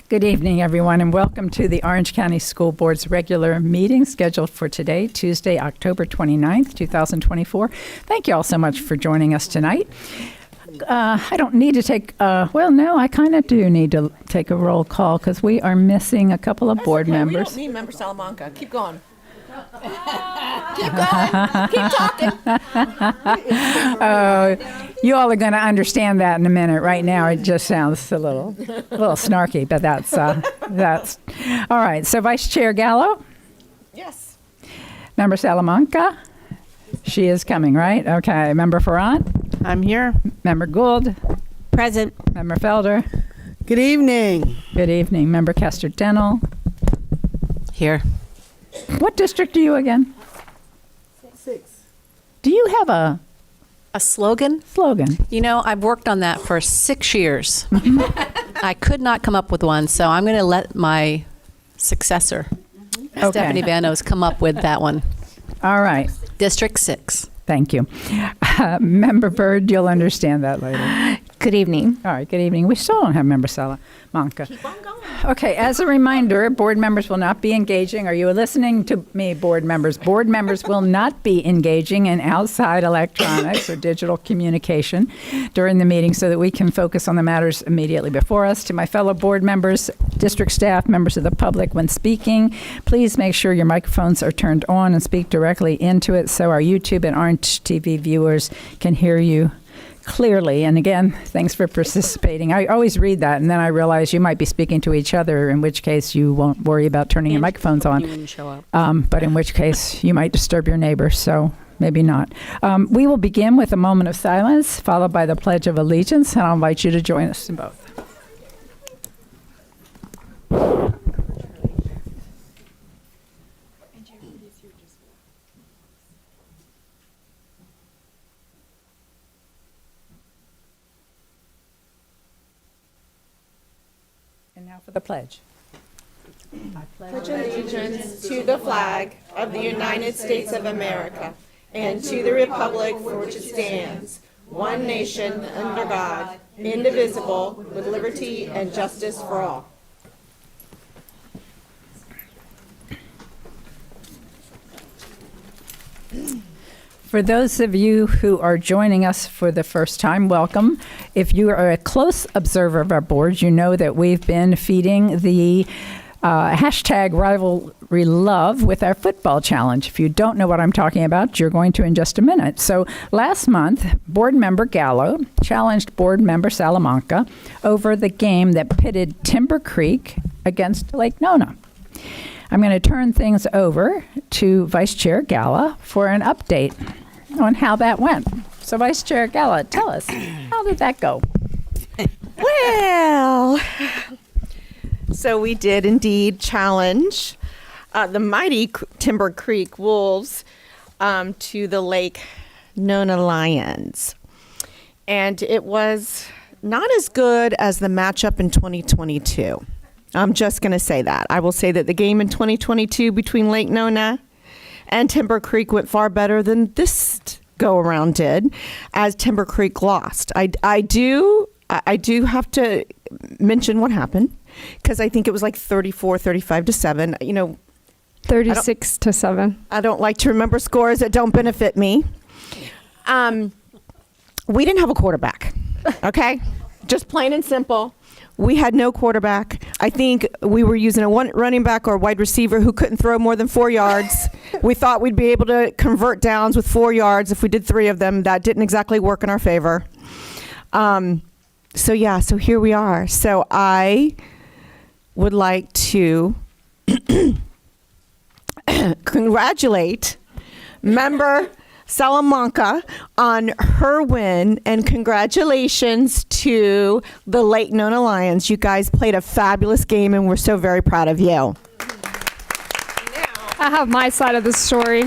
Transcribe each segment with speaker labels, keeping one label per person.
Speaker 1: Good evening, everyone, and welcome to the Orange County School Board's regular meeting scheduled for today, Tuesday, October 29th, 2024. Thank you all so much for joining us tonight. I don't need to take, no, I kind of do need to take a roll call because we are missing a couple of board members.
Speaker 2: We don't need Member Salamanca. Keep going. Keep going. Keep talking.
Speaker 1: You all are going to understand that in a minute. Right now, it just sounds a little snarky, but that's all right. So, Vice Chair Gallo?
Speaker 2: Yes.
Speaker 1: Member Salamanca? She is coming, right? Okay. Member Ferrant?
Speaker 3: I'm here.
Speaker 1: Member Gould?
Speaker 3: Present.
Speaker 1: Member Felder?
Speaker 3: Good evening.
Speaker 1: Good evening. Member Kester-Denel?
Speaker 3: Here.
Speaker 1: What district are you again?
Speaker 3: 6.
Speaker 1: Do you have a
Speaker 4: slogan?
Speaker 1: slogan?
Speaker 4: You know, I've worked on that for 6 years. I could not come up with one, so I'm going to let my successor, Stephanie Vanos, come up with that one.
Speaker 1: All right.
Speaker 4: District 6.
Speaker 1: Thank you. Member Byrd, you'll understand that later.
Speaker 5: Good evening.
Speaker 1: All right, good evening. We still don't have Member Salamanca.
Speaker 2: Keep on going.
Speaker 1: Okay, as a reminder, board members will not be engaging. Are you listening to me, board members? Board members will not be engaging in outside electronics or digital communication during the meeting so that we can focus on the matters immediately before us. To my fellow board members, district staff, members of the public, when speaking, please make sure your microphones are turned on and speak directly into it so our YouTube and Orange TV viewers can hear you clearly. And again, thanks for participating. I always read that and then I realize you might be speaking to each other, in which case you won't worry about turning your microphones on.
Speaker 4: You wouldn't show up.
Speaker 1: But in which case you might disturb your neighbor, so maybe not. We will begin with a moment of silence, followed by the Pledge of Allegiance, and I'll invite you to join us in both. And now for the pledge.
Speaker 2: Pledge allegiance to the flag of the United States of America and to the republic for which it stands, one nation under God, indivisible, with liberty and justice for all.
Speaker 1: For those of you who are joining us for the first time, welcome. If you are a close observer of our board, you know that we've been feeding the hashtag rivalry love with our football challenge. If you don't know what I'm talking about, you're going to in just a minute. So last month, board member Gallo challenged board member Salamanca over the game that pitted Timber Creek against Lake Nona. I'm going to turn things over to Vice Chair Galla for an update on how that went. So Vice Chair Galla, tell us, how did that go?
Speaker 2: Well, so we did indeed challenge the mighty Timber Creek Wolves to the Lake Nona Lions. And it was not as good as the matchup in 2022. I'm just going to say that. I will say that the game in 2022 between Lake Nona and Timber Creek went far better than this go-around did, as Timber Creek lost. I do have to mention what happened, because I think it was like 35-7. You know,
Speaker 5: 36-7.
Speaker 2: I don't like to remember scores that don't benefit me. We didn't have a quarterback, okay? Just plain and simple. We had no quarterback. I think we were using a one running back or wide receiver who couldn't throw more than 4 yards. We thought we'd be able to convert downs with 4 yards if we did 3 of them. That didn't exactly work in our favor. So here we are. So I would like to congratulate member Salamanca on her win, and congratulations to the Lake Nona Lions. You guys played a fabulous game and we're so very proud of you.
Speaker 5: I have my side of the story.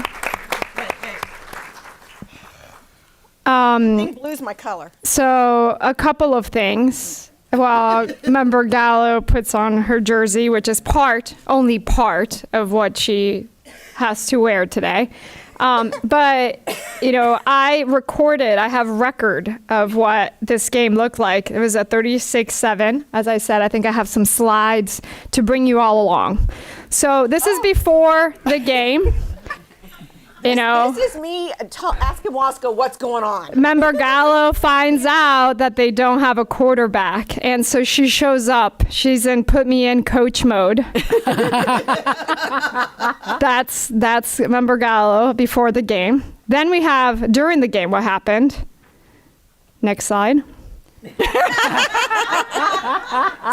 Speaker 2: Pink blue's my color.
Speaker 5: So a couple of things. Well, member Gallo puts on her jersey, which is only part of what she has to wear today. But, I have record of what this game looked like. It was a 36-7. As I said, I think I have some slides to bring you all along. So this is before the game.
Speaker 2: This is me asking Wasco what's going on.
Speaker 5: Member Gallo finds out that they don't have a quarterback, and so she shows up. She's in put me in coach mode. That's Member Gallo before the game. Then we have during the game what happened. Next slide.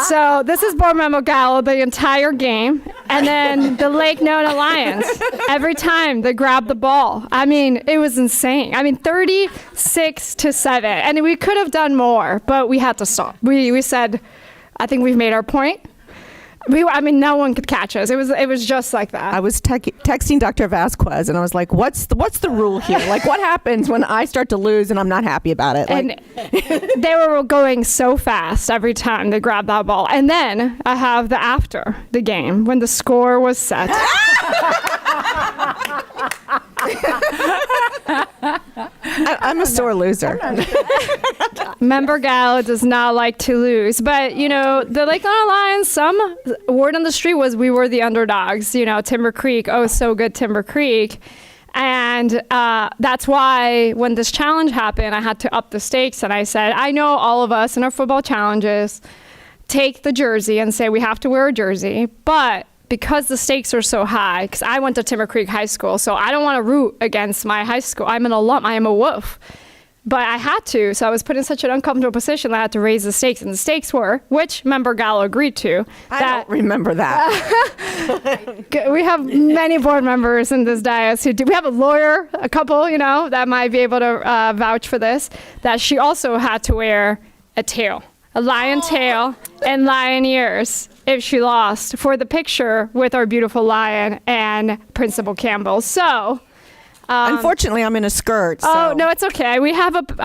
Speaker 5: So this is Board Member Gallo the entire game, and then the Lake Nona Lions. Every time they grabbed the ball, I mean, it was insane. I mean, 36-7, and we could have done more, but we had to stop. We said, I think we've made our point. No one could catch us. It was just like that.
Speaker 2: I was texting Dr. Vasquez, and I was like, "What's the rule here? Like, what happens when I start to lose and I'm not happy about it?"
Speaker 5: And they were going so fast every time they grabbed that ball. And then I have the after the game when the score was set.
Speaker 2: I'm a sore loser.
Speaker 5: Member Gallo does not like to lose. But, the Lake Nona Lions, some word on the street was we were the underdogs. Timber Creek, oh, so good Timber Creek. And that's why when this challenge happened, I had to up the stakes. And I said, I know all of us in our football challenges take the jersey and say we have to wear a jersey. But because the stakes are so high, because I went to Timber Creek High School, so I don't want to root against my high school. I'm an alum. I am a wolf. But I had to, so I was put in such an uncomfortable position that I had to raise the stakes. And the stakes were, which Member Gallo agreed to.
Speaker 2: I don't remember that.
Speaker 5: We have many board members in this dais who do. We have a lawyer, a couple, that might be able to vouch for this, that she also had to wear a tail, a lion tail and lion ears if she lost for the picture with our beautiful lion and Principal Campbell. So...
Speaker 2: unfortunately, I'm in a skirt. So.
Speaker 5: Oh no, it's okay. I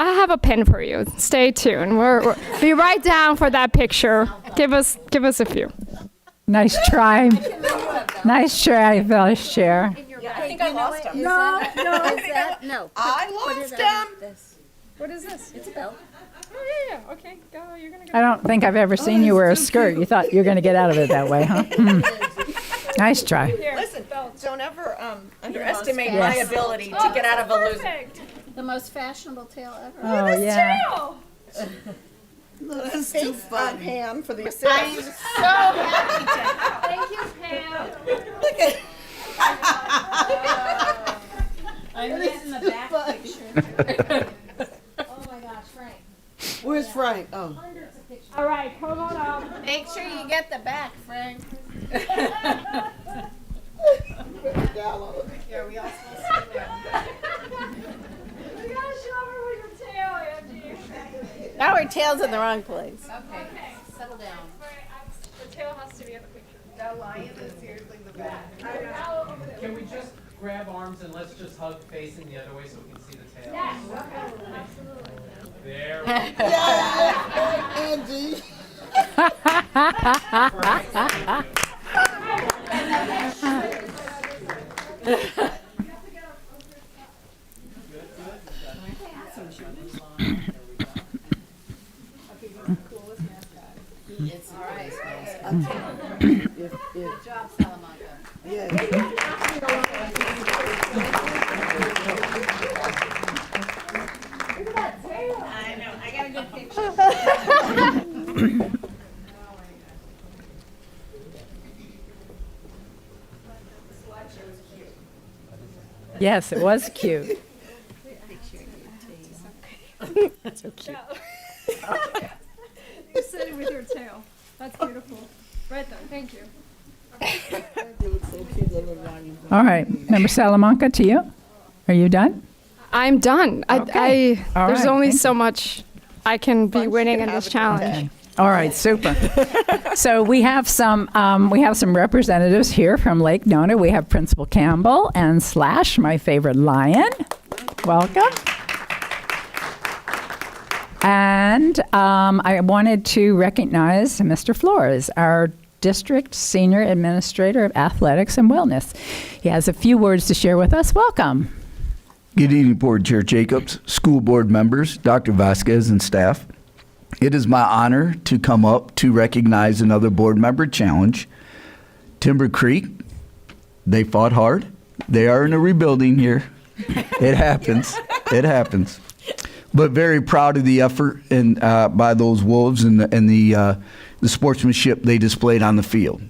Speaker 5: have a pin for you. Stay tuned. We're be right down for that picture. Give us a few.
Speaker 1: Nice try. Nice try, Vice Chair.
Speaker 2: I think I lost him.
Speaker 3: No. No.
Speaker 2: I lost him.
Speaker 5: What is this?
Speaker 3: It's a belt.
Speaker 5: Oh yeah. Okay. Go. You're gonna go.
Speaker 1: I don't think I've ever seen you wear a skirt. You thought you were going to get out of it that way, huh? Nice try.
Speaker 2: Listen, don't ever underestimate my ability to get out of a losing.
Speaker 3: The most fashionable tail ever.
Speaker 1: Oh, yeah.
Speaker 2: Thanks, Pam, for the assist.
Speaker 3: I'm so happy to.
Speaker 5: Thank you, Pam.
Speaker 3: I'm getting the back picture. Oh my gosh, Frank.
Speaker 6: Where's Frank? Oh.
Speaker 5: All right, come on up.
Speaker 3: Make sure you get the back, Frank.
Speaker 6: Yeah, we all
Speaker 5: You gotta show her with your tail, Angie.
Speaker 3: Now our tail's in the wrong place.
Speaker 4: Okay, settle down.
Speaker 5: The tail has to be in the picture.
Speaker 6: That lion is seriously the best.
Speaker 7: Can we just grab arms and let's just hug facing the other way so we can see the tail?
Speaker 5: Yes, absolutely.
Speaker 7: There we go.
Speaker 6: Angie.
Speaker 4: It's all right.
Speaker 6: Good
Speaker 4: job, Salamanca.
Speaker 6: Yeah.
Speaker 3: I know. I got a good picture.
Speaker 1: Yes, it was cute.
Speaker 5: So cute. You're sitting with your tail. That's beautiful. Right there. Thank you.
Speaker 1: All right. Member Salamanca, to you. Are you done?
Speaker 5: I'm done.
Speaker 1: Okay. All
Speaker 5: There's
Speaker 1: right,
Speaker 5: only
Speaker 1: thank
Speaker 5: so much I can be winning in this challenge.
Speaker 1: Okay. All right, super. So we have some representatives here from Lake Nona. We have Principal Campbell and Slash, my favorite lion. Welcome. And I wanted to recognize Mr. Flores, our District Senior Administrator of Athletics and Wellness. He has a few words to share with us. Welcome.
Speaker 8: Good evening, Board Chair Jacobs, school board members, Dr. Vasquez, and staff. It is my honor to come up to recognize another board member challenge. Timber Creek, they fought hard. They are in a rebuilding here. It happens. It happens. But very proud of the effort and by those Wolves and the sportsmanship they displayed on the field.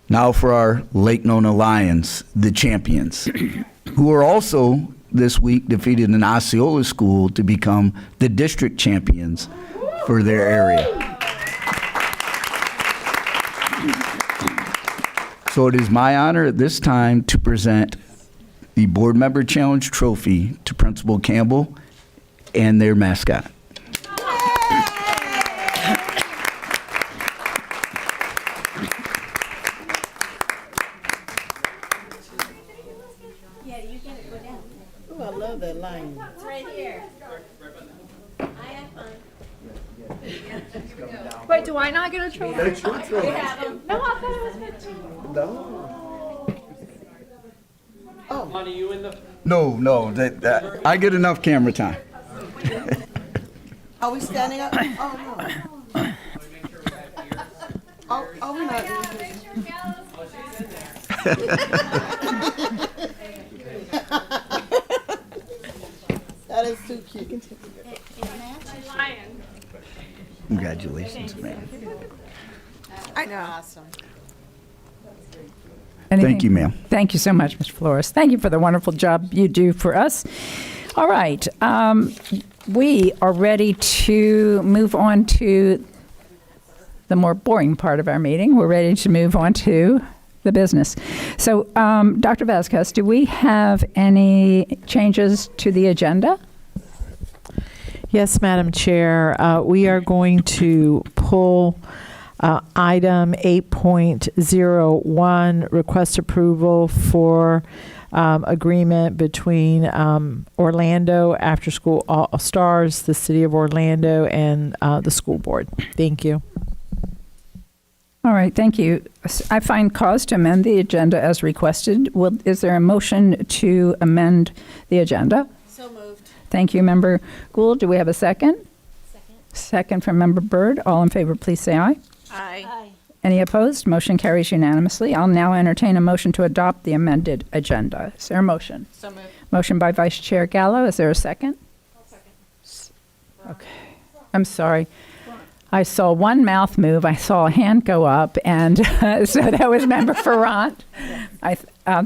Speaker 8: Now for our Lake Nona Lions, the champions, who are also this week defeated an Osceola school to become the district champions for their area. So it is my honor at this time to present the Board Member Challenge Trophy to Principal Campbell and their mascot.
Speaker 6: Oh, I love that line.
Speaker 3: It's right here. I have fun.
Speaker 5: Wait, do I not get a trophy?
Speaker 3: We have them.
Speaker 5: No, I thought it was meant to.
Speaker 7: Honey, you in the
Speaker 8: No, I get enough camera time.
Speaker 6: Are we standing up? Oh, no. Oh, we're not. That is too cute.
Speaker 8: Congratulations, man.
Speaker 6: I know. Awesome.
Speaker 8: Thank you, ma'am.
Speaker 1: Thank you so much, Mr. Flores. Thank you for the wonderful job you do for us. All right. We are ready to move on to the more boring part of our meeting. We're ready to move on to the business. So, Dr. Vasquez, do we have any changes to the agenda?
Speaker 9: Yes, Madam Chair. We are going to pull item 8.01, request approval for agreement between Orlando After School All Stars, the City of Orlando, and the school board. Thank you.
Speaker 1: All right, thank you. I find cause to amend the agenda as requested. Is there a motion to amend the agenda?
Speaker 3: So moved.
Speaker 1: Thank you, Member Gould. Do we have a second?
Speaker 3: Second.
Speaker 1: Second from Member Byrd. All in favor, please say aye.
Speaker 2: Aye.
Speaker 1: Any opposed? Motion carries unanimously. I'll now entertain a motion to adopt the amended agenda. Is there a motion?
Speaker 2: So moved.
Speaker 1: Motion by Vice Chair Gallo. Is there a second? Okay. I'm sorry. I saw one mouth move. I saw a hand go up, and so that was Member Ferrant.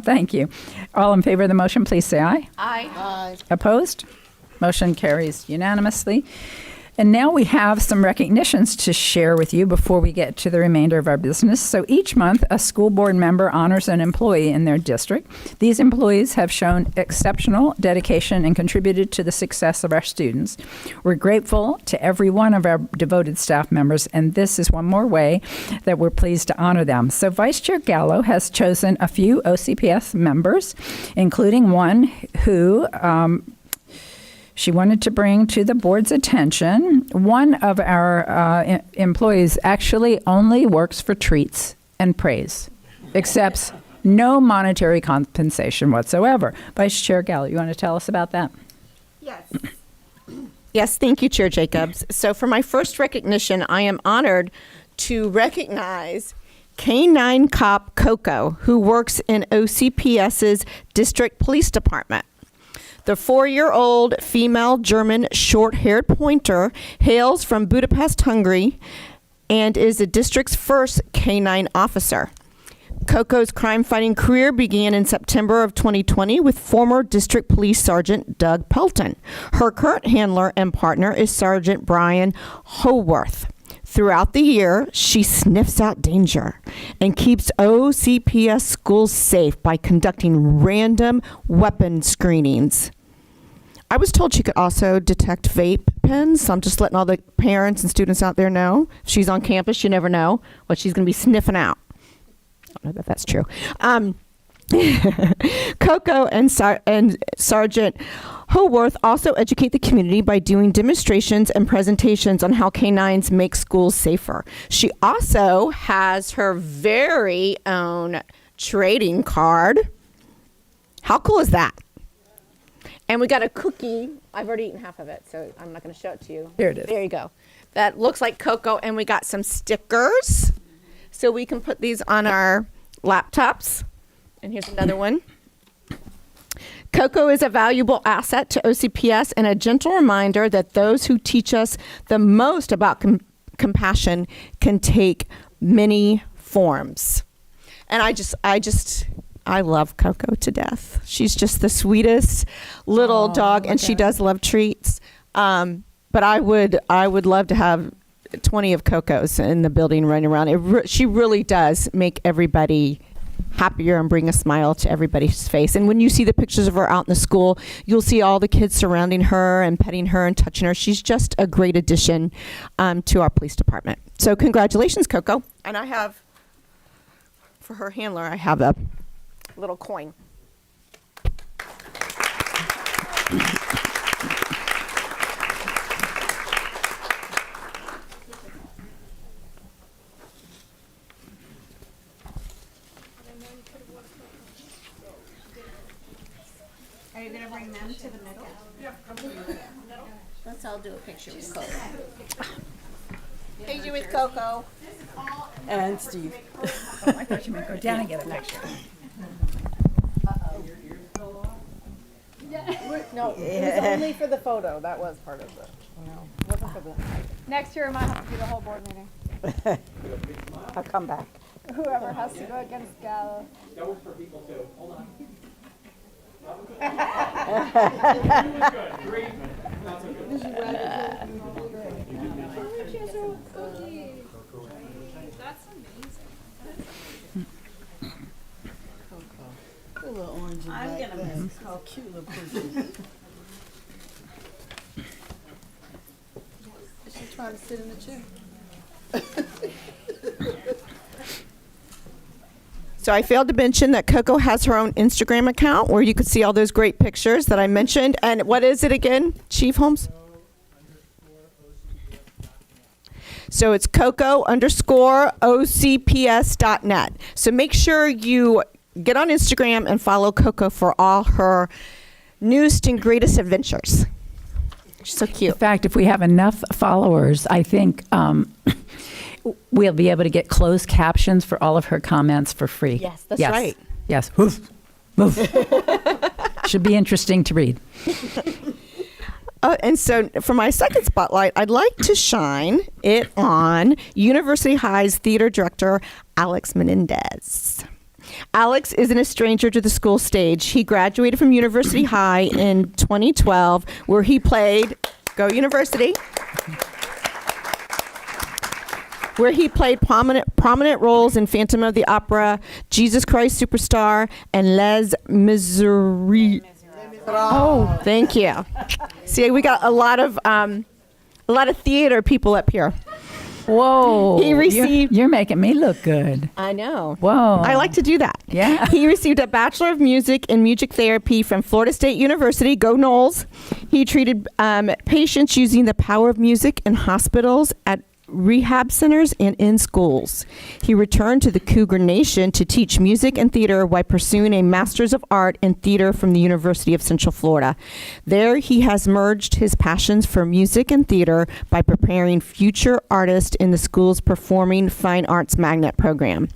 Speaker 1: Thank you. All in favor of the motion, please say aye.
Speaker 6: Aye.
Speaker 1: Opposed? Motion carries unanimously. And now we have some recognitions to share with you before we get to the remainder of our business. So each month, a school board member honors an employee in their district. These employees have shown exceptional dedication and contributed to the success of our students. We're grateful to every one of our devoted staff members, and this is one more way that we're pleased to honor them. So Vice Chair Gallo has chosen a few OCPS members, including one who she wanted to bring to the board's attention. One of our employees actually only works for treats and praise, accepts no monetary compensation whatsoever. Vice Chair Gallo, you want to tell us about that?
Speaker 2: Yes. Yes, thank you, Chair Jacobs. So for my first recognition, I am honored to recognize K-9 Cop Coco, who works in OCPS's District Police Department. The 4-year-old female German short-haired pointer hails from Budapest, Hungary, and is the district's first K-9 officer. Coco's crime-fighting career began in September of 2020 with former District Police Sergeant Doug Pelton. Her current handler and partner is Sergeant Brian Howarth. Throughout the year, she sniffs out danger and keeps OCPS schools safe by conducting random weapon screenings. I was told she could also detect vape pens, so I'm just letting all the parents and students out there know. If she's on campus, you never know what she's going to be sniffing out. I don't know if that's true. Coco and Sergeant Howarth also educate the community by doing demonstrations and presentations on how K-9s make schools safer. She also has her very own trading card. How cool is that? And we got a cookie. I've already eaten half of it, so I'm not going to show it to you.
Speaker 1: Here it is.
Speaker 2: There you go. That looks like cocoa. And we got some stickers, so we can put these on our laptops. And here's another one. Cocoa is a valuable asset to OCPS and a gentle reminder that those who teach us the most about compassion can take many forms. And I love Coco to death. She's just the sweetest little dog, and she does love treats. But I would love to have 20 of Cocos in the building running around. She really does make everybody happier and bring a smile to everybody's face. And when you see the pictures of her out in the school, you'll see all the kids surrounding her and petting her and touching her. She's just a great addition to our police department. So congratulations, Coco. And I have, for her handler, I have a little coin.
Speaker 6: Are you gonna bring them to the middle? Yeah, come to the middle. Let's all do a picture with Coco. Picture with Coco.
Speaker 1: And Steve. Oh, I thought you meant go down and get a picture.
Speaker 6: No, it was only for the photo. That was part of it. Wasn't for the.
Speaker 5: Next year, I might have to do the whole board meeting.
Speaker 6: I'll come back.
Speaker 5: Whoever has to go against Gal.
Speaker 7: That works for people too. Hold on. Great. Not so good.
Speaker 5: That's amazing.
Speaker 6: A little orange and I'm gonna miss how cute the person is. She's trying to sit in the chair.
Speaker 2: So I failed to mention that Coco has her own Instagram account where you could see all those great pictures that I mentioned. And what is it again, Chief Holmes? So it's Coco_OCPS.net. So make sure you get on Instagram and follow Coco for all her newest and greatest adventures. She's so cute.
Speaker 1: In fact, if we have enough followers, I think we'll be able to get closed captions for all of her comments for free.
Speaker 2: Yes, that's right.
Speaker 1: Yes. Woof. Woof. Should be interesting to read.
Speaker 2: And so for my second spotlight, I'd like to shine it on University High's theater director, Alex Menendez. Alex isn't a stranger to the school stage. He graduated from University High in 2012, where he played, go University, where he played prominent roles in Phantom of the Opera, Jesus Christ Superstar, and Les Miserables. Oh, thank you. See, we got a lot of theater people up here.
Speaker 1: Whoa.
Speaker 2: He received.
Speaker 1: You're making me look good.
Speaker 2: I know.
Speaker 1: Whoa.
Speaker 2: I like to do that.
Speaker 1: Yeah.
Speaker 2: He received a Bachelor of Music in Music Therapy from Florida State University. Go Knowles. He treated patients using the power of music in hospitals, at rehab centers, and in schools. He returned to the Cougar Nation to teach music and theater while pursuing a Master's of Art in Theater from the University of Central Florida. There, he has merged his passions for music and theater by preparing future artists in the school's Performing Fine Arts Magnet program.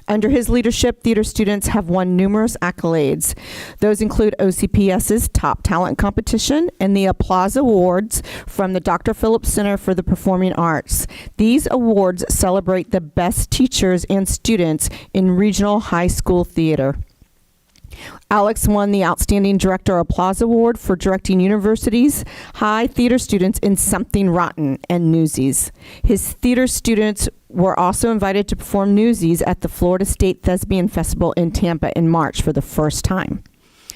Speaker 2: Under his leadership, theater students have won numerous accolades. Those include OCPS's Top Talent Competition and the Applause Awards from the Dr. Phillips Center for the Performing Arts. These awards celebrate the best teachers and students in regional high school theater. Alex won the Outstanding Director Applause Award for directing University's high theater students in Something Rotten and Newsies. His theater students were also invited to perform Newsies at the Florida State Thespian Festival in Tampa in March for the first time.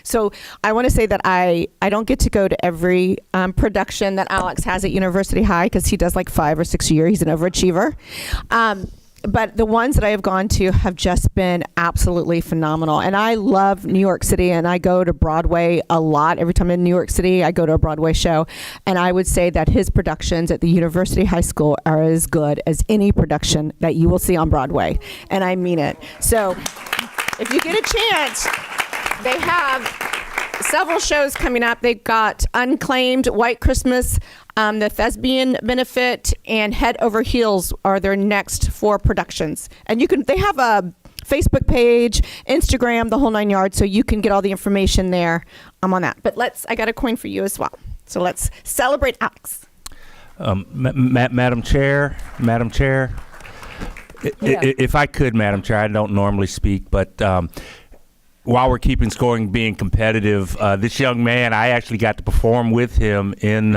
Speaker 2: So I want to say that I don't get to go to every production that Alex has at University High because he does like 5 or 6 a year. He's an overachiever. But the ones that I have gone to have just been absolutely phenomenal. And I love New York City, and I go to Broadway a lot. Every time I'm in New York City, I go to a Broadway show. And I would say that his productions at the University High School are as good as any production that you will see on Broadway. And I mean it. So if you get a chance, they have several shows coming up. They've got Unclaimed, White Christmas, the Thespian Benefit, and Head Over Heels are their next 4 productions. And they have a Facebook page, Instagram, the whole 9 yards, so you can get all the information there on that. But I got a coin for you as well. So let's celebrate Alex.
Speaker 10: Madam Chair, if I could, Madam Chair, I don't normally speak, but while we're keeping scoring, being competitive, this young man, I actually got to perform with him in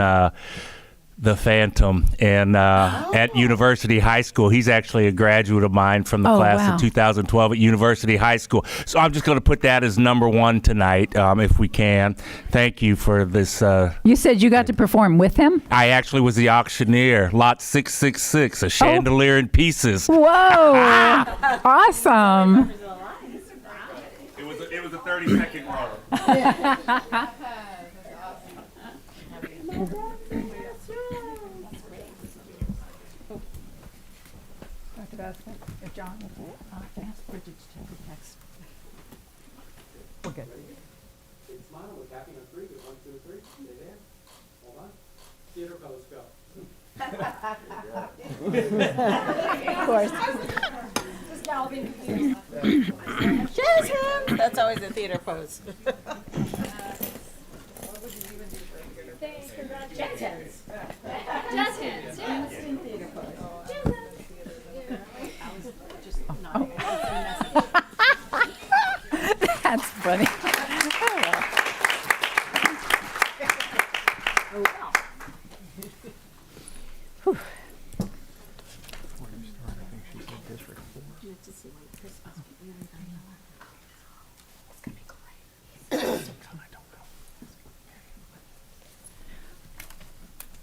Speaker 10: The Phantom and at University High School. He's actually a graduate of mine from the class of 2012 at University High School. So I'm just going to put that as number 1 tonight, if we can. Thank you for this.
Speaker 1: You said you got to perform with him?
Speaker 10: I actually was the auctioneer, lot 666, a chandelier in pieces.
Speaker 1: Whoa! Awesome.
Speaker 10: It was a 30-second roll.
Speaker 1: If John ask Bridget to take the text. We're good.
Speaker 7: Smile, we're tapping on 3. 1, 2, 3. Stay there. Hold on. Theater pose, go.
Speaker 1: Of course.
Speaker 6: Just him. That's always a theater pose. Jazz hands. Jazz hands. Theater pose.
Speaker 1: That's funny.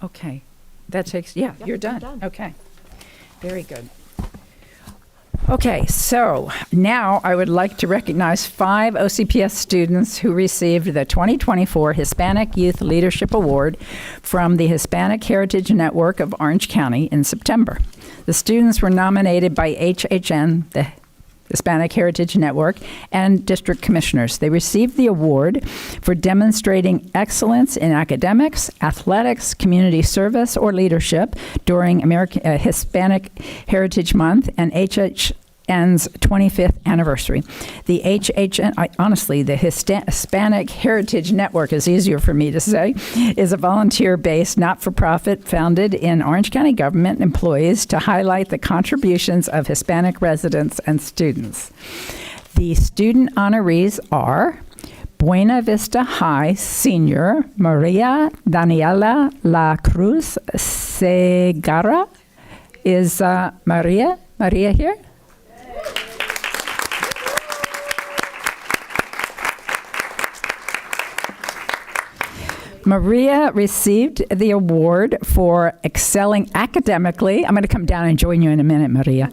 Speaker 1: Okay. That takes, you're done. Okay. Very good. Okay, so now I would like to recognize 5 OCPS students who received the 2024 Hispanic Youth Leadership Award from the Hispanic Heritage Network of Orange County in September. The students were nominated by HHN, the Hispanic Heritage Network, and district commissioners. They received the award for demonstrating excellence in academics, athletics, community service, or leadership during Hispanic Heritage Month and HHN's 25th anniversary. The the Hispanic Heritage Network is easier for me to say, is a volunteer-based, not-for-profit founded in Orange County government employees to highlight the contributions of Hispanic residents and students. The student honorees are Buena Vista High senior Maria Daniela La Cruz Segarra. Is Maria here? Maria received the award for excelling academically. I'm going to come down and join you in a minute, Maria.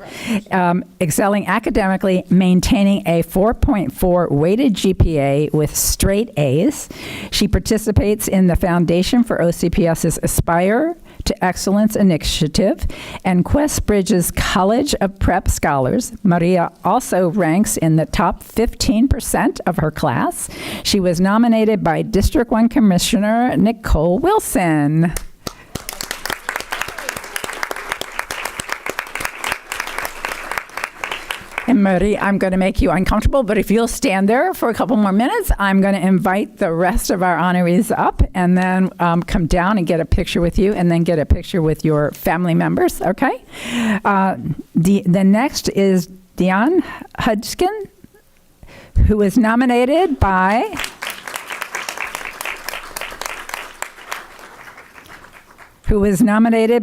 Speaker 1: Excelling academically, maintaining a 4.4 weighted GPA with straight A's. She participates in the Foundation for OCPS's Aspire to Excellence Initiative and Quest Bridges College of Prep Scholars. Maria also ranks in the top 15% of her class. She was nominated by District 1 Commissioner Nicole Wilson. And Marie, I'm going to make you uncomfortable, but if you'll stand there for a couple more minutes, I'm going to invite the rest of our honorees up and then come down and get a picture with you and then get a picture with your family members, okay? The next is Dion Hudson, who is nominated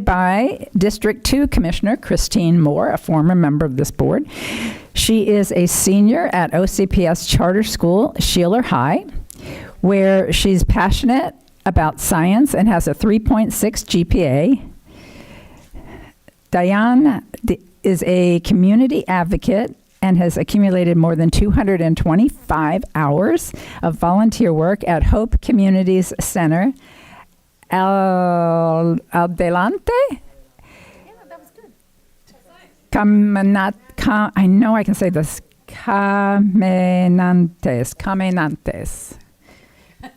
Speaker 1: by District 2 Commissioner Christine Moore, a former member of this board. She is a senior at OCPS Charter School, Sheeler High, where she's passionate about science and has a 3.6 GPA. Diane is a community advocate and has accumulated more than 225 hours of volunteer work at Hope Communities Center. Adelante? I know I can say this. Caminantes.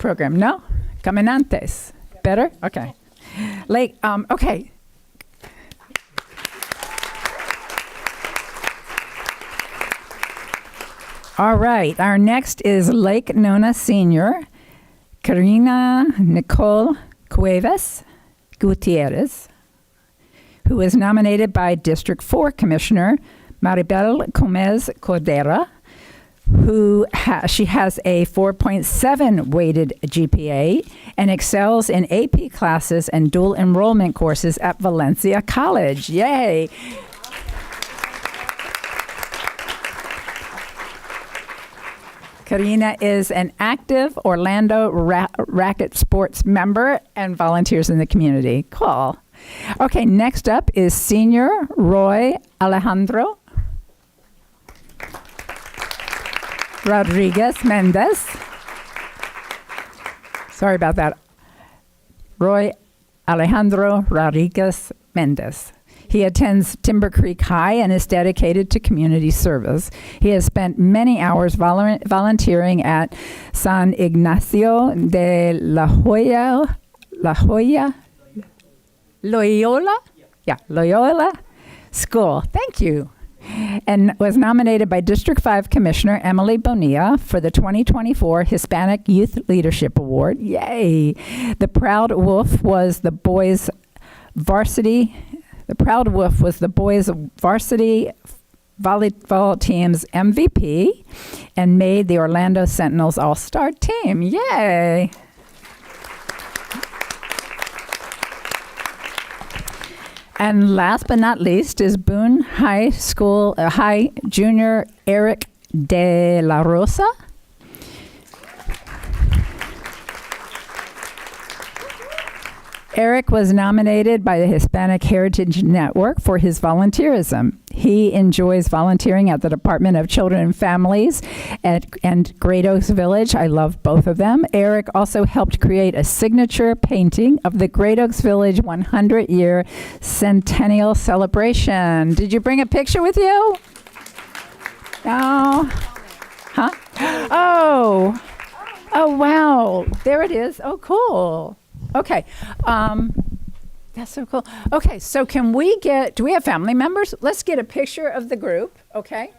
Speaker 1: program. No? Caminantes. Better? Okay. Lake, okay. All right. Our next is Lake Nona Senior, Karina Nicole Cuevas Gutierrez, who is nominated by District 4 Commissioner Maribel Gomez Cordera, she has a 4.7 weighted GPA and excels in AP classes and dual enrollment courses at Valencia College. Yay! Karina is an active Orlando Racket Sports member and volunteers in the community. Cool. Okay, next up is Senior Roy Alejandro Rodriguez Mendez. Sorry about that. Roy Alejandro Rodriguez Mendez. He attends Timber Creek High and is dedicated to community service. He has spent many hours volunteering at San Ignacio de Loyola School. Thank you. And was nominated by District 5 Commissioner Emily Bonilla for the 2024 Hispanic Youth Leadership Award. Yay! The Proud Wolf was the boys' varsity volleyball team's MVP and made the Orlando Sentinels All-Star team. Yay! And last but not least is Boone High Junior Eric De La Rosa. Eric was nominated by the Hispanic Heritage Network for his volunteerism. He enjoys volunteering at the Department of Children and Families and Great Oaks Village. I love both of them. Eric also helped create a signature painting of the Great Oaks Village 100-year centennial celebration. Did you bring a picture with you? No? Huh? Oh, wow. There it is. Oh, cool. Okay. That's so cool. Okay, so do we have family members? Let's get a picture of the group, okay?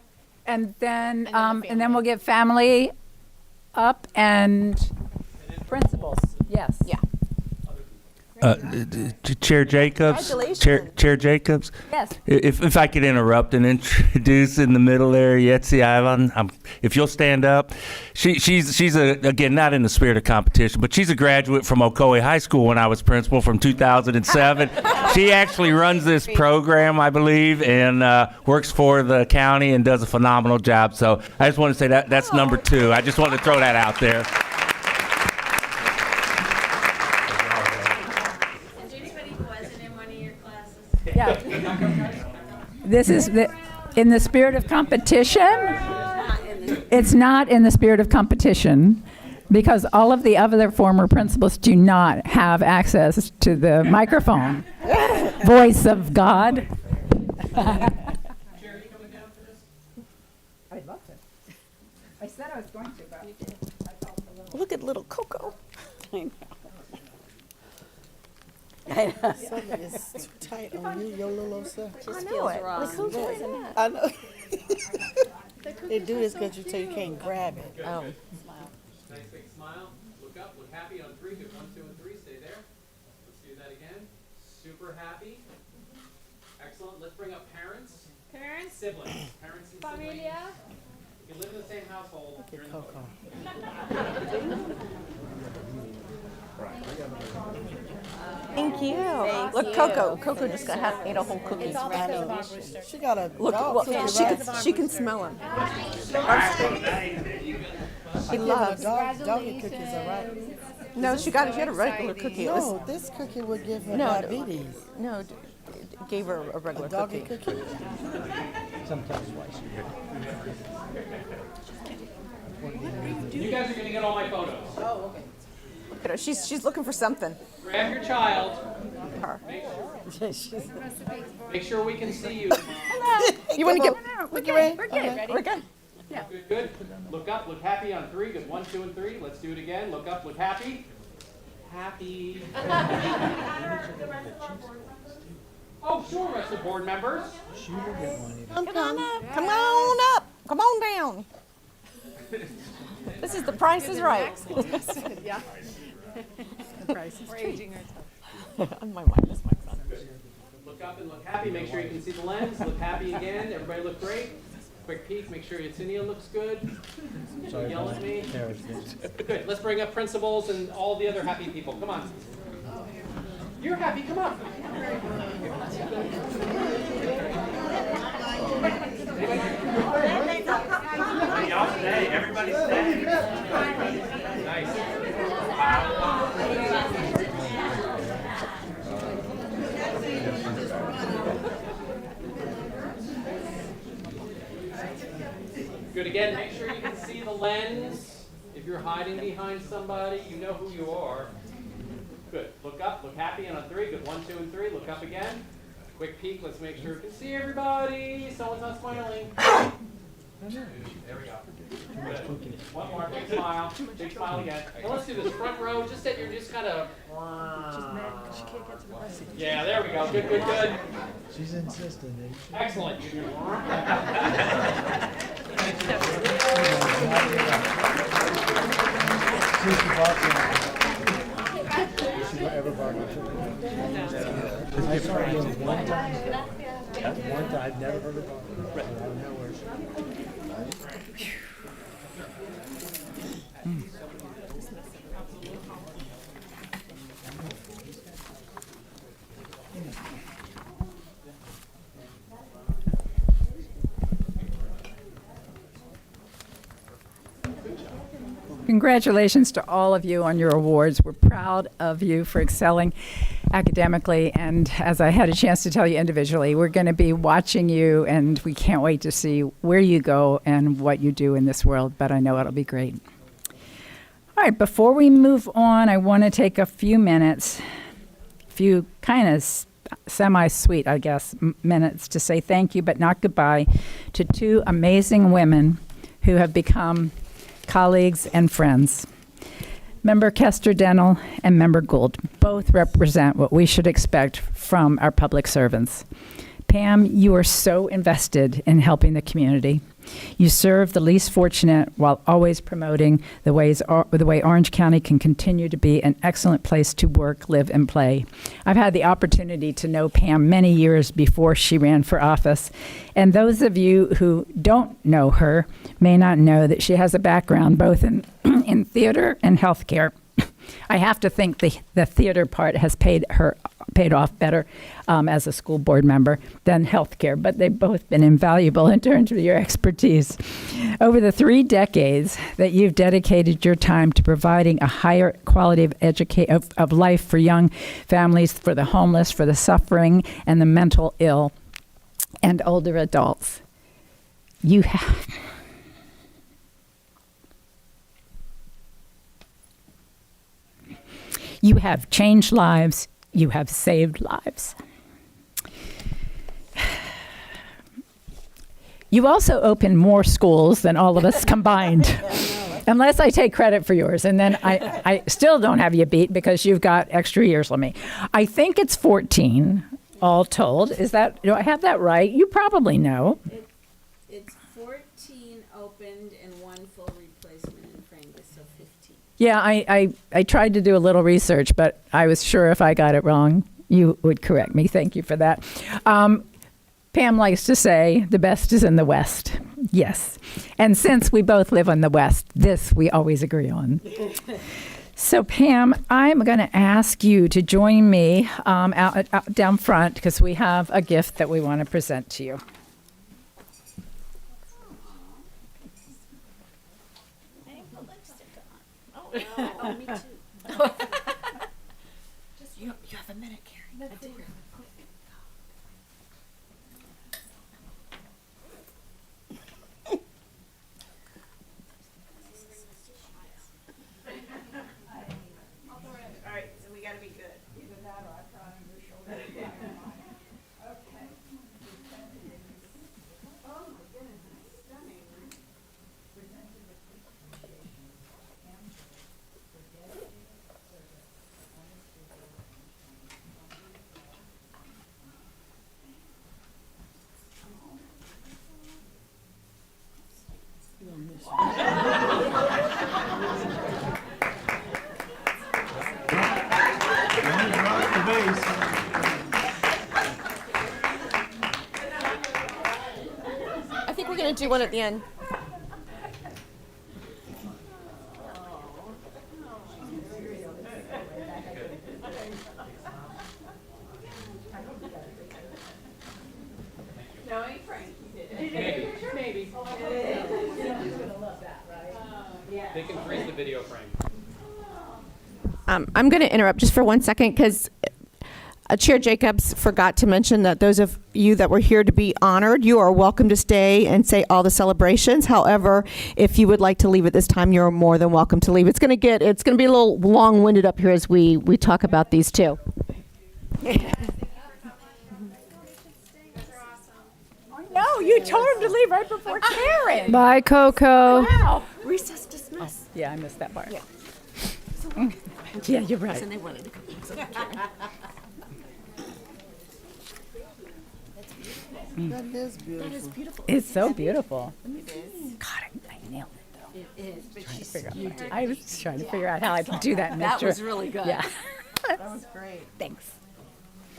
Speaker 1: And then we'll get family up and principals. Yes.
Speaker 6: Yeah.
Speaker 10: Chair Jacobs. Chair Jacobs.
Speaker 1: Yes.
Speaker 10: If I could interrupt and introduce in the middle there, Yetzi Ivan. If you'll stand up, she's again not in the spirit of competition, but she's a graduate from Ocoee High School when I was principal from 2007. She actually runs this program, I believe, and works for the county and does a phenomenal job. So I just want to say that's number 2. I just wanted to throw that out there.
Speaker 1: Yeah. This is in the spirit of competition. It's not in the spirit of competition because all of the other former principals do not have access to the microphone. Voice of God. I'd love to. I said I was going to, but I felt a little.
Speaker 6: Look at little Coco.
Speaker 11: Something is too tight on you, your little self.
Speaker 6: Just feels wrong.
Speaker 11: I know. They do this because you can't grab it.
Speaker 7: Smile. Nice big smile. Look up. Look happy on 3. Good 1, 2, and 3. Stay there. Let's do that again. Super happy. Excellent. Let's bring up parents.
Speaker 5: Parents.
Speaker 7: Siblings. Parents and
Speaker 5: Familia.
Speaker 7: siblings. If you live in the same household, you're in the
Speaker 11: Coco.
Speaker 2: Thank you. Look, Coco. Coco just ate a whole cookie.
Speaker 11: She got a
Speaker 2: Look,
Speaker 11: dog
Speaker 2: well,
Speaker 11: cookie,
Speaker 2: she
Speaker 11: right?
Speaker 2: she can smell them. She loves.
Speaker 11: Doggy cookies are right.
Speaker 2: No, she had a regular cookie. It was,
Speaker 11: No, this cookie would give her
Speaker 2: No,
Speaker 11: diabetes.
Speaker 2: no, gave her a regular
Speaker 11: Doggy
Speaker 2: cookie.
Speaker 11: cookie.
Speaker 7: You guys are going to get all my photos.
Speaker 2: Look at her. She's looking for something.
Speaker 7: Grab your child.
Speaker 2: Her.
Speaker 7: Make sure we can see you.
Speaker 2: You want to get?
Speaker 11: Look, you ready?
Speaker 2: We're good.
Speaker 7: Good, good. Look up, look happy on 3. Good, 1, 2, and 3. Let's do it again. Look up, look happy. Happy. Oh, sure, rest of the board members.
Speaker 2: Come on up. Come on up. Come on down. This is the Price is Right.
Speaker 4: Yeah. We're aging ourselves.
Speaker 2: On my mic, this mic's on.
Speaker 7: Look up and look happy. Make sure you can see the lens. Look happy again. Everybody look great. Quick peek. Make sure Yatsunia looks good. Don't yell at me. Good. Let's bring up principals and all the other happy people. Come on. You're happy. Come on.
Speaker 10: Y'all stay. Everybody stay.
Speaker 7: Nice. Good. Again, make sure you can see the lens. If you're hiding behind somebody, you know who you are. Good. Look up. Look happy. And on 3. Good. 1, 2, and 3. Look up again. Quick peek. Let's make sure we can see everybody. Someone's not smiling. There we go. Good. One more. Big smile. Big smile again. And let's do this front row. Just that you're just kind of. Yeah, there we go. Good, good, good.
Speaker 12: She's insistent.
Speaker 7: Excellent.
Speaker 12: I saw her one time. One time. I've never heard of her. I don't know where she is.
Speaker 1: Congratulations to all of you on your awards. We're proud of you for excelling academically. And as I had a chance to tell you individually, we're going to be watching you, and we can't wait to see where you go and what you do in this world. But I know it'll be great. All right, before we move on, I want to take a few minutes, few kind of semi-sweet, I guess, minutes to say thank you, but not goodbye, to 2 amazing women who have become colleagues and friends. Member Kester Dental and Member Gould both represent what we should expect from our public servants. Pam, you are so invested in helping the community. You serve the least fortunate while always promoting the way Orange County can continue to be an excellent place to work, live, and play. I've had the opportunity to know Pam many years before she ran for office, and those of you who don't know her may not know that she has a background both in theater and healthcare. I have to think the theater part has paid off better as a school board member than healthcare, but they've both been invaluable in terms of your expertise. Over the 3 decades that you've dedicated your time to providing a higher quality of life for young families, for the homeless, for the suffering, and the mental ill, and older adults, you have changed lives. You have saved lives. You also opened more schools than all of us combined. Unless I take credit for yours. And then I still don't have you beat because you've got extra years on me. I think it's 14 all told. Do I have that right? You probably know.
Speaker 6: It's 14 opened and 1 full replacement in Frangus, so 15.
Speaker 1: Yeah, I tried to do a little research, but I was sure if I got it wrong, you would correct me. Thank you for that. Pam likes to say the best is in the West. Yes. And since we both live in the West, this we always agree on. So Pam, I'm going to ask you to join me out down front because we have a gift that we want to present to you.
Speaker 6: Hey, put lipstick on. Oh, me too. Just you have a minute, Carrie. I do.
Speaker 2: I think we're going to do one at the end.
Speaker 7: Maybe. They can freeze the video frame.
Speaker 2: I'm going to interrupt just for 1 second because Chair Jacobs forgot to mention that those of you that were here to be honored, you are welcome to stay and say all the celebrations. However, if you would like to leave at this time, you're more than welcome to leave. It's going to be a little long-winded up here as we talk about these two.
Speaker 1: No, you told him to leave right before Karen.
Speaker 5: Bye, Coco.
Speaker 1: Wow.
Speaker 2: Recess dismissed.
Speaker 1: Yeah, I missed that part. Yeah, you're right.
Speaker 2: And they wanted to come.
Speaker 11: That is beautiful.
Speaker 2: That is beautiful.
Speaker 1: It's so beautiful.
Speaker 2: It is.
Speaker 1: God, I nailed it though.
Speaker 2: It is. But
Speaker 1: Trying to figure out I was trying to figure out how I could do that. And make
Speaker 2: That
Speaker 1: sure.
Speaker 2: was really good.
Speaker 1: Yeah.
Speaker 2: That was great.
Speaker 1: Thanks.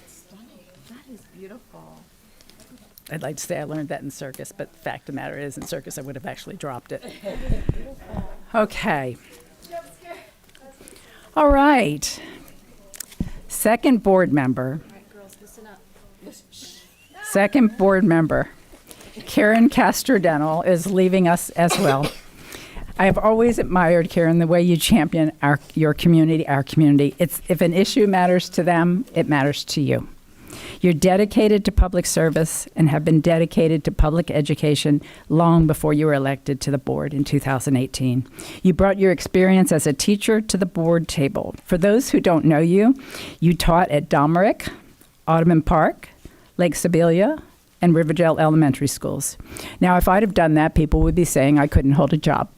Speaker 2: Stunning. That is beautiful.
Speaker 1: I'd like to say I learned that in circus, but the fact of the matter is, in circus, I would have actually dropped it. Okay. All right. Second board member. Second board member, Karen Castor-Dental, is leaving us as well. I have always admired, Karen, the way you champion your community, our community. If an issue matters to them, it matters to you. You're dedicated to public service and have been dedicated to public education long before you were elected to the board in 2018. You brought your experience as a teacher to the board table. For those who don't know you, you taught at Domerick, Audubon Park, Lake Sibylla, and Riverdale Elementary Schools. Now, if I'd have done that, people would be saying I couldn't hold a job.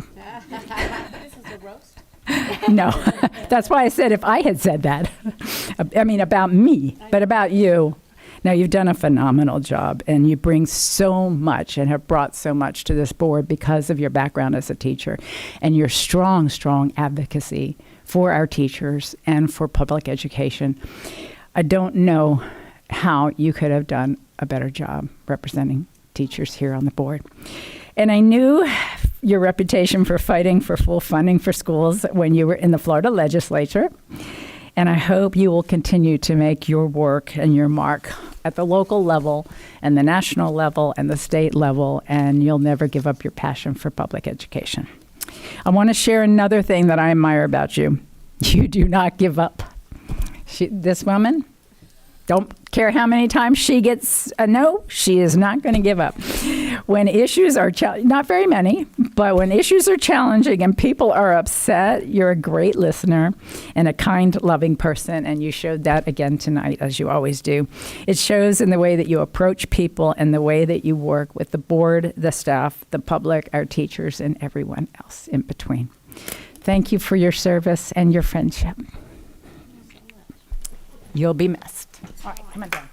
Speaker 6: This is a roast?
Speaker 1: No, that's why I said if I had said that. I mean, about me, but about you. Now, you've done a phenomenal job, and you bring so much and have brought so much to this board because of your background as a teacher and your strong, strong advocacy for our teachers and for public education. I don't know how you could have done a better job representing teachers here on the board. And I knew your reputation for fighting for full funding for schools when you were in the Florida legislature. And I hope you will continue to make your work and your mark at the local level and the national level and the state level, and you'll never give up your passion for public education. I want to share another thing that I admire about you. You do not give up. This woman, don't care how many times she gets a no, she is not going to give up. When issues are, not very many, but when issues are challenging and people are upset, you're a great listener and a kind, loving person, and you showed that again tonight, as you always do. It shows in the way that you approach people and the way that you work with the board, the staff, the public, our teachers, and everyone else in between. Thank you for your service and your friendship. You'll be missed. All right, come on down.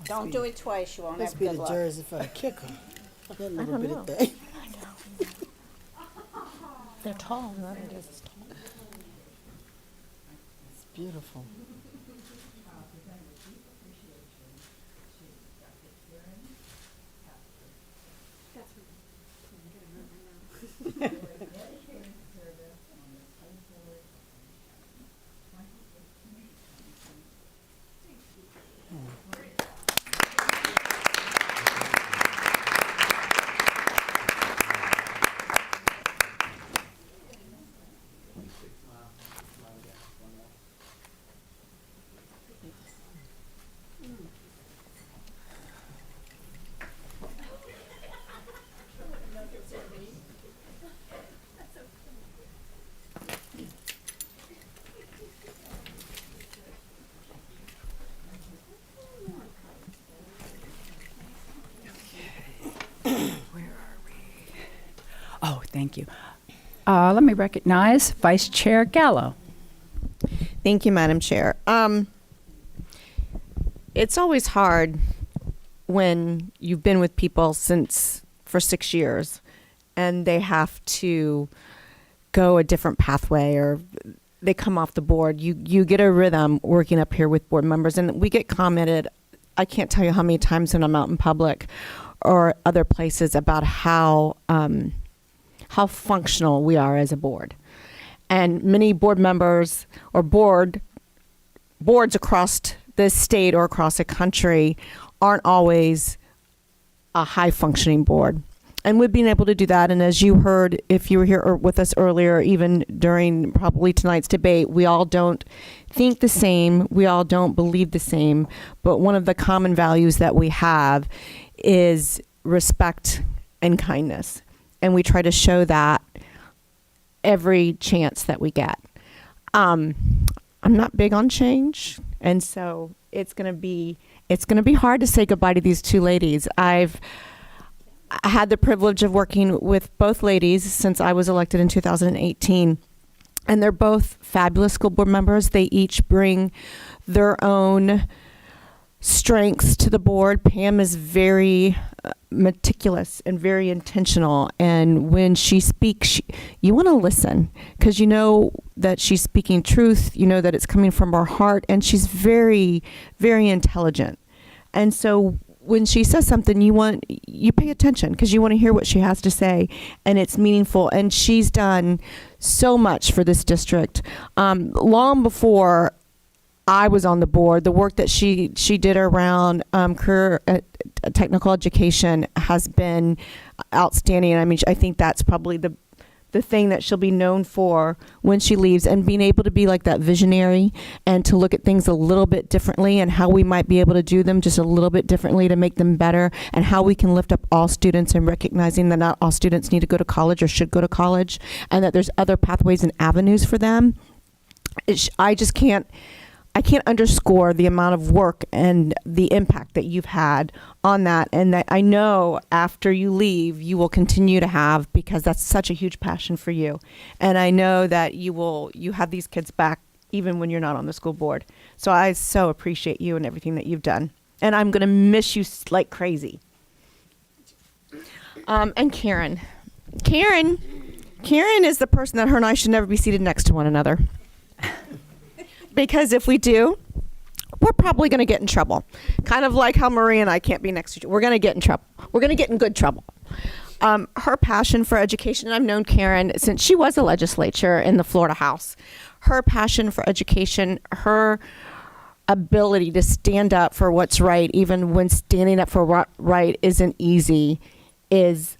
Speaker 6: Don't do it twice, you won't
Speaker 11: Must
Speaker 6: have
Speaker 11: be
Speaker 6: good
Speaker 11: the
Speaker 6: luck.
Speaker 11: jersey for the kicker. That little bitty thing.
Speaker 1: They're tall. Whoever it is tall.
Speaker 11: It's beautiful.
Speaker 1: Oh, thank you. Let me recognize Vice Chair Gallo.
Speaker 2: Thank you, Madam Chair. it's always hard when you've been with people for 6 years and they have to go a different pathway or they come off the board. You get a rhythm working up here with board members, and we get commented, I can't tell you how many times when I'm out in public or other places about how functional we are as a board. And many board members or boards across the state or across the country aren't always a high functioning board. And we've been able to do that. And as you heard, if you were here with us earlier, even during probably tonight's debate, we all don't think the same. We all don't believe the same. But one of the common values that we have is respect and kindness. And we try to show that every chance that we get. I'm not big on change. And so it's going to be hard to say goodbye to these two ladies. I had the privilege of working with both ladies since I was elected in 2018, and they're both fabulous school board members. They each bring their own strengths to the board. Pam is very meticulous and very intentional, and when she speaks, you want to listen because you know that she's speaking truth, you know that it's coming from her heart, and she's very, very intelligent. And so when she says something, you pay attention because you want to hear what she has to say, and it's meaningful. And she's done so much for this district. Long before I was on the board, the work that she did around career technical education has been outstanding. I mean, I think that's probably the thing that she'll be known for when she leaves, and being able to be like that visionary and to look at things a little bit differently and how we might be able to do them just a little bit differently to make them better, and how we can lift up all students and recognizing that not all students need to go to college or should go to college, and that there's other pathways and avenues for them. I can't underscore the amount of work and the impact that you've had on that, and that I know after you leave you will continue to have, because that's such a huge passion for you. And I know that you have these kids back even when you're not on the school board. So I so appreciate you and everything that you've done. And I'm going to miss you like crazy. And Karen is the person that her and I should never be seated next to one another. Because if we do, we're probably going to get in trouble. Kind of like how Marie and I can't be next to each other. We're going to get in trouble. We're going to get in good trouble. Her passion for education, and I've known Karen since she was a legislature in the Florida House. Her passion for education, her ability to stand up for what's right, even when standing up for what right isn't easy, is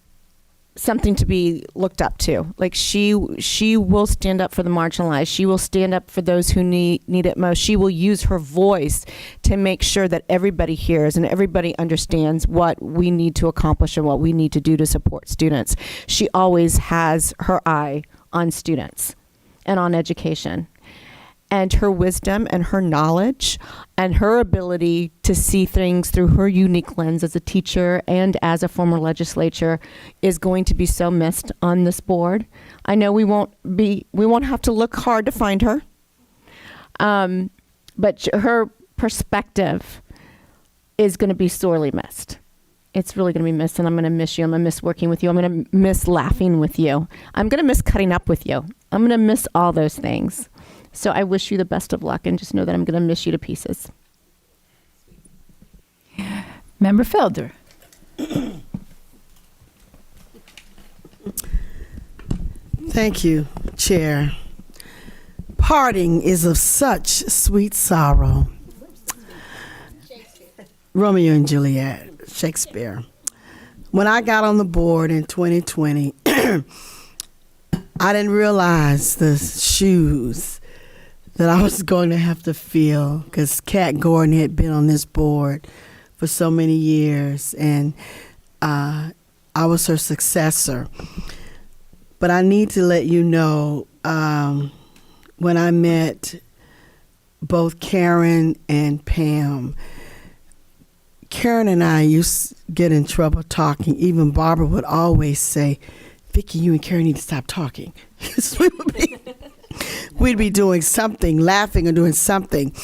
Speaker 2: something to be looked up to. Like she will stand up for the marginalized. She will stand up for those who need it most. She will use her voice to make sure that everybody hears and everybody understands what we need to accomplish and what we need to do to support students. She always has her eye on students and on education. And her wisdom and her knowledge and her ability to see things through her unique lens as a teacher and as a former legislator is going to be so missed on this board. I know we won't have to look hard to find her. But her perspective is going to be sorely missed. It's really going to be missed, and I'm going to miss you. I'm going to miss working with you. I'm going to miss laughing with you. I'm going to miss cutting up with you. I'm going to miss all those things. So I wish you the best of luck, and just know that I'm going to miss you to pieces.
Speaker 1: Member Felder.
Speaker 11: Thank you, Chair. Parting is of such sweet sorrow. Romeo and Juliet, Shakespeare. When I got on the board in 2020, I didn't realize the shoes that I was going to have to fill, because Kat Gordon had been on this board for so many years, and I was her successor. But I need to let you know, when I met both Karen and Pam, Karen and I used to get in trouble talking. Even Barbara would always say, "Vicki, you and Karen need to stop talking." We'd be doing something, laughing or doing something.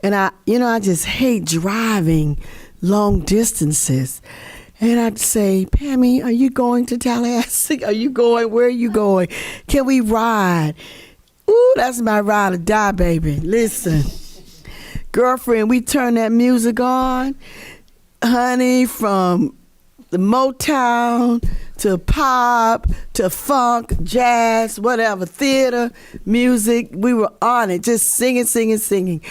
Speaker 11: And I just hate driving long distances. And I'd say, Pammy, are you going to Tallahassee? Where are you going? Can we ride? Ooh, that's my ride or die, baby. Listen, girlfriend, we turn that music on, honey, from the Motown to pop to funk, jazz, whatever, theater, music. We were on it, just singing.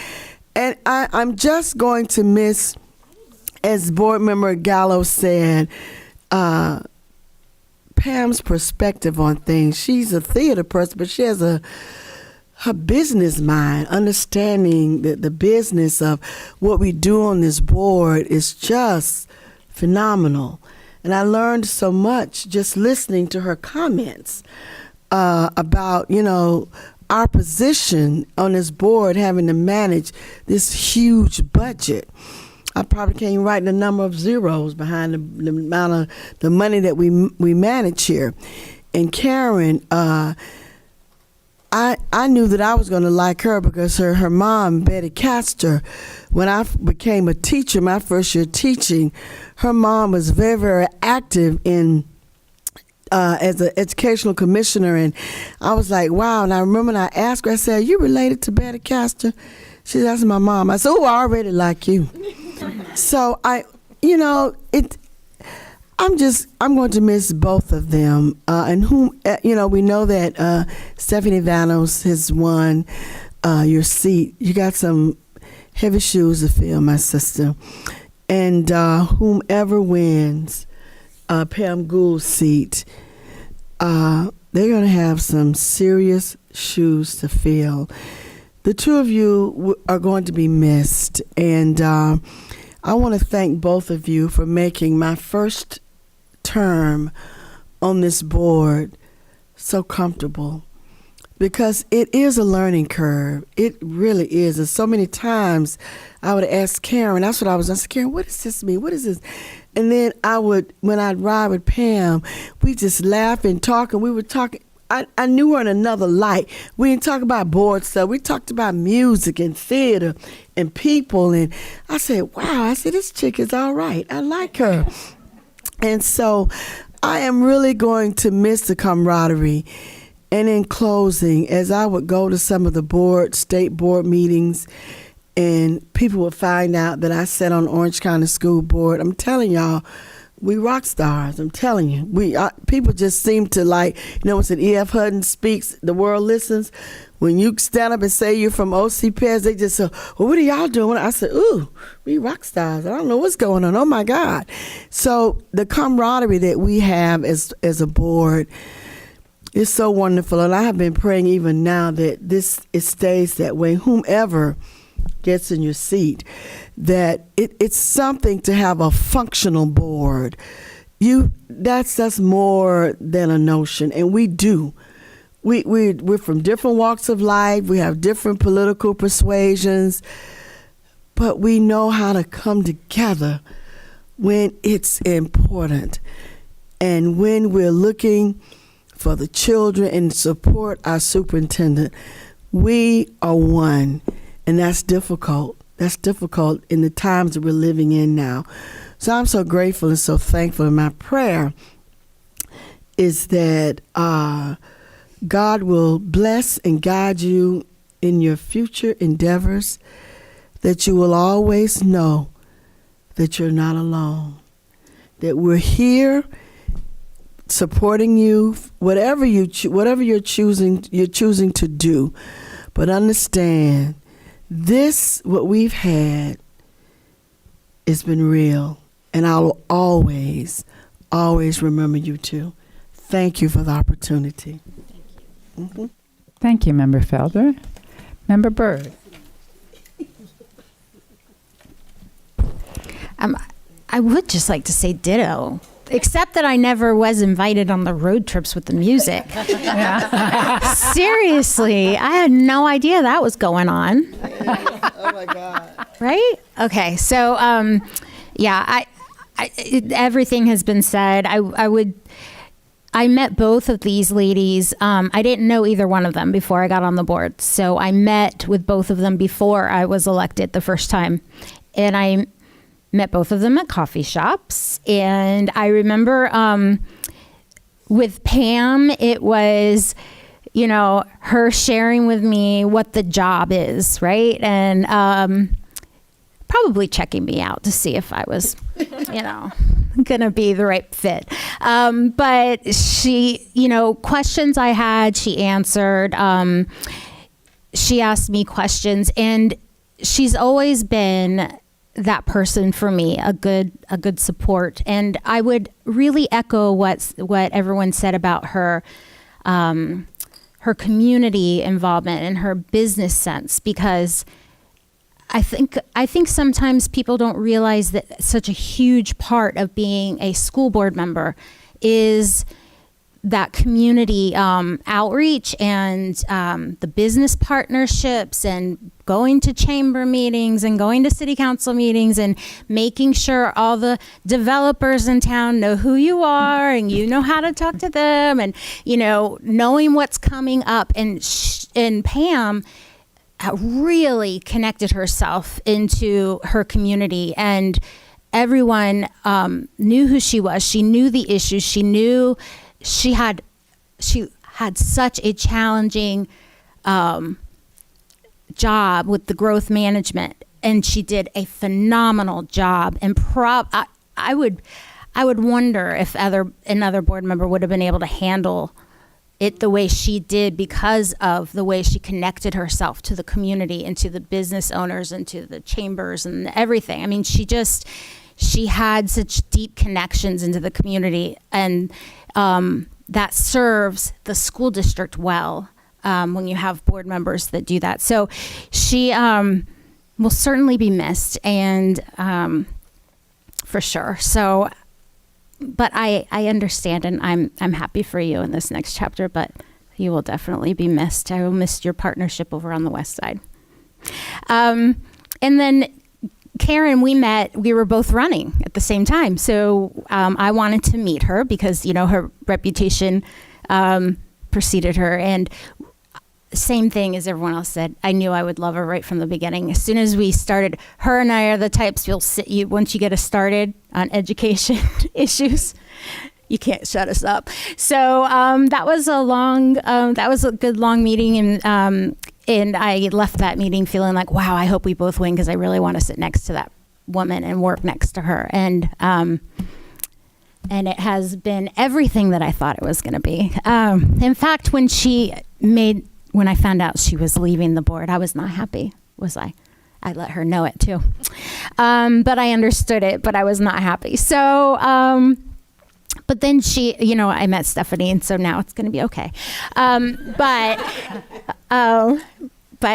Speaker 11: And I'm just going to miss, as board member Gallo said, Pam's perspective on things. She's a theater person, but she has her business mind, understanding the business of what we do on this board is just phenomenal. And I learned so much just listening to her comments about, our position on this board, having to manage this huge budget. I probably can't even write the number of zeros behind the amount of the money that we manage here. And Karen, I knew that I was going to like her because her mom, Betty Castor, when I became a teacher, my first year teaching, her mom was very, very active in as an educational commissioner. And I was like, wow. And I remember when I asked her, I said, are you related to Betty Castor? She said, that's my mom. I said, oh, I already like you. So I'm going to miss both of them. And we know that Stephanie Vanos has won your seat. You got some heavy shoes to fill, my sister. And whomever wins Pam Gould's seat, they're going to have some serious shoes to fill. The two of you are going to be missed. And I want to thank both of you for making my first term on this board so comfortable, because it is a learning curve. It really is. And so many times I would ask Karen, that's what I was asking, Karen, what does this mean? What is this? And then when I'd ride with Pam, we just laugh and talk, and we were talking. I knew her in another light. We didn't talk about board stuff. We talked about music and theater and people. And I said, wow, this chick is all right. I like her. And so I am really going to miss the camaraderie. And in closing, as I would go to some of the state board meetings, and people would find out that I sat on Orange County School Board, I'm telling y'all, we rock stars. I'm telling you, people just seem to like, when E.F. Hutton speaks, the world listens. When you stand up and say you're from OCPS, they just say, well, what are y'all doing? I said, ooh, we rock stars. I don't know what's going on. Oh my God. So the camaraderie that we have as a board is so wonderful. And I have been praying even now that it stays that way. Whomever gets in your seat, that it's something to have a functional board. That's more than a notion, and we do. We're from different walks of life. We have different political persuasions, but we know how to come together when it's important, and when we're looking for the children and support our superintendent. We are one. And that's difficult. That's difficult in the times that we're living in now. So I'm so grateful and so thankful. And my prayer is that God will bless and guide you in your future endeavors, that you will always know that you're not alone, that we're here supporting you, whatever you're choosing to do. But understand, what we've had has been real, and I'll always, always remember you too. Thank you for the opportunity. Thank you.
Speaker 1: Thank you, Member Felder. Member Byrd.
Speaker 3: I would just like to say ditto, except that I never was invited on the road trips with the music. Seriously, I had no idea that was going on.
Speaker 11: Oh my God.
Speaker 3: Right? Okay. So, everything has been said. I would I met both of these ladies. I didn't know either one of them before I got on the board. So I met with both of them before I was elected the first time. And I met both of them at coffee shops. And I remember with Pam, it was, you know, her sharing with me what the job is, right? And probably checking me out to see if I was, you know, gonna be the right fit. But she, you know, questions I had, she answered. She asked me questions, and she's always been that person for me, a good support. And I would really echo what everyone said about her, her community involvement and her business sense, because I think sometimes people don't realize that such a huge part of being a school board member is that community outreach and the business partnerships and going to chamber meetings and going to city council meetings and making sure all the developers in town know who you are and you know how to talk to them, and, you know, knowing what's coming up. And Pam really connected herself into her community, and everyone knew who she was. She knew the issues. She knew she had such a challenging job with the growth management, and she did a phenomenal job. And I would wonder if another board member would have been able to handle it the way she did, because of the way she connected herself to the community and to the business owners and to the chambers and everything. I mean, she had such deep connections into the community, and that serves the school district well when you have board members that do that. So she will certainly be missed, and for sure. So, but I understand, and I'm happy for you in this next chapter, but you will definitely be missed. I will miss your partnership over on the west side. And then Karen, we were both running at the same time. So I wanted to meet her because, you know, her reputation preceded her. And same thing as everyone else said, I knew I would love her right from the beginning. As soon as we started, her and I are the types once you get us started on education issues, you can't shut us up. So that was a good long meeting, and I left that meeting feeling like, wow, I hope we both win, because I really want to sit next to that woman and work next to her. And it has been everything that I thought it was going to be. In fact, when I found out she was leaving the board, I was not happy, was I? I let her know it too. But I understood it, but I was not happy. So, but then she, you know, I met Stephanie, and so now it's going to be okay. But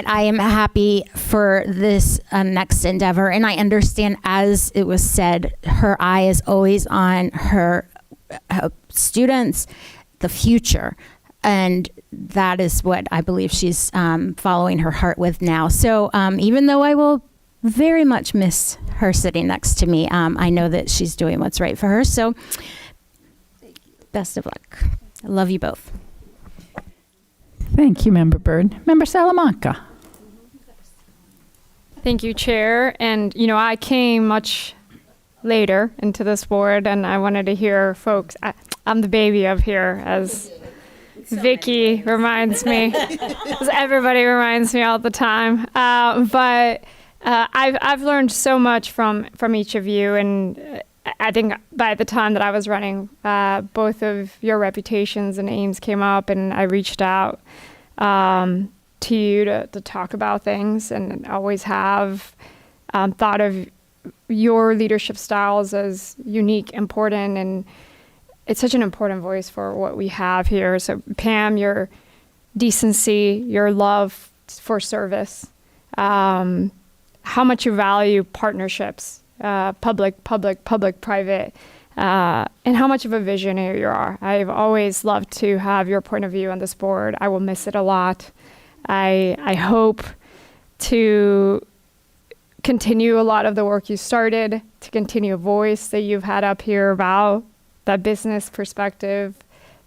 Speaker 3: I am happy for this next endeavor. And I understand, as it was said, her eye is always on her students, the future. And that is what I believe she's following her heart with now. So even though I will very much miss her sitting next to me, I know that she's doing what's right for her. So best of luck. I love you both.
Speaker 1: Thank you, Member Byrd. Member Salamanca.
Speaker 5: Thank you, Chair. And, you know, I came much later into this board, and I wanted to hear folks. I'm the baby up here, as Vicky reminds me, as everybody reminds me all the time. But I've learned so much from each of you, and I think by the time that I was running, both of your reputations and names came up, and I reached out to you to talk about things, and always have thought of your leadership styles as unique, important, and it's such an important voice for what we have here. So Pam, your decency, your love for service, how much you value partnerships, public, private, and how much of a visionary you are. I've always loved to have your point of view on this board. I will miss it a lot. I hope to continue a lot of the work you started, to continue a voice that you've had up here about that business perspective,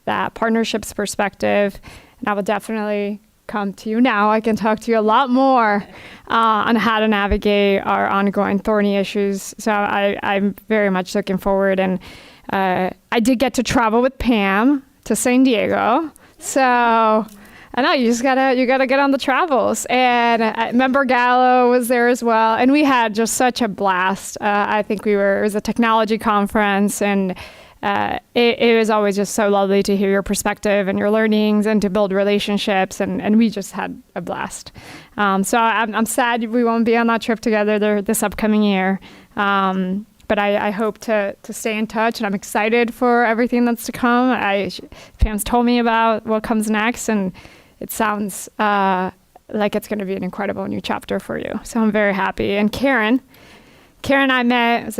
Speaker 5: that partnerships perspective. And I will definitely come to you now. I can talk to you a lot more on how to navigate our ongoing thorny issues. So I'm very much looking forward. And I did get to travel with Pam to San Diego. So I know you gotta get on the travels. And Member Gallo was there as well. And we had just such a blast. I think it was a technology conference, and it was always just so lovely to hear your perspective and your learnings and to build relationships. And we just had a blast. So I'm sad we won't be on that trip together this upcoming year. But I hope to stay in touch, and I'm excited for everything that's to come. Pam's told me about what comes next, and it sounds like it's going to be an incredible new chapter for you. So I'm very happy. And Karen and I met.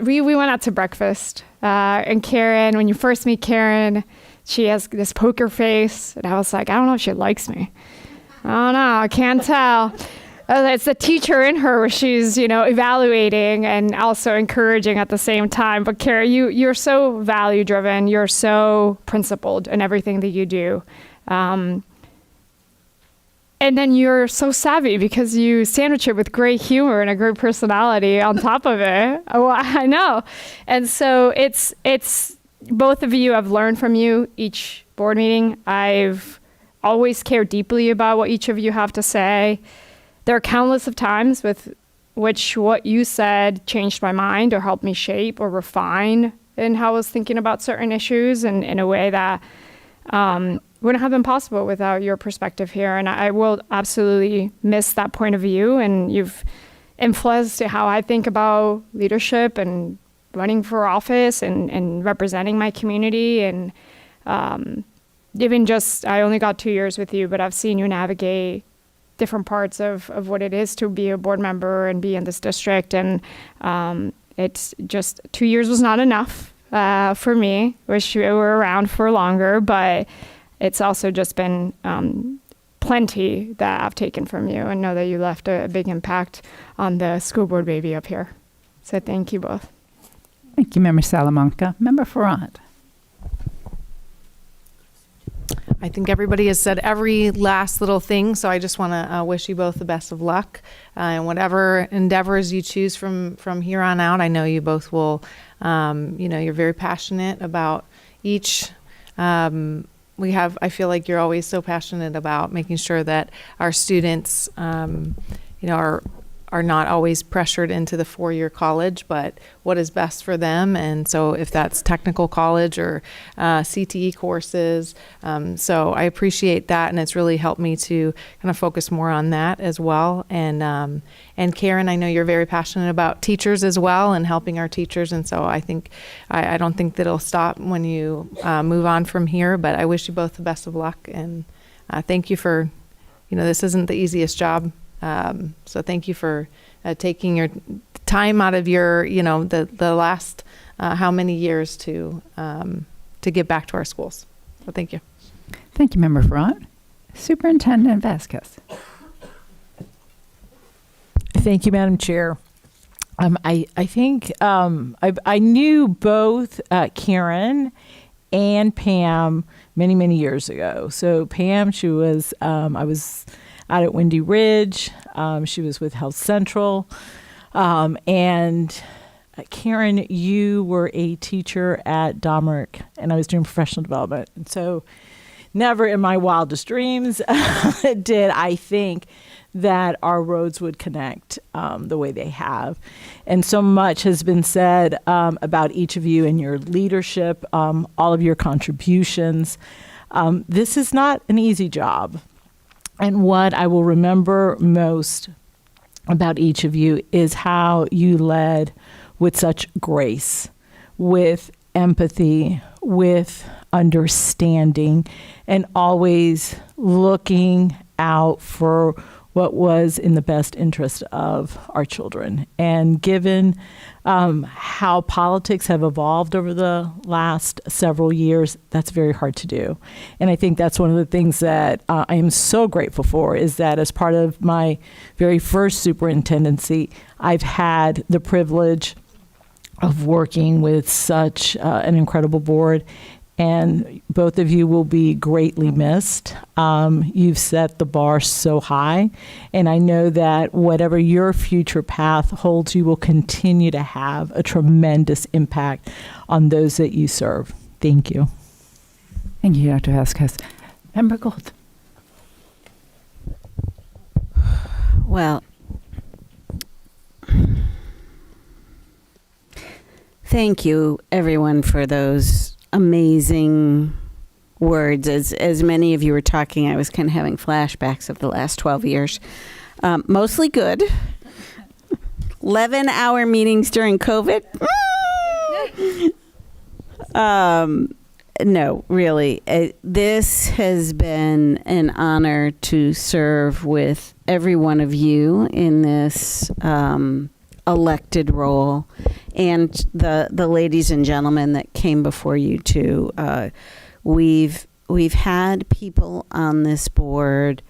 Speaker 5: We went out to breakfast. And Karen, when you first meet Karen, she has this poker face. And I was like, I don't know if she likes me. I don't know. I can't tell. It's the teacher in her where she's, evaluating and also encouraging at the same time. But Karen, you're so value driven. You're so principled in everything that you do. And then you're so savvy because you sandwich it with great humor and a great personality on top of it. Oh, I know. And so it's both of you, I've learned from you each board meeting. I've always cared deeply about what each of you have to say. There are countless of times with which what you said changed my mind or helped me shape or refine in how I was thinking about certain issues, and in a way that wouldn't have been possible without your perspective here. And I will absolutely miss that point of view. And you've influenced how I think about leadership and running for office and representing my community. And even just, I only got 2 years with you, but I've seen you navigate different parts of what it is to be a board member and be in this district. And it's just 2 years was not enough for me. Wish you were around for longer, but it's also just been plenty that I've taken from you, and know that you left a big impact on the school board baby up here. So thank you both.
Speaker 1: Thank you, Member Salamanca. Member Farrant.
Speaker 13: I think everybody has said every last little thing, so I just want to wish you both the best of luck in whatever endeavors you choose from here on out. I know you both will, you're very passionate about each. I feel like you're always so passionate about making sure that our students, are not always pressured into the 4-year college, but what is best for them. And so if that's technical college or CTE courses, so I appreciate that, and it's really helped me to kind of focus more on that as well. And Karen, I know you're very passionate about teachers as well and helping our teachers, and so I think I don't think that it'll stop when you move on from here. But I wish you both the best of luck, and thank you for, this isn't the easiest job. So thank you for taking your time out of your, the last how many years to give back to our schools. So thank you.
Speaker 1: Thank you, Member Farrant. Superintendent Vasquez.
Speaker 9: Thank you, Madam Chair. I think I knew both Karen and Pam many, many years ago. So Pam, she was, I was out at Windy Ridge. She was with Health Central. And Karen, you were a teacher at Domerick, and I was doing professional development. And so never in my wildest dreams did I think that our roads would connect the way they have. And so much has been said about each of you and your leadership, all of your contributions. This is not an easy job. And what I will remember most about each of you is how you led with such grace, with empathy, with understanding, and always looking out for what was in the best interest of our children. And given how politics have evolved over the last several years, that's very hard to do. And I think that's one of the things that I am so grateful for, is that as part of my very first superintendency, I've had the privilege of working with such an incredible board and both of you will be greatly missed. You've set the bar so high, and I know that whatever your future path holds, you will continue to have a tremendous impact on those that you serve. Thank you.
Speaker 1: Thank you, Dr. Vasquez. Member Gold.
Speaker 6: Well, thank you, everyone, for those amazing words. As many of you were talking, I was kind of having flashbacks of the last 12 years. Mostly good. 11-hour meetings during COVID. No, really. This has been an honor to serve with every one of you in this elected role, and the ladies and gentlemen that came before you too. We've had people on this board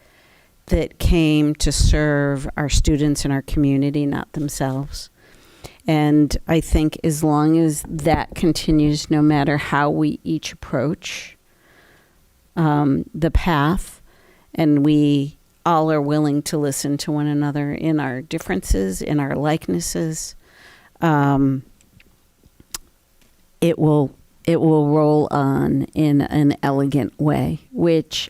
Speaker 6: that came to serve our students and our community, not themselves. And I think as long as that continues, no matter how we each approach the path, and we all are willing to listen to one another in our differences, in our likenesses, it will roll on in an elegant way, which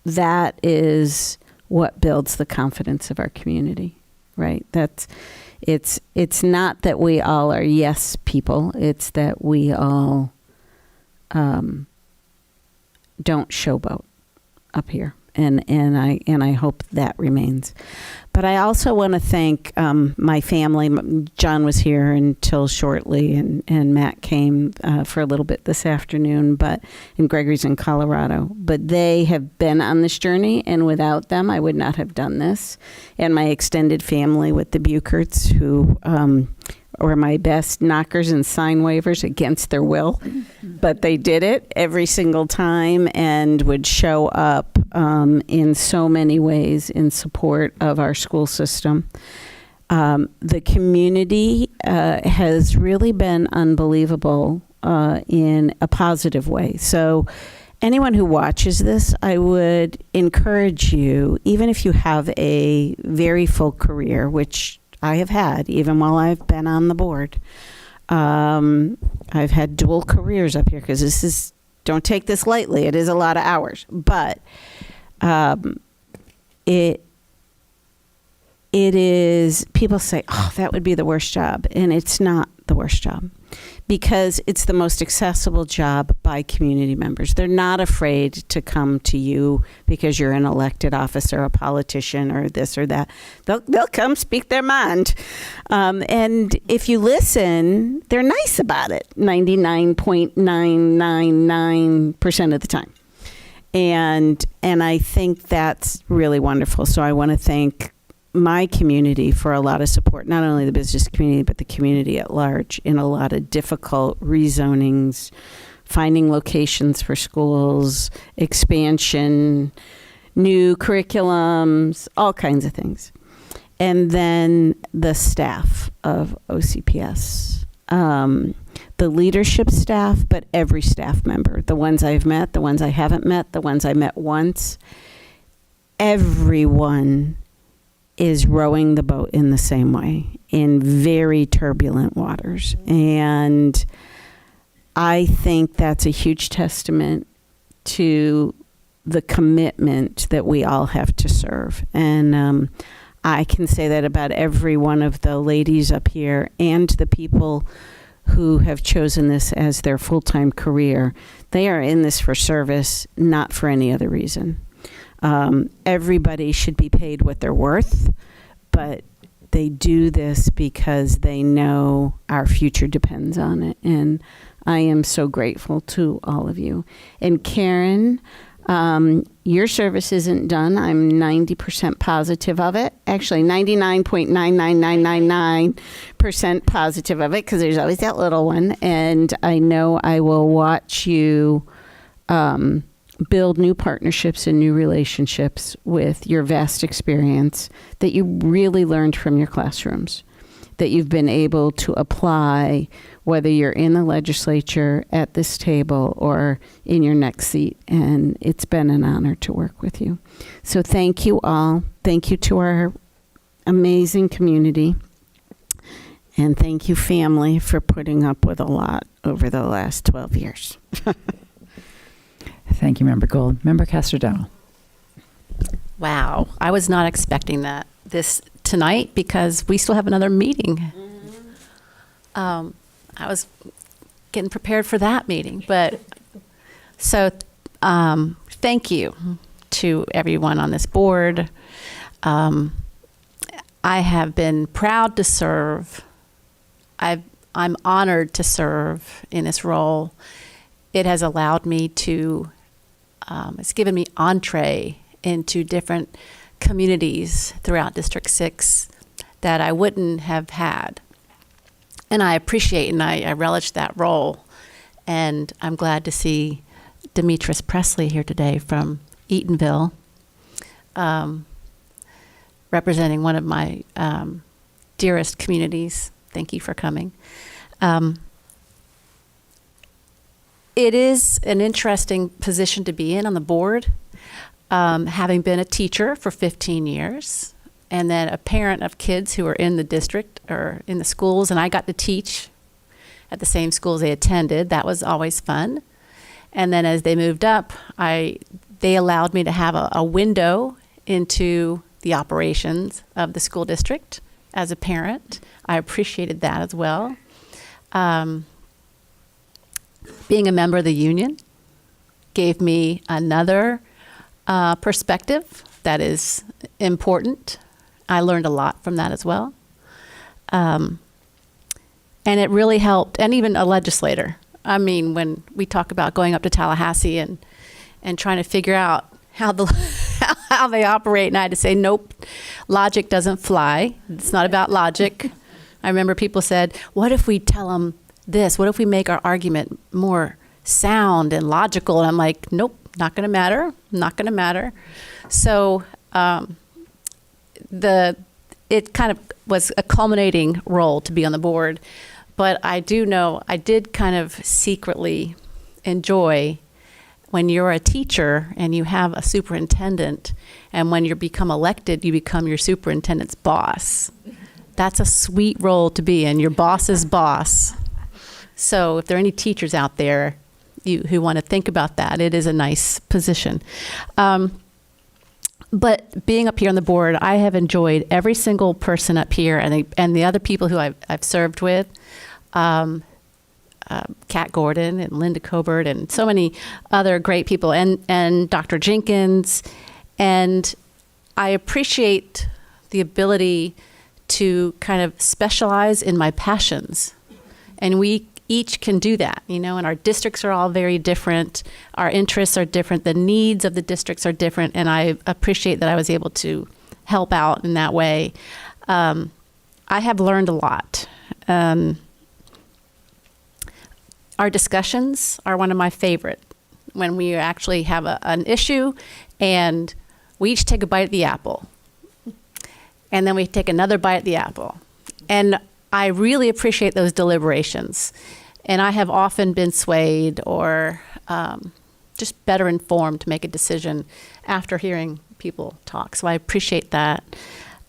Speaker 6: that is what builds the confidence of our community, right? It's not that we all are yes people. It's that we all don't showboat up here, and I hope that remains. But I also want to thank my family. John was here until shortly, and Matt came for a little bit this afternoon. And Gregory's in Colorado. But they have been on this journey, and without them, I would not have done this. And my extended family with the Bucherts, who were my best knockers and sign waivers against their will, but they did it every single time and would show up in so many ways in support of our school system. The community has really been unbelievable in a positive way. So anyone who watches this, I would encourage you, even if you have a very full career, which I have had, even while I've been on the board. I've had dual careers up here because don't take this lightly. It is a lot of hours, but it is, people say, oh, that would be the worst job. And it's not the worst job, because it's the most accessible job by community members. They're not afraid to come to you because you're an elected officer, a politician, or this or that. They'll come speak their mind. And if you listen, they're nice about it 99.999% of the time. And I think that's really wonderful. So I want to thank my community for a lot of support, not only the business community, but the community at large in a lot of difficult rezonings, finding locations for schools, expansion, new curriculums, all kinds of things. And then the staff of OCPS, the leadership staff, but every staff member, the ones I've met, the ones I haven't met, the ones I met once, everyone is rowing the boat in the same way in very turbulent waters. And I think that's a huge testament to the commitment that we all have to serve. And I can say that about every one of the ladies up here and the people who have chosen this as their full-time career. They are in this for service, not for any other reason. Everybody should be paid what they're worth, but they do this because they know our future depends on it. And I am so grateful to all of you. And Karen, your service isn't done. I'm 90% positive of it. Actually, 99.99999% positive of it, because there's always that little one. And I know I will watch you build new partnerships and new relationships with your vast experience that you really learned from your classrooms, that you've been able to apply, whether you're in the legislature, at this table, or in your next seat. And it's been an honor to work with you. So thank you all. Thank you to our amazing community. And thank you, family, for putting up with a lot over the last 12 years.
Speaker 1: Thank you, Member Gould. Member Castrodell.
Speaker 4: Wow, I was not expecting this tonight because we still have another meeting. I was getting prepared for that meeting, but so thank you to everyone on this board. I have been proud to serve. I'm honored to serve in this role. It has allowed me to, it's given me entree into different communities throughout District 6 that I wouldn't have had. And I appreciate and I relish that role. And I'm glad to see Demetris Presley here today from Eatonville, representing one of my dearest communities. Thank you for coming. It is an interesting position to be in on the board, having been a teacher for 15 years and then a parent of kids who are in the district or in the schools, and I got to teach at the same schools they attended. That was always fun. And then as they moved up, they allowed me to have a window into the operations of the school district as a parent. I appreciated that as well. Being a member of the union gave me another perspective that is important. I learned a lot from that as well. And it really helped, and even a legislator. I mean, when we talk about going up to Tallahassee and trying to figure out how they operate, and I had to say, nope, logic doesn't fly. It's not about logic. I remember people said, what if we tell them this? What if we make our argument more sound and logical? And I'm like, nope, not going to matter. Not going to matter. So it kind of was a culminating role to be on the board. But I do know I did kind of secretly enjoy when you're a teacher and you have a superintendent, and when you become elected, you become your superintendent's boss. That's a sweet role to be in, your boss's boss. So if there are any teachers out there who want to think about that, it is a nice position. But being up here on the board, I have enjoyed every single person up here and the other people who I've served with. Kat Gordon and Linda Cobert and so many other great people, and Dr. Jenkins. And I appreciate the ability to kind of specialize in my passions. And we each can do that, and our districts are all very different. Our interests are different. The needs of the districts are different. And I appreciate that I was able to help out in that way. I have learned a lot. Our discussions are one of my favorite, when we actually have an issue and we each take a bite at the apple. And then we take another bite at the apple. And I really appreciate those deliberations. And I have often been swayed or just better informed to make a decision after hearing people talk. So I appreciate that.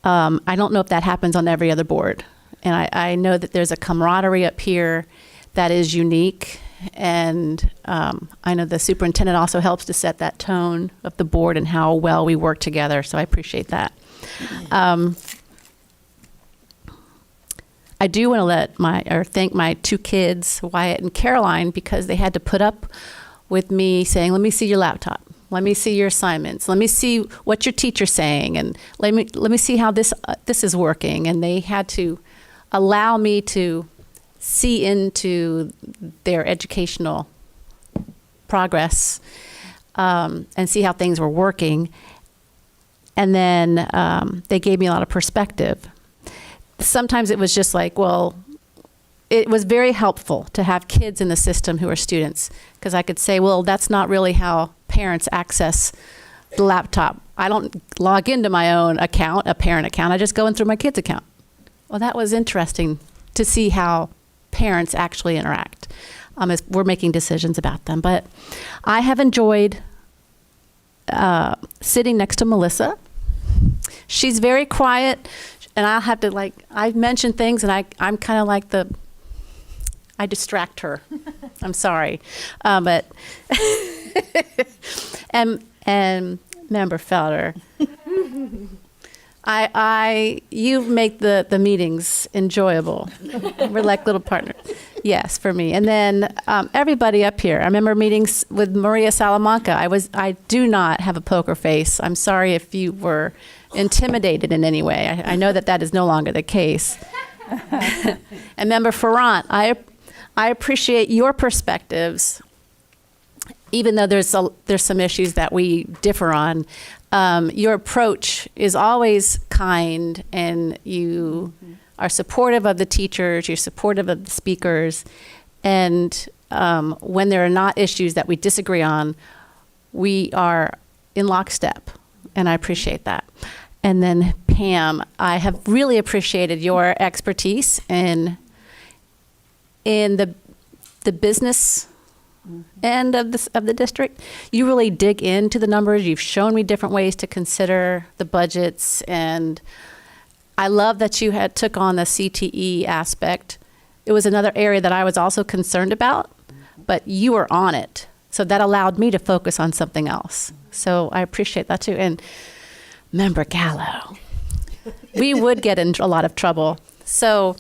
Speaker 4: I don't know if that happens on every other board. And I know that there's a camaraderie up here that is unique. And I know the superintendent also helps to set that tone of the board and how well we work together. So I appreciate that. I do want to thank my two kids, Wyatt and Caroline, because they had to put up with me saying, let me see your laptop. Let me see your assignments. Let me see what your teacher's saying. And let me see how this is working. And they had to allow me to see into their educational progress and see how things were working. And then they gave me a lot of perspective. Sometimes it was just like, well, it was very helpful to have kids in the system who are students, because I could say, well, that's not really how parents access the laptop. I don't log into my own account, a parent account. I just go in through my kid's account. well, that was interesting to see how parents actually interact as we're making decisions about them. But I have enjoyed sitting next to Melissa. She's very quiet, and I'll have to I mention things, and I'm kind of like I distract her. I'm sorry, but and Member Felder, you make the meetings enjoyable. We're like little partners. Yes, for me. And then everybody up here. I remember meetings with Maria Salamanca. I do not have a poker face. I'm sorry if you were intimidated in any way. I know that is no longer the case. And Member Ferrant, I appreciate your perspectives, even though there's some issues that we differ on. Your approach is always kind, and you are supportive of the teachers, you're supportive of the speakers, and when there are not issues that we disagree on, we are in lockstep, and I appreciate that. And then Pam, I have really appreciated your expertise in the business end of the district. You really dig into the numbers. You've shown me different ways to consider the budgets, and I love that you took on the CTE aspect. It was another area that I was also concerned about, but you were on it, so that allowed me to focus on something else. So I appreciate that too. And Member Gallo, we would get in a lot of trouble. So,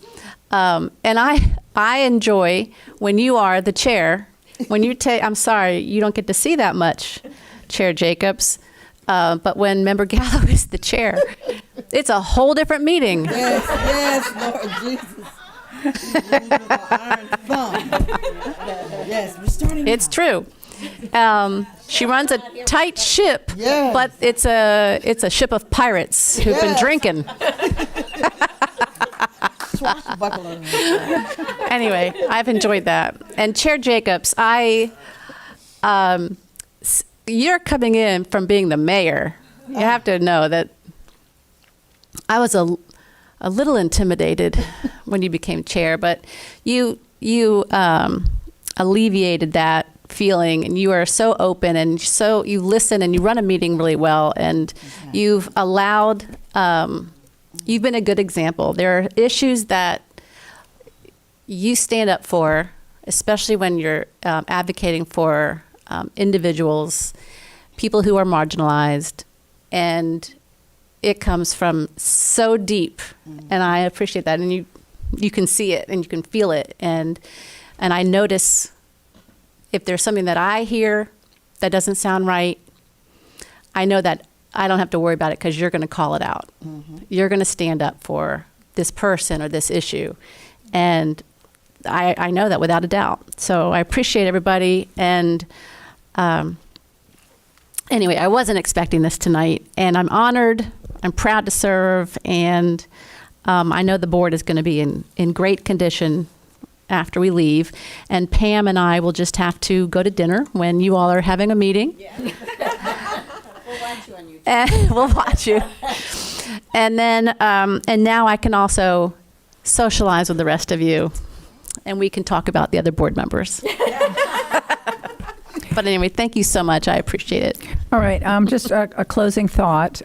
Speaker 4: and I enjoy when you are the chair. When you I'm sorry, you don't get to see that much, Chair Jacobs. But when Member Gallo is the chair, it's a whole different meeting.
Speaker 11: Yes, Lord Jesus. Iron thumb. Yes, we're starting.
Speaker 4: It's true. She runs a tight ship,
Speaker 11: Yes.
Speaker 4: but it's a ship of pirates who've been drinking. Anyway, I've enjoyed that. And Chair Jacobs, you're coming in from being the mayor. You have to know that I was a little intimidated when you became chair, but you alleviated that feeling, and you are so open, and so you listen, and you run a meeting really well, and you've allowed. You've been a good example. There are issues that you stand up for, especially when you're advocating for individuals, people who are marginalized, and it comes from so deep, and I appreciate that. And you can see it, and you can feel it, and I notice if there's something that I hear that doesn't sound right, I know that I don't have to worry about it because you're going to call it out. You're going to stand up for this person or this issue. And I know that without a doubt. So I appreciate everybody. And anyway, I wasn't expecting this tonight. And I'm honored. I'm proud to serve. And I know the board is going to be in great condition after we leave. And Pam and I will just have to go to dinner when you all are having a meeting. Yeah. And we'll watch you. And then, and now I can also socialize with the rest of you, and we can talk about the other board members. But anyway, thank you so much. I appreciate it.
Speaker 1: All right. Just a closing thought.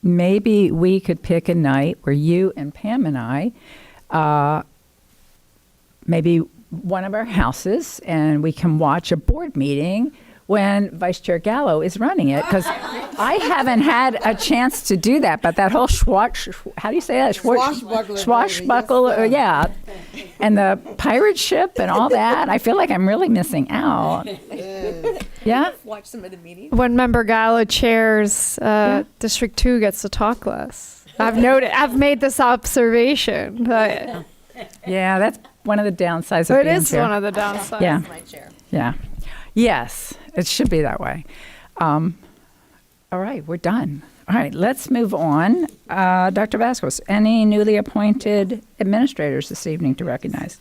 Speaker 1: Maybe we could pick a night where you and Pam and I, maybe one of our houses, and we can watch a board meeting when Vice Chair Gallo is running it, because I haven't had a chance to do that. But that whole how do you say that? Swashbuckle, yeah, and the pirate ship and all that. I feel like I'm really missing out. Yeah.
Speaker 2: Watch some of the meetings.
Speaker 5: When Member Gallo chairs, District 2 gets to talk less. I've made this observation.
Speaker 1: Yeah, that's one of the downsides of
Speaker 5: It
Speaker 1: being
Speaker 5: is
Speaker 1: chair.
Speaker 5: one of the downsides.
Speaker 1: Yeah.
Speaker 2: My chair.
Speaker 1: Yeah. Yes, it should be that way. All right, we're done. All right, let's move on. Dr. Vasquez, any newly appointed administrators this evening to recognize?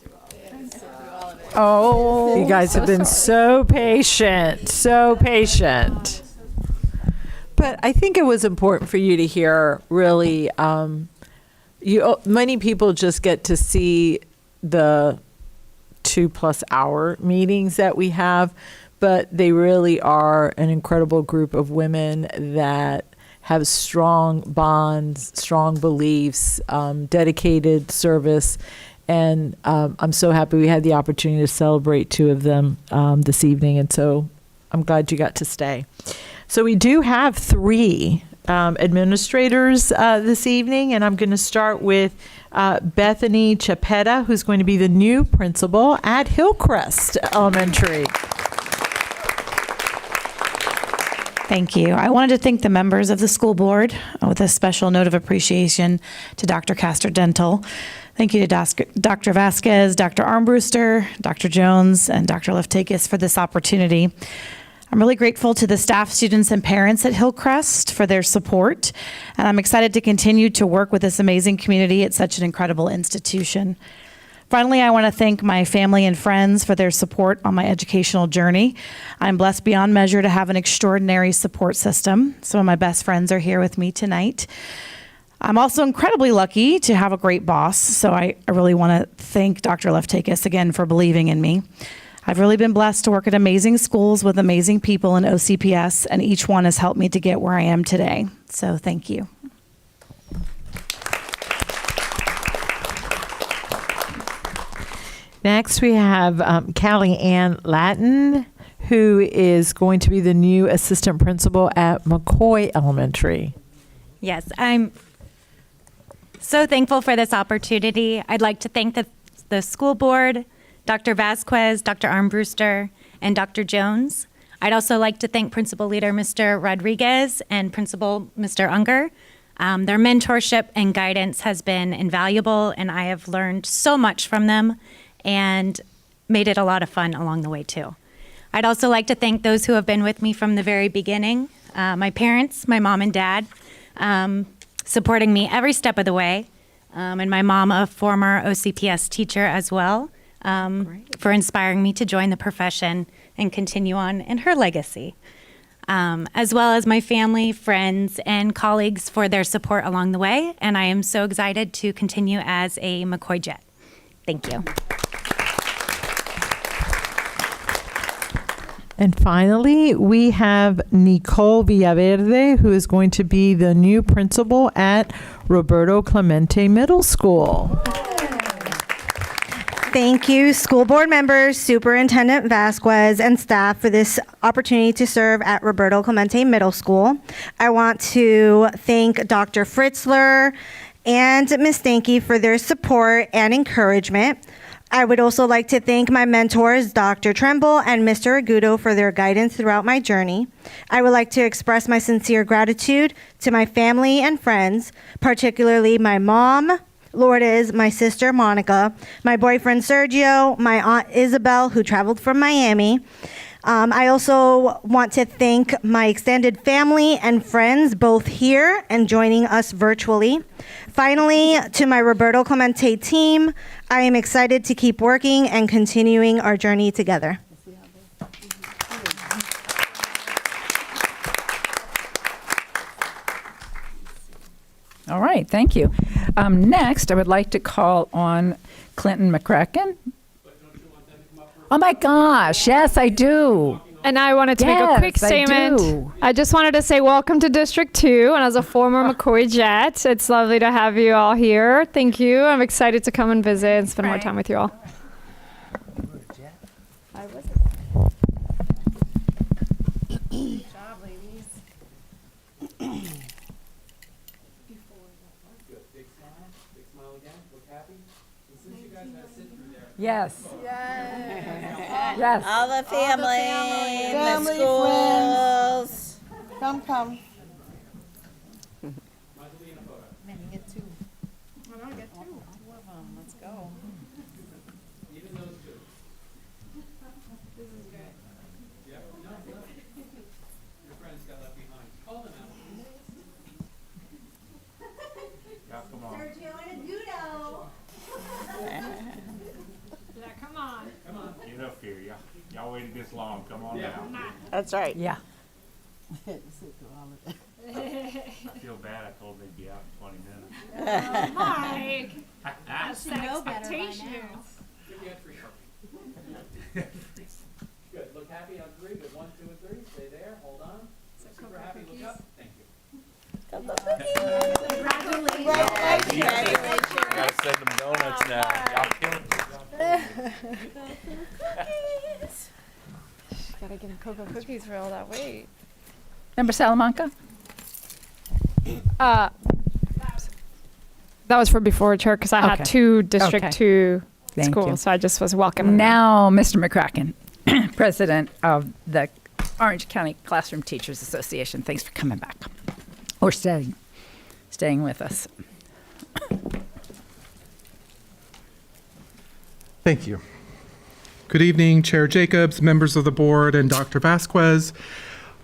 Speaker 1: Oh,
Speaker 9: You guys have been so patient, so patient. But I think it was important for you to hear really Many people just get to see the 2+ hour meetings that we have, but they really are an incredible group of women that have strong bonds, strong beliefs, dedicated service. And I'm so happy we had the opportunity to celebrate 2 of them this evening. And so I'm glad you got to stay. So we do have 3 administrators this evening, and I'm going to start with Bethany Chapetta, who's going to be the new principal at Hillcrest Elementary.
Speaker 14: Thank you. I wanted to thank the members of the school board with a special note of appreciation to Dr. Castor Dental. Thank you to Dr. Vasquez, Dr. Armbruster, Dr. Jones, and Dr. Leftakis for this opportunity. I'm really grateful to the staff, students, and parents at Hillcrest for their support, and I'm excited to continue to work with this amazing community at such an incredible institution. Finally, I want to thank my family and friends for their support on my educational journey. I'm blessed beyond measure to have an extraordinary support system. Some of my best friends are here with me tonight. I'm also incredibly lucky to have a great boss, so I really want to thank Dr. Leftakis again for believing in me. I've really been blessed to work at amazing schools with amazing people in OCPS, and each one has helped me to get where I am today. So thank you.
Speaker 9: Next, we have Callie Ann Latin, who is going to be the new assistant principal at McCoy Elementary.
Speaker 15: Yes, I'm so thankful for this opportunity. I'd like to thank the school board, Dr. Vasquez, Dr. Armbruster, and Dr. Jones. I'd also like to thank Principal Leader Mr. Rodriguez and Principal Mr. Unger. Their mentorship and guidance has been invaluable, and I have learned so much from them and made it a lot of fun along the way too. I'd also like to thank those who have been with me from the very beginning, my parents, my mom and dad, supporting me every step of the way, and my mom, a former OCPS teacher as well, for inspiring me to join the profession and continue on in her legacy, as well as my family, friends, and colleagues for their support along the way. And I am so excited to continue as a McCoy Jet. Thank you.
Speaker 9: And finally, we have Nicole Villaverde, who is going to be the new principal at Roberto Clemente Middle School.
Speaker 16: Thank you, school board members, Superintendent Vasquez, and staff for this opportunity to serve at Roberto Clemente Middle School. I want to thank Dr. Fritzler and Ms. Stanky for their support and encouragement. I would also like to thank my mentors, Dr. Tremble and Mr. Agudo, for their guidance throughout my journey. I would like to express my sincere gratitude to my family and friends, particularly my mom, Lourdes, my sister Monica, my boyfriend Sergio, my aunt Isabel, who traveled from Miami. I also want to thank my extended family and friends, both here and joining us virtually. Finally, to my Roberto Clemente team, I am excited to keep working and continuing our journey together.
Speaker 1: All right, thank you. Next, I would like to call on Clinton McCracken. Oh my gosh, yes, I do.
Speaker 5: And I wanted to make a quick statement. I just wanted to say welcome to District 2. And as a former McCoy Jet, it's lovely to have you all here. Thank you. I'm excited to come and visit and spend more time with you all.
Speaker 7: Good job, ladies. Good. Big smile again. Look happy. And since you guys have to sit through there.
Speaker 1: Yes.
Speaker 2: Yes. All the family, the schools.
Speaker 11: Come.
Speaker 7: Might be in a photo.
Speaker 13: Man, you get 2. I don't get 2 of them. Let's go.
Speaker 7: Even those 2.
Speaker 13: This is good.
Speaker 7: Yep. No. Your friends got left behind. Call them out.
Speaker 10: Yeah, come on.
Speaker 16: Sergio and Agudo.
Speaker 5: Yeah, come on.
Speaker 7: Come on.
Speaker 10: Enough here. Y'all waited this long. Come on down.
Speaker 2: That's right.
Speaker 1: Yeah.
Speaker 10: I feel bad. I told they'd be out in 20 minutes.
Speaker 5: Mike.
Speaker 15: I should know better by now.
Speaker 7: Good. Look happy on 3. Good. 1, 2, and 3. Stay there. Hold on. Super happy. Look up. Thank you.
Speaker 2: Congratulations.
Speaker 12: Gotta send them donuts now. Y'all killing
Speaker 5: Gotta give him cocoa cookies for all that weight.
Speaker 1: Member Salamanca?
Speaker 5: That was for before, Chair, because I
Speaker 1: Okay.
Speaker 5: had 2 District
Speaker 1: Okay.
Speaker 5: 2
Speaker 1: Thank
Speaker 5: schools,
Speaker 1: you.
Speaker 5: so I just was welcoming them.
Speaker 1: Now, Mr. McCracken, President of the Orange County Classroom Teachers Association. Thanks for coming back or staying with us.
Speaker 17: Thank you. Good evening, Chair Jacobs, members of the board, and Dr. Vasquez.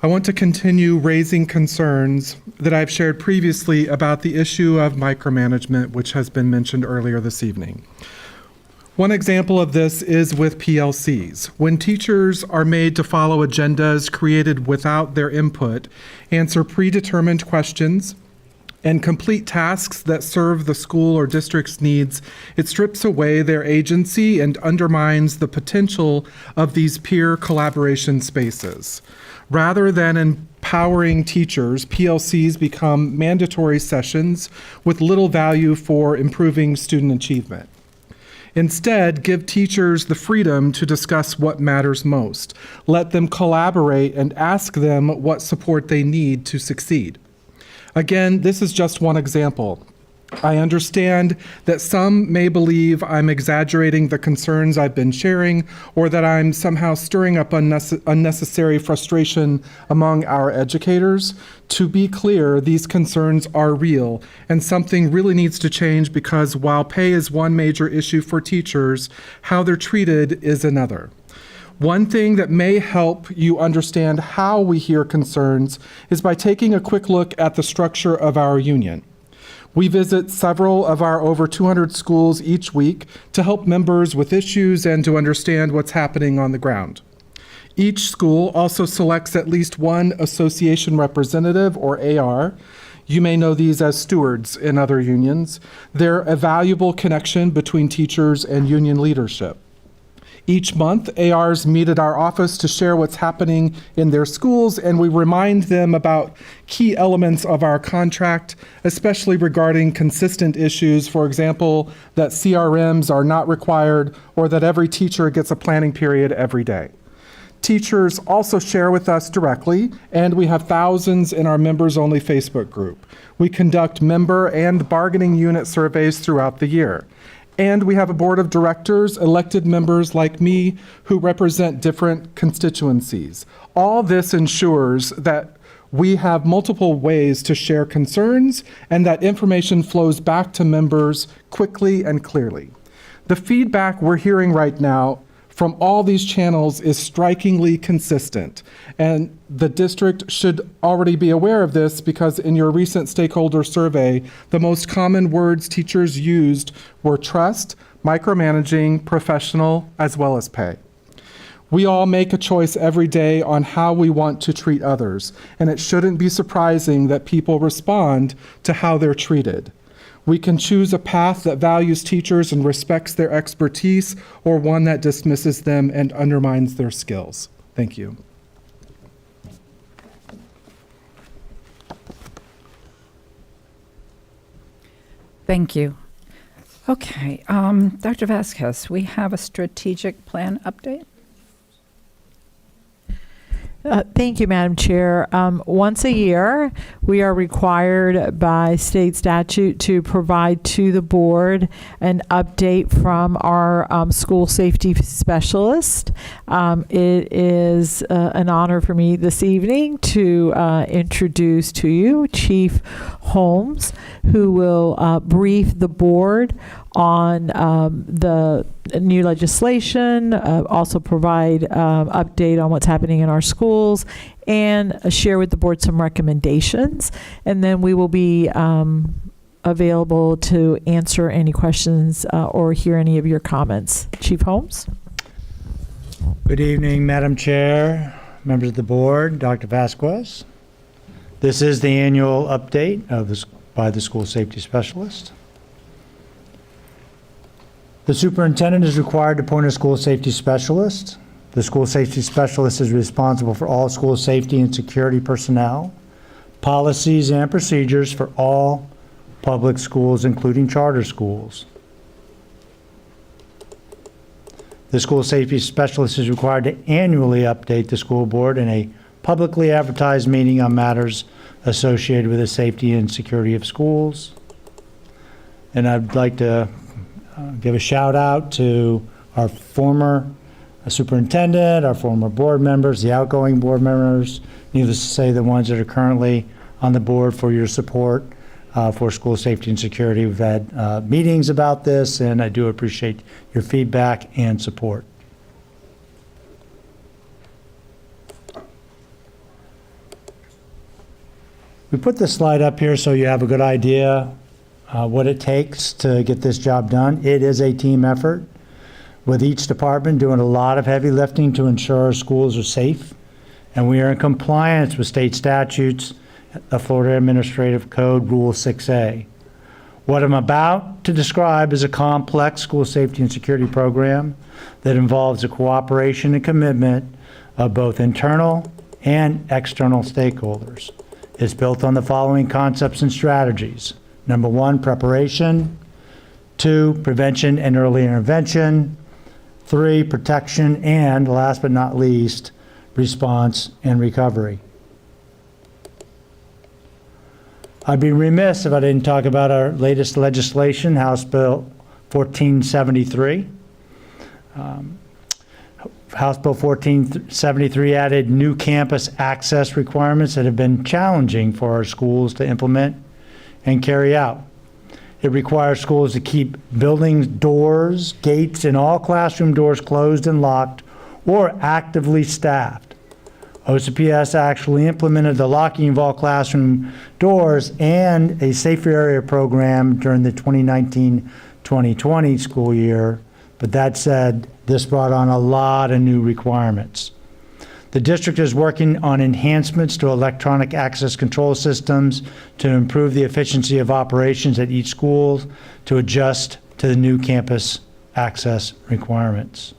Speaker 17: I want to continue raising concerns that I've shared previously about the issue of micromanagement, which has been mentioned earlier this evening. One example of this is with PLCs. When teachers are made to follow agendas created without their input, answer predetermined questions, and complete tasks that serve the school or district's needs, it strips away their agency and undermines the potential of these peer collaboration spaces. Rather than empowering teachers, PLCs become mandatory sessions with little value for improving student achievement. Instead, give teachers the freedom to discuss what matters most. Let them collaborate and ask them what support they need to succeed. Again, this is just one example. I understand that some may believe I'm exaggerating the concerns I've been sharing, or that I'm somehow stirring up unnecessary frustration among our educators. To be clear, these concerns are real, and something really needs to change, because while pay is one major issue for teachers, how they're treated is another. One thing that may help you understand how we hear concerns is by taking a quick look at the structure of our union. We visit several of our over 200 schools each week to help members with issues and to understand what's happening on the ground. Each school also selects at least one association representative, or AR. You may know these as stewards in other unions. They're a valuable connection between teachers and union leadership. Each month, ARs meet at our office to share what's happening in their schools, and we remind them about key elements of our contract, especially regarding consistent issues, for example, that CRMs are not required or that every teacher gets a planning period every day. Teachers also share with us directly, and we have thousands in our members-only Facebook group. We conduct member and bargaining unit surveys throughout the year. And we have a board of directors, elected members like me, who represent different constituencies. All this ensures that we have multiple ways to share concerns and that information flows back to members quickly and clearly. The feedback we're hearing right now from all these channels is strikingly consistent, and the district should already be aware of this, because in your recent stakeholder survey, the most common words teachers used were trust, micromanaging, professional, as well as pay. We all make a choice every day on how we want to treat others, and it shouldn't be surprising that people respond to how they're treated. We can choose a path that values teachers and respects their expertise, or one that dismisses them and undermines their skills. Thank you.
Speaker 1: Thank you. Okay, Dr. Vasquez, we have a strategic plan update.
Speaker 9: Thank you, Madam Chair. Once a year, we are required by state statute to provide to the board an update from our school safety specialist. It is an honor for me this evening to introduce to you Chief Holmes, who will brief the board on the new legislation, also provide update on what's happening in our schools, and share with the board some recommendations. And then we will be available to answer any questions or hear any of your comments. Chief Holmes.
Speaker 12: Good evening, Madam Chair, members of the board, Dr. Vasquez. This is the annual update of the by the school safety specialist. The superintendent is required to appoint a school safety specialist. The school safety specialist is responsible for all school safety and security personnel, policies and procedures for all public schools, including charter schools. The school safety specialist is required to annually update the school board in a publicly advertised meeting on matters associated with the safety and security of schools. And I'd like to give a shout out to our former superintendent, our former board members, the outgoing board members, needless to say, the ones that are currently on the board, for your support for school safety and security. We've had meetings about this, and I do appreciate your feedback and support. We put this slide up here so you have a good idea what it takes to get this job done. It is a team effort, with each department doing a lot of heavy lifting to ensure our schools are safe, and we are in compliance with state statutes, the Florida Administrative Code Rule 6A. What I'm about to describe is a complex school safety and security program that involves the cooperation and commitment of both internal and external stakeholders. It's built on the following concepts and strategies. Number 1, preparation. 2, prevention and early intervention. 3, protection, and last but not least, response and recovery. I'd be remiss if I didn't talk about our latest legislation, House Bill 1473. House Bill 1473 added new campus access requirements that have been challenging for our schools to implement and carry out. It requires schools to keep building doors, gates, and all classroom doors closed and locked or actively staffed. OCPS actually implemented the locking of all classroom doors and a safer area program during the 2019-2020 school year. But that said, this brought on a lot of new requirements. The district is working on enhancements to electronic access control systems to improve the efficiency of operations at each school to adjust to the new campus access requirements.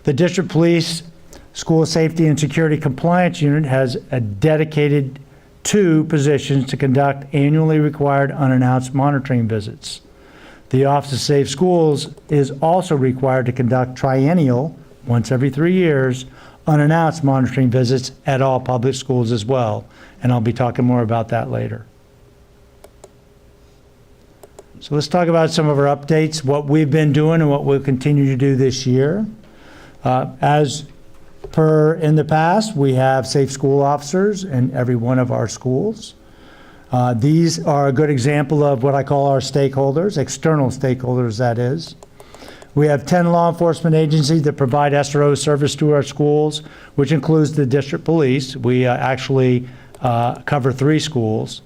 Speaker 12: The District Police School Safety and Security Compliance Unit has a dedicated 2 positions to conduct annually required unannounced monitoring visits. The Office of Safe Schools is also required to conduct triennial, once every 3 years, unannounced monitoring visits at all public schools as well. And I'll be talking more about that later. So let's talk about some of our updates, what we've been doing and what we'll continue to do this year. As per in the past, we have safe school officers in every one of our schools. These are a good example of what I call our stakeholders, external stakeholders, that is. We have 10 law enforcement agencies that provide SRO service to our schools, which includes the district police. We actually cover 3 schools.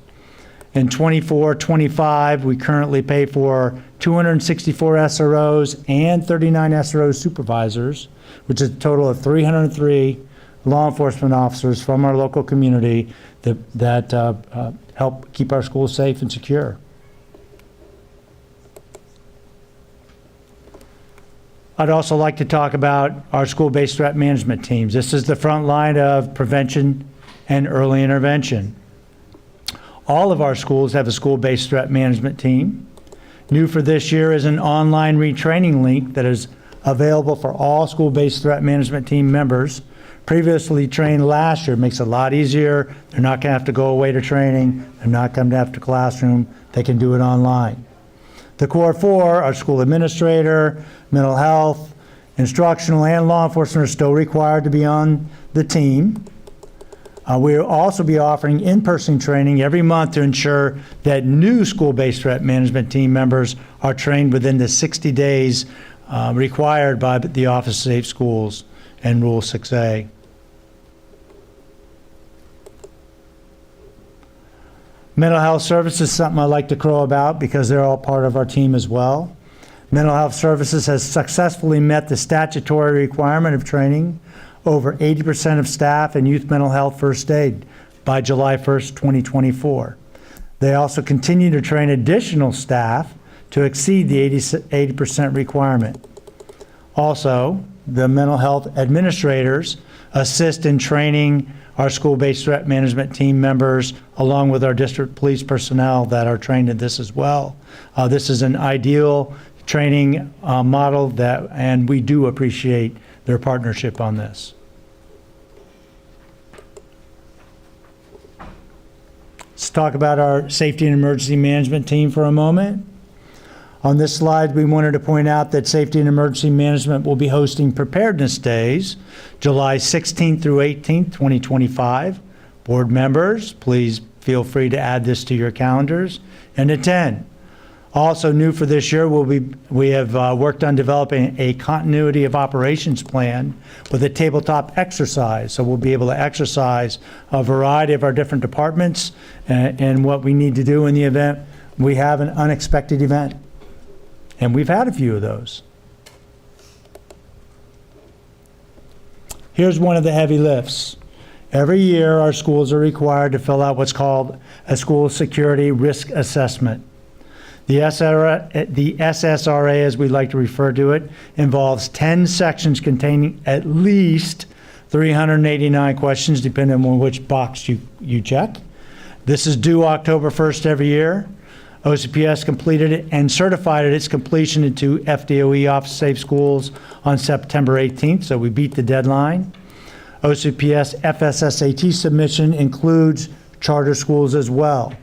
Speaker 12: In 24-25, we currently pay for 264 SROs and 39 SRO supervisors, which is a total of 303 law enforcement officers from our local community that help keep our schools safe and secure. I'd also like to talk about our school-based threat management teams. This is the front line of prevention and early intervention. All of our schools have a school-based threat management team. New for this year is an online retraining link that is available for all school-based threat management team members. Previously trained last year. It makes it a lot easier. They're not going to have to go away to training. They're not coming after classroom. They can do it online. The core 4, our school administrator, mental health, instructional, and law enforcement are still required to be on the team. We'll also be offering in-person training every month to ensure that new school-based threat management team members are trained within the 60 days required by the Office of Safe Schools and Rule 6A. Mental health services is something I like to crow about because they're all part of our team as well. Mental health services has successfully met the statutory requirement of training over 80% of staff in youth mental health first aid by July 1st, 2024. They also continue to train additional staff to exceed the 80% requirement. Also, the mental health administrators assist in training our school-based threat management team members, along with our district police personnel that are trained in this as well. This is an ideal training model and we do appreciate their partnership on this. Let's talk about our safety and emergency management team for a moment. On this slide, we wanted to point out that Safety and Emergency Management will be hosting Preparedness Days, July 16th through 18th, 2025. Board members, please feel free to add this to your calendars and attend. Also new for this year, we have worked on developing a continuity of operations plan with a tabletop exercise. So we'll be able to exercise a variety of our different departments and what we need to do in the event we have an unexpected event. And we've had a few of those. Here's one of the heavy lifts. Every year, our schools are required to fill out what's called a school security risk assessment. The SSRA, as we like to refer to it, involves 10 sections containing at least 389 questions, depending on which box you check. This is due October 1st every year. OCPS completed it and certified its completion into FDOE Office Safe Schools on September 18th, so we beat the deadline. OCPS FSSAT submission includes charter schools as well.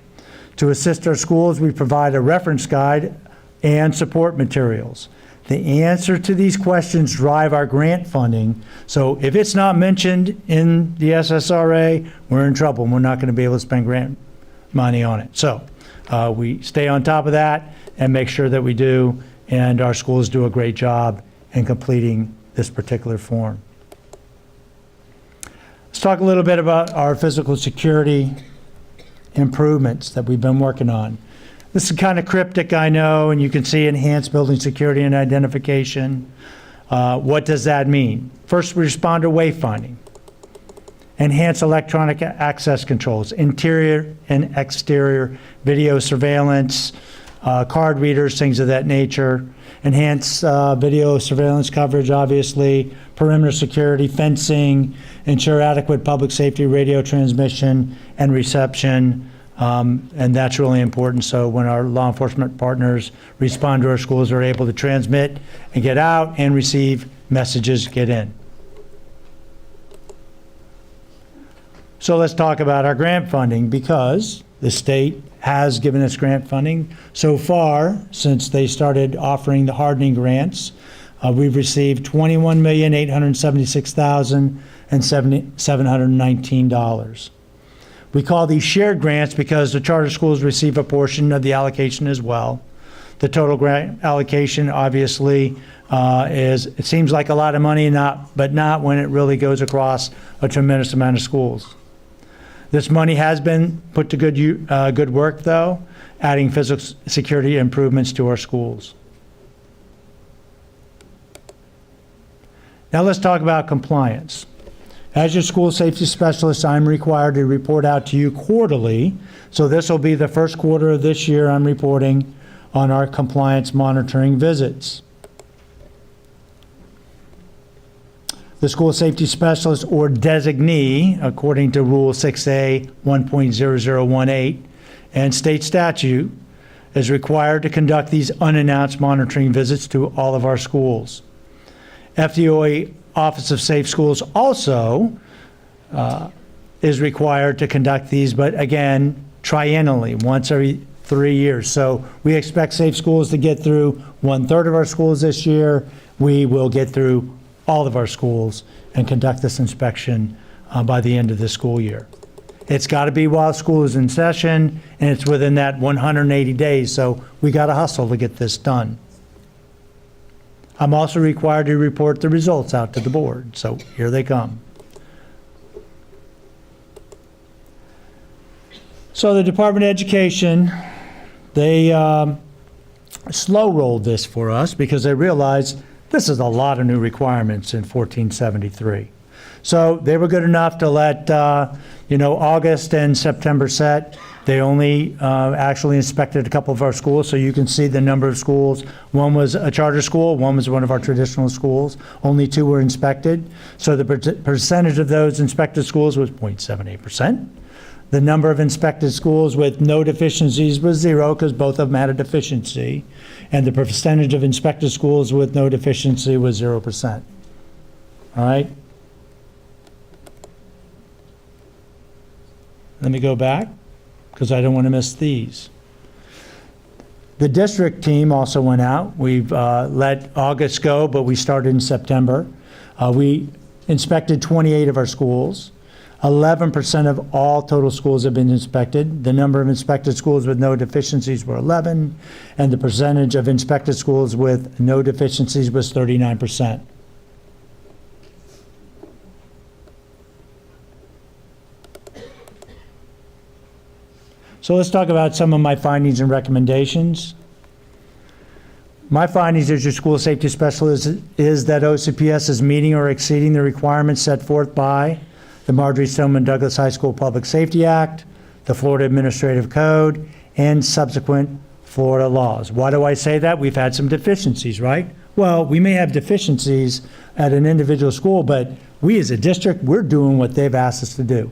Speaker 12: To assist our schools, we provide a reference guide and support materials. The answer to these questions drive our grant funding. So if it's not mentioned in the SSRA, we're in trouble. We're not going to be able to spend grant money on it. So we stay on top of that and make sure that we do, and our schools do a great job in completing this particular form. Let's talk a little bit about our physical security improvements that we've been working on. This is kind of cryptic, I know, and you can see enhanced building security and identification. What does that mean? First responder wayfinding, enhanced electronic access controls, interior and exterior video surveillance, card readers, things of that nature, enhanced video surveillance coverage, obviously, perimeter security, fencing, ensure adequate public safety radio transmission and reception, and that's really important. So when our law enforcement partners respond to our schools, they're able to transmit and get out and receive messages get in. So let's talk about our grant funding, because the state has given us grant funding. So far, since they started offering the hardening grants, we've received $21,876,719. We call these shared grants because the charter schools receive a portion of the allocation as well. The total grant allocation obviously it seems like a lot of money, but not when it really goes across a tremendous amount of schools. This money has been put to good work, though, adding physical security improvements to our schools. Now let's talk about compliance. As your school safety specialist, I'm required to report out to you quarterly. So this will be the first quarter of this year I'm reporting on our compliance monitoring visits. The school safety specialist or designee, according to Rule 6A 1.0018 and state statute, is required to conduct these unannounced monitoring visits to all of our schools. FDOE Office of Safe Schools also is required to conduct these, but again, triennially, once every 3 years. So we expect Safe Schools to get through 1/3 of our schools this year. We will get through all of our schools and conduct this inspection by the end of the school year. It's got to be while school is in session, and it's within that 180 days, so we got to hustle to get this done. I'm also required to report the results out to the board, so here they come. So the Department of Education, they slow-rolled this for us because they realized this is a lot of new requirements in 1473. So they were good enough to let, August and September set. They only actually inspected a couple of our schools, so you can see the number of schools. One was a charter school, one was one of our traditional schools. Only 2 were inspected. So the percentage of those inspected schools was 0.78%. The number of inspected schools with no deficiencies was 0 because both of them had a deficiency. And the percentage of inspected schools with no deficiency was 0%. All right? Let me go back because I don't want to miss these. The district team also went out. We've let August go, but we started in September. We inspected 28 of our schools. 11% of all total schools have been inspected. The number of inspected schools with no deficiencies were 11, and the percentage of inspected schools with no deficiencies was 39%. So let's talk about some of my findings and recommendations. My findings as your school safety specialist is that OCPS is meeting or exceeding the requirements set forth by the Marjorie Stoneman Douglas High School Public Safety Act, the Florida Administrative Code, and subsequent Florida laws. Why do I say that? We've had some deficiencies, right? Well, we may have deficiencies at an individual school, but we as a district, we're doing what they've asked us to do.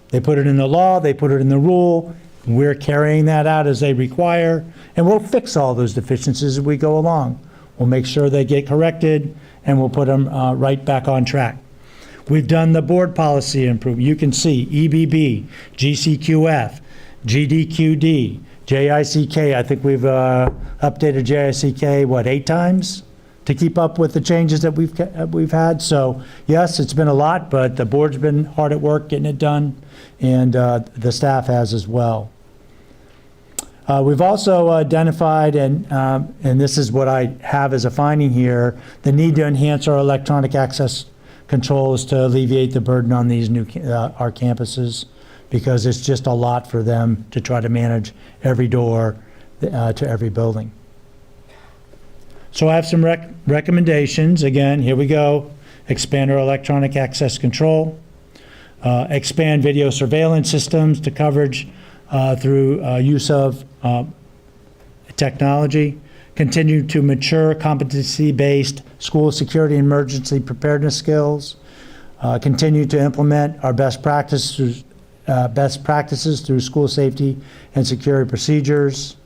Speaker 12: They put it in the law, they put it in the rule, we're carrying that out as they require, and we'll fix all those deficiencies as we go along. We'll make sure they get corrected, and we'll put them right back on track. We've done the board policy improvement. You can see EBB, GCQF, GDQD, JICK. I think we've updated JICK, 8 times to keep up with the changes that we've had. So yes, it's been a lot, but the board's been hard at work getting it done, and the staff has as well. We've also identified, and this is what I have as a finding here, the need to enhance our electronic access controls to alleviate the burden on these our campuses, because it's just a lot for them to try to manage every door to every building. So I have some recommendations. Again, here we go. Expand our electronic access control. Expand video surveillance systems to coverage through use of technology. Continue to mature competency-based school security and emergency preparedness skills. Continue to implement our best practices through school safety and security procedures.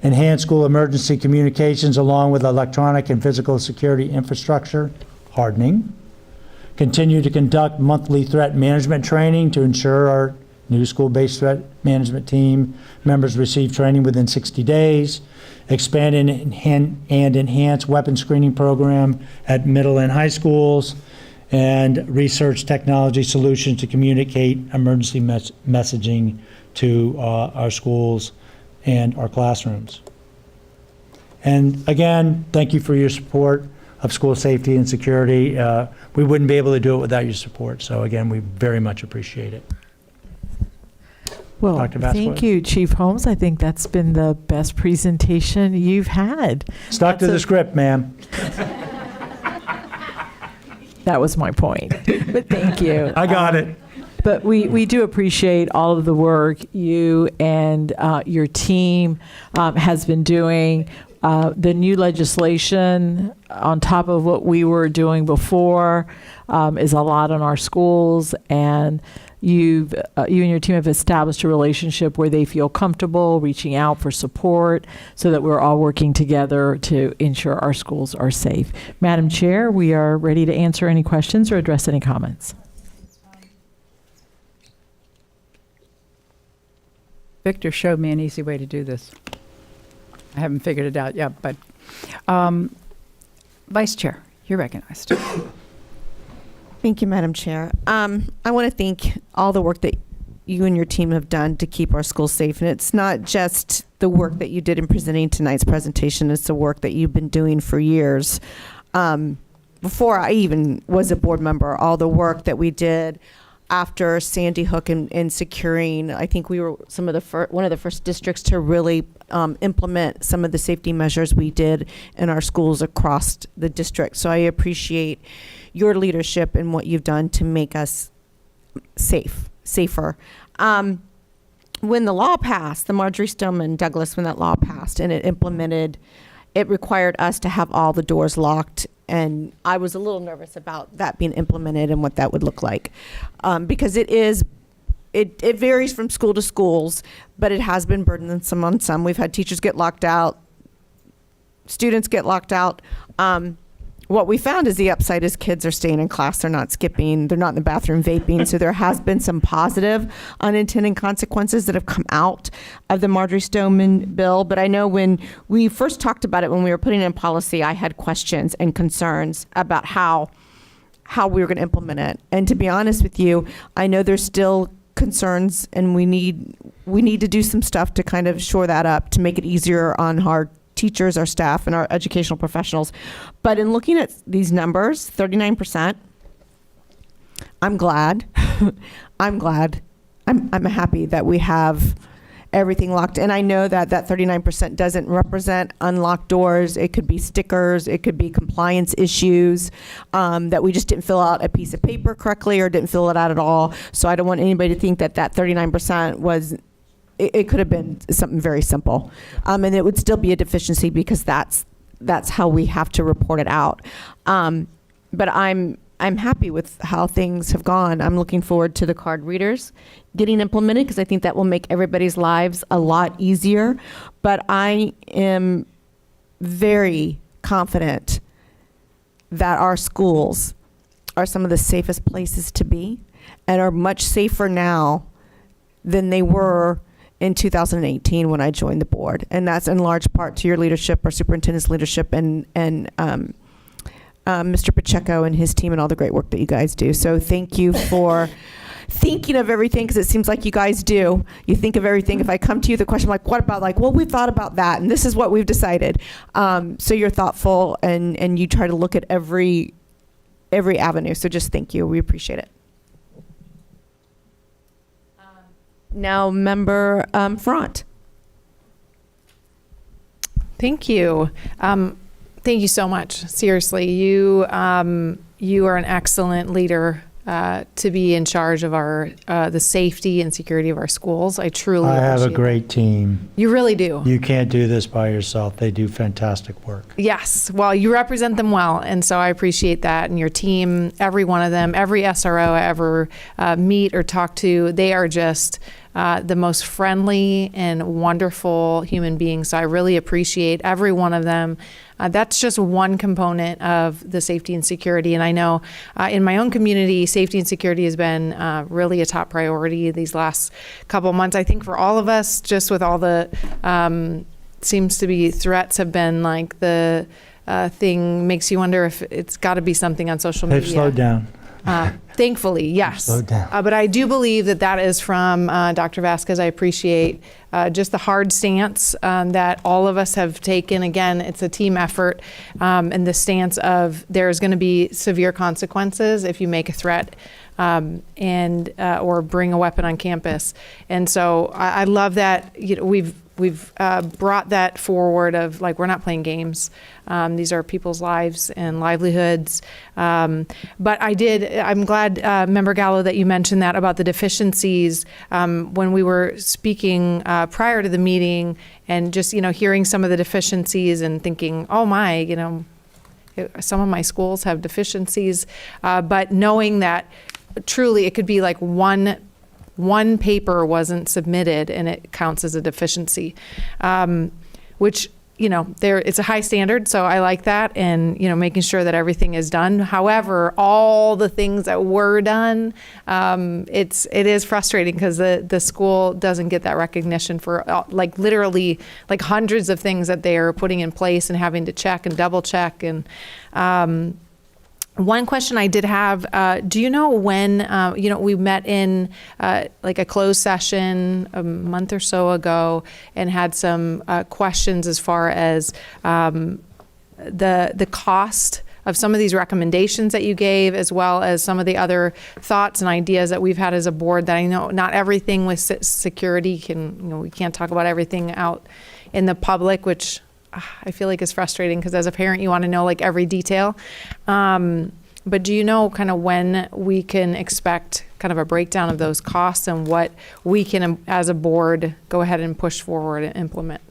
Speaker 12: Enhance school emergency communications along with electronic and physical security infrastructure hardening. Continue to conduct monthly threat management training to ensure our new school-based threat management team members receive training within 60 days. Expand and enhance weapon screening program at middle and high schools. And research technology solutions to communicate emergency messaging to our schools and our classrooms. And again, thank you for your support of school safety and security. We wouldn't be able to do it without your support. So again, we very much appreciate it.
Speaker 9: Well,
Speaker 12: Dr. Vasquez.
Speaker 9: thank you, Chief Holmes. I think that's been the best presentation you've had.
Speaker 12: Stuck to the script, ma'am.
Speaker 9: That was my point. But thank you.
Speaker 12: I got it.
Speaker 9: But we do appreciate all of the work you and your team has been doing. The new legislation on top of what we were doing before is a lot on our schools, and you and your team have established a relationship where they feel comfortable reaching out for support so that we're all working together to ensure our schools are safe. Madam Chair, we are ready to answer any questions or address any comments.
Speaker 1: Victor showed me an easy way to do this. I haven't figured it out yet, but Vice Chair, you're recognized.
Speaker 2: Thank you, Madam Chair. I want to thank all the work that you and your team have done to keep our schools safe. And it's not just the work that you did in presenting tonight's presentation, it's the work that you've been doing for years. Before I even was a board member, all the work that we did after Sandy Hook and securing, I think we were one of the first districts to really implement some of the safety measures we did in our schools across the district. So I appreciate your leadership and what you've done to make us safer. When the law passed, the Marjorie Stoneman Douglas, when that law passed and it implemented, it required us to have all the doors locked. And I was a little nervous about that being implemented and what that would look like. Because it varies from school to schools, but it has been burdensome on some. We've had teachers get locked out, students get locked out. What we found is the upside is kids are staying in class, they're not skipping, they're not in the bathroom vaping. So there has been some positive unintended consequences that have come out of the Marjorie Stoneman bill. But I know when we first talked about it, when we were putting in policy, I had questions and concerns about how we were going to implement it. And to be honest with you, I know there's still concerns, and we need to do some stuff to kind of shore that up, to make it easier on our teachers, our staff, and our educational professionals. But in looking at these numbers, 39%, I'm glad. I'm happy that we have everything locked. And I know that 39% doesn't represent unlocked doors. It could be stickers. It could be compliance issues, that we just didn't fill out a piece of paper correctly or didn't fill it out at all. So I don't want anybody to think that 39% was, it could have been something very simple. And it would still be a deficiency because that's how we have to report it out. But I'm happy with how things have gone. I'm looking forward to the card readers getting implemented, because I think that will make everybody's lives a lot easier. But I am very confident that our schools are some of the safest places to be, and are much safer now than they were in 2018 when I joined the board. And that's in large part to your leadership, our superintendent's leadership, and Mr. Pacheco and his team, and all the great work that you guys do. So thank you for thinking of everything, because it seems like you guys do. You think of everything. If I come to you with a question like, what about, like, well, we thought about that, and this is what we've decided. So you're thoughtful, and you try to look at every avenue. So just thank you. We appreciate it. Now, Member Front.
Speaker 13: Thank you. Thank you so much. Seriously, you are an excellent leader to be in charge of the safety and security of our schools. I truly appreciate
Speaker 12: have a great team.
Speaker 13: You really do.
Speaker 12: You can't do this by yourself. They do fantastic work.
Speaker 13: Yes. Well, you represent them well. And so I appreciate that. And your team, every one of them, every SRO I ever meet or talk to, they are just the most friendly and wonderful human beings. So I really appreciate every one of them. That's just one component of the safety and security. And I know in my own community, safety and security has been really a top priority these last couple of months. I think for all of us, just with all the seems to be threats have been like the thing makes you wonder if it's got to be something on social media.
Speaker 12: They've slowed down.
Speaker 13: Thankfully, yes. But I do believe that is from Dr. Vasquez. I appreciate just the hard stance that all of us have taken. Again, it's a team effort, and the stance of there's going to be severe consequences if you make a threat or bring a weapon on campus. And so I love that we've brought that forward of, like, we're not playing games. These are people's lives and livelihoods. But I'm glad, Member Gallo, that you mentioned that about the deficiencies. When we were speaking prior to the meeting, and just, hearing some of the deficiencies and thinking, oh my, some of my schools have deficiencies. But knowing that truly it could be like one paper wasn't submitted and it counts as a deficiency, which, it's a high standard. So I like that, and, making sure that everything is done. However, all the things that were done, it is frustrating because the school doesn't get that recognition for literally hundreds of things that they are putting in place and having to check and double check. And, one question I did have, do you know when, we met in a closed session a month or so ago and had some questions as far as the cost of some of these recommendations that you gave, as well as some of the other thoughts and ideas that we've had as a board. That I know not everything with security we can't talk about everything out in the public, which I feel like is frustrating because as a parent you want to know like every detail. But do you know kind of when we can expect kind of a breakdown of those costs and what we can, as a board, go ahead and push forward and implement?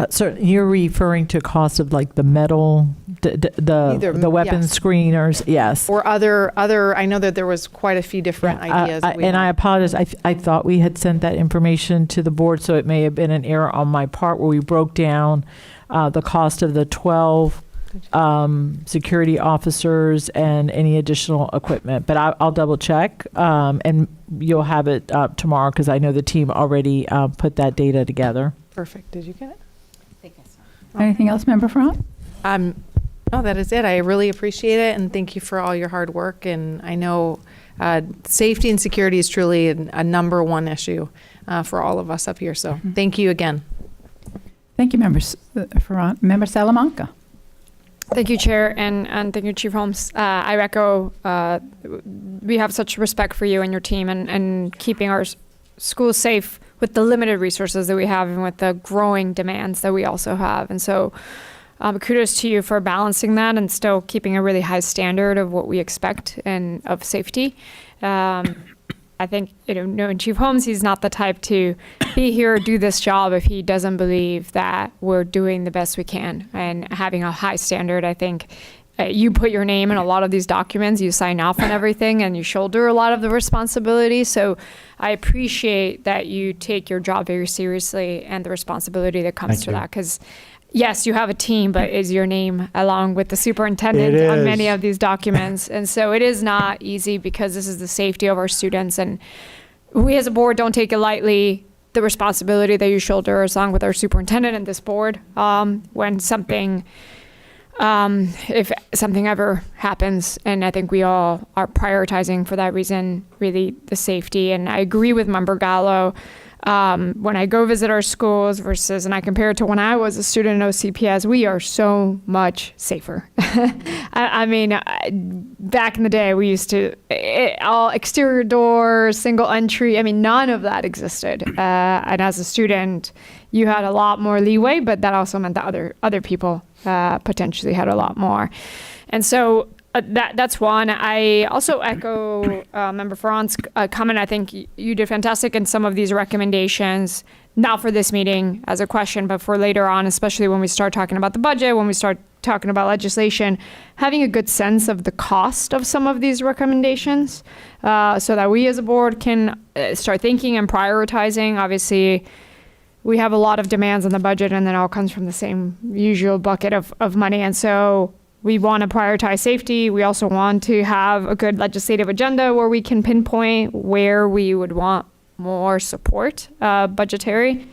Speaker 9: So you're referring to cost of like the metal, the weapons
Speaker 13: yes.
Speaker 9: screeners, yes.
Speaker 13: Or other. I know that there was quite a few different ideas.
Speaker 9: I apologize. I thought we had sent that information to the board, so it may have been an error on my part where we broke down the cost of the 12 security officers and any additional equipment. But I'll double check, and you'll have it tomorrow because I know the team already put that data together.
Speaker 13: Perfect. Did you get it?
Speaker 1: Anything else, Member Front?
Speaker 13: No, that is it. I really appreciate it, and thank you for all your hard work. And I know safety and security is truly a number one issue for all of us up here. So thank you again.
Speaker 1: Thank you, Member Front. Member Salamanca.
Speaker 5: Thank you, Chair, and thank you, Chief Holmes. I echo, we have such respect for you and your team and keeping our schools safe with the limited resources that we have and with the growing demands that we also have. And so kudos to you for balancing that and still keeping a really high standard of what we expect and of safety. I think, knowing Chief Holmes, he's not the type to be here or do this job if he doesn't believe that we're doing the best we can and having a high standard. I think you put your name in a lot of these documents, you sign off on everything, and you shoulder a lot of the responsibility. So I appreciate that you take your job very seriously and the responsibility that comes to that. Because yes, you have a team, but is your name along with the superintendent on many of these documents? And so it is not easy because this is the safety of our students. And we as a board don't take it lightly, the responsibility that you shoulder along with our superintendent and this board when something, if something ever happens. And I think we all are prioritizing for that reason, really the safety. And I agree with Member Gallo. When I go visit our schools and I compare it to when I was a student in OCPS, we are so much safer. I mean, back in the day, we used to, all exterior doors, single entry. I mean, none of that existed. And as a student, you had a lot more leeway, but that also meant that other people potentially had a lot more. And so that's one. I also echo Member Ferrand's comment. I think you did fantastic in some of these recommendations, not for this meeting as a question, but for later on, especially when we start talking about the budget, when we start talking about legislation, having a good sense of the cost of some of these recommendations so that we as a board can start thinking and prioritizing. Obviously, we have a lot of demands on the budget, and then all comes from the same usual bucket of money. And so we want to prioritize safety. We also want to have a good legislative agenda where we can pinpoint where we would want more support, budgetary.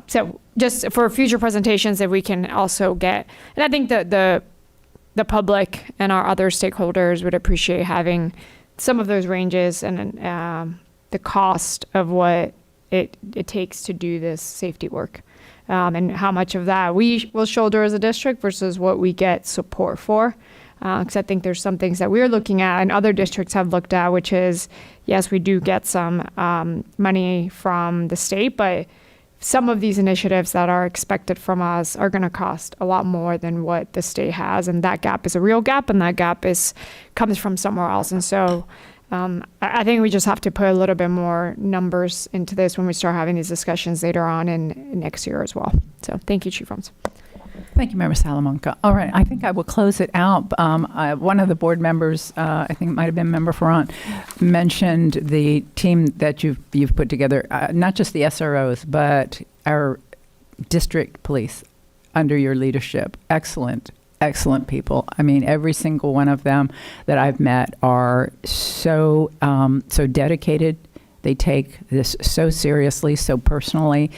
Speaker 5: So just for future presentations that we can also get, and I think that the public and our other stakeholders would appreciate having some of those ranges and the cost of what it takes to do this safety work. And how much of that we will shoulder as a district versus what we get support for. Because I think there's some things that we're looking at and other districts have looked at, which is, yes, we do get some money from the state, but some of these initiatives that are expected from us are going to cost a lot more than what the state has. And that gap is a real gap, and that gap comes from somewhere else. And so I think we just have to put a little bit more numbers into this when we start having these discussions later on in next year as well. So thank you, Chief Holmes.
Speaker 1: Thank you, Member Salamanca. All right, I think I will close it out. One of the board members, I think it might have been Member Ferrand, mentioned the team that you've put together, not just the SROs, but our district police under your leadership. Excellent people. I mean, every single one of them that I've met are so dedicated. They take this so seriously, so personally,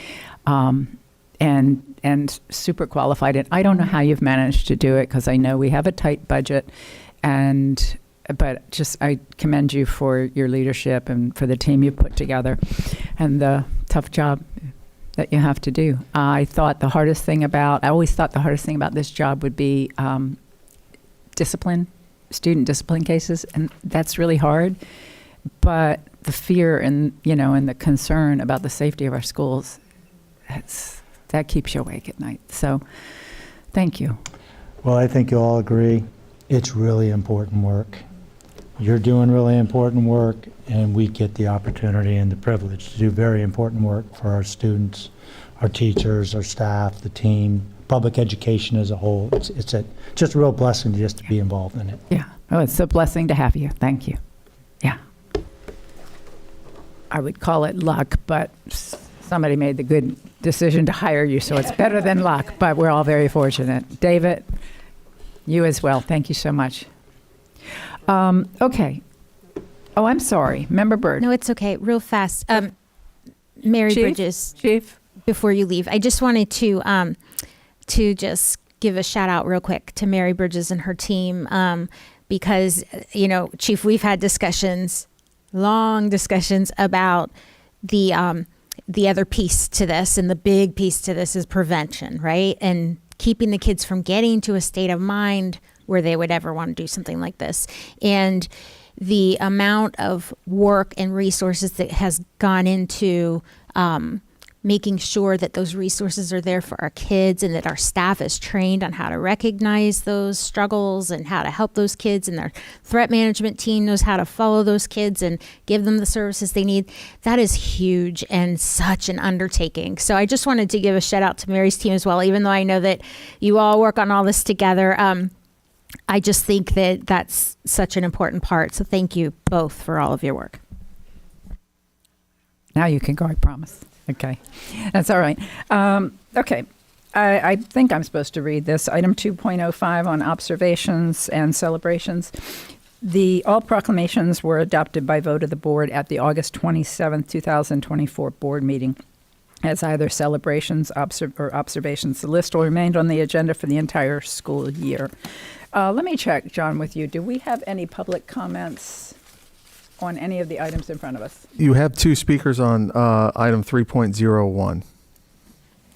Speaker 1: and super qualified. And I don't know how you've managed to do it, because I know we have a tight budget, but just I commend you for your leadership and for the team you put together and the tough job that you have to do. I always thought the hardest thing about this job would be discipline, student discipline cases, and that's really hard. But the fear and the concern about the safety of our schools, that keeps you awake at night. So, thank you.
Speaker 12: Well, I think you'll all agree, it's really important work. You're doing really important work, and we get the opportunity and the privilege to do very important work for our students, our teachers, our staff, the team, public education as a whole. It's just a real blessing just to be involved in it.
Speaker 1: Yeah. Oh, it's a blessing to have you. Thank you. Yeah. I would call it luck, but somebody made the good decision to hire you, so it's better than luck, but we're all very fortunate. David, you as well. Thank you so much. Okay. Oh, I'm sorry. Member Byrd.
Speaker 3: No, it's okay. Real fast. Mary
Speaker 1: Chief?
Speaker 3: Bridges.
Speaker 1: Chief?
Speaker 3: Before you leave, I just wanted to just give a shout out real quick to Mary Bridges and her team, because, Chief, we've had long discussions about the other piece to this, and the big piece to this is prevention, right? And keeping the kids from getting to a state of mind where they would ever want to do something like this. And the amount of work and resources that has gone into making sure that those resources are there for our kids, and that our staff is trained on how to recognize those struggles and how to help those kids, and our threat management team knows how to follow those kids and give them the services they need. That is huge and such an undertaking. So I just wanted to give a shout out to Mary's team as well, even though I know that you all work on all this together. I just think that that's such an important part. So thank you both for all of your work.
Speaker 1: Now you can go, I promise. Okay. That's all right. Okay. I think I'm supposed to read this. Item 2.05 on observations and celebrations. All proclamations were adopted by vote of the board at the August 27th, 2024 board meeting as either celebrations or observations. The list will remain on the agenda for the entire school year. Let me check, John, with you. Do we have any public comments on any of the items in front of us?
Speaker 18: You have two speakers on item 3.01.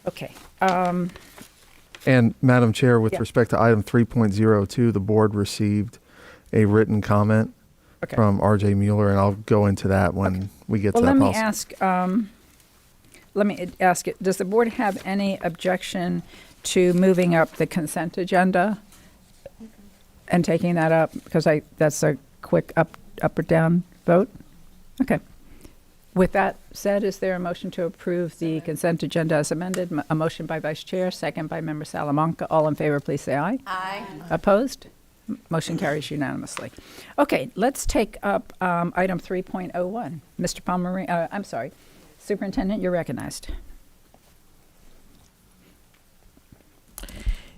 Speaker 1: Okay.
Speaker 18: And Madam Chair, with
Speaker 1: Yeah.
Speaker 18: respect to item 3.02, the board received a written comment from RJ Mueller, and I'll go into that when we get to that policy.
Speaker 1: Let me ask it. Does the board have any objection to moving up the consent agenda and taking that up? Because that's a quick up or down vote? Okay. With that said, is there a motion to approve the consent agenda as amended? A motion by Vice Chair, second by Member Salamanca. All in favor, please say aye.
Speaker 15: Aye.
Speaker 1: Opposed? Motion carries unanimously. Okay, let's take up item 3.01. Mr. Pomeroy, I'm sorry. Superintendent, you're recognized.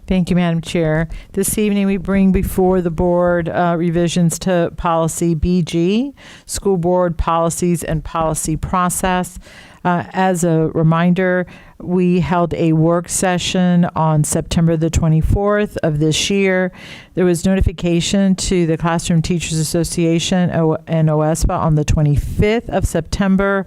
Speaker 9: Thank you, Madam Chair. This evening, we bring before the board revisions to policy BG, school board policies and policy process. As a reminder, we held a work session on September the 24th of this year. There was notification to the Classroom Teachers Association and OSPA on the 25th of September.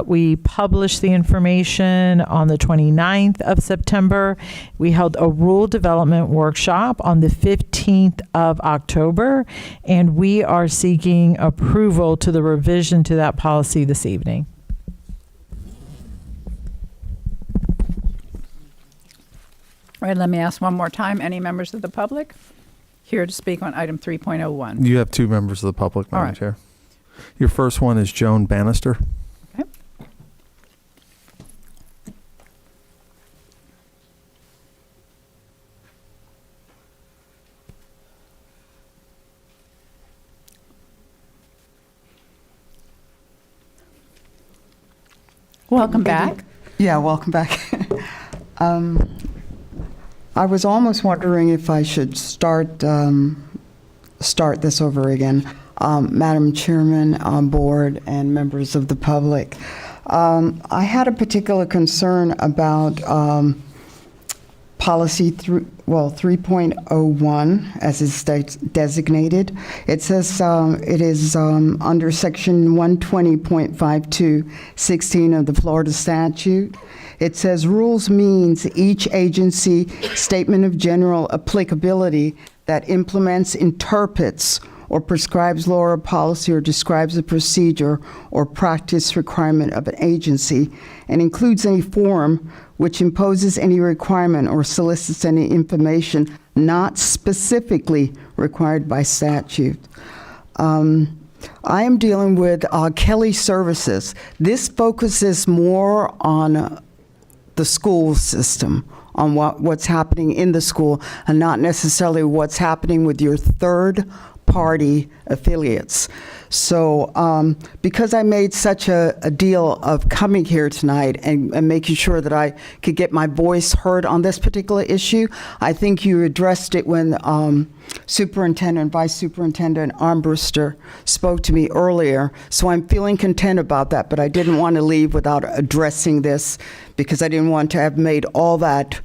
Speaker 9: We published the information on the 29th of September. We held a rule development workshop on the 15th of October, and we are seeking approval to the revision to that policy this evening.
Speaker 1: All right, let me ask one more time. Any members of the public here to speak on item 3.01?
Speaker 18: You have two members of the public, Madam
Speaker 1: right.
Speaker 18: Chair. Your first one is Joan Bannister.
Speaker 1: Okay. Welcome back.
Speaker 19: Yeah, welcome back. I was almost wondering if I should start this over again. Madam Chairman, board, and members of the public. I had a particular concern about policy 3.01, as is designated. It says it is under section 120.5216 of the Florida statute. It says rules means each agency statement of general applicability that implements, interprets, or prescribes law or policy or describes a procedure or practice requirement of an agency and includes any form which imposes any requirement or solicits any information not specifically required by statute. I am dealing with Kelly Services. This focuses more on the school system, on what's happening in the school, and not necessarily what's happening with your third-party affiliates. So because I made such a deal of coming here tonight and making sure that I could get my voice heard on this particular issue, I think you addressed it when Superintendent, Vice Superintendent Armbruster spoke to me earlier. So I'm feeling content about that, but I didn't want to leave without addressing this because I didn't want to have made all that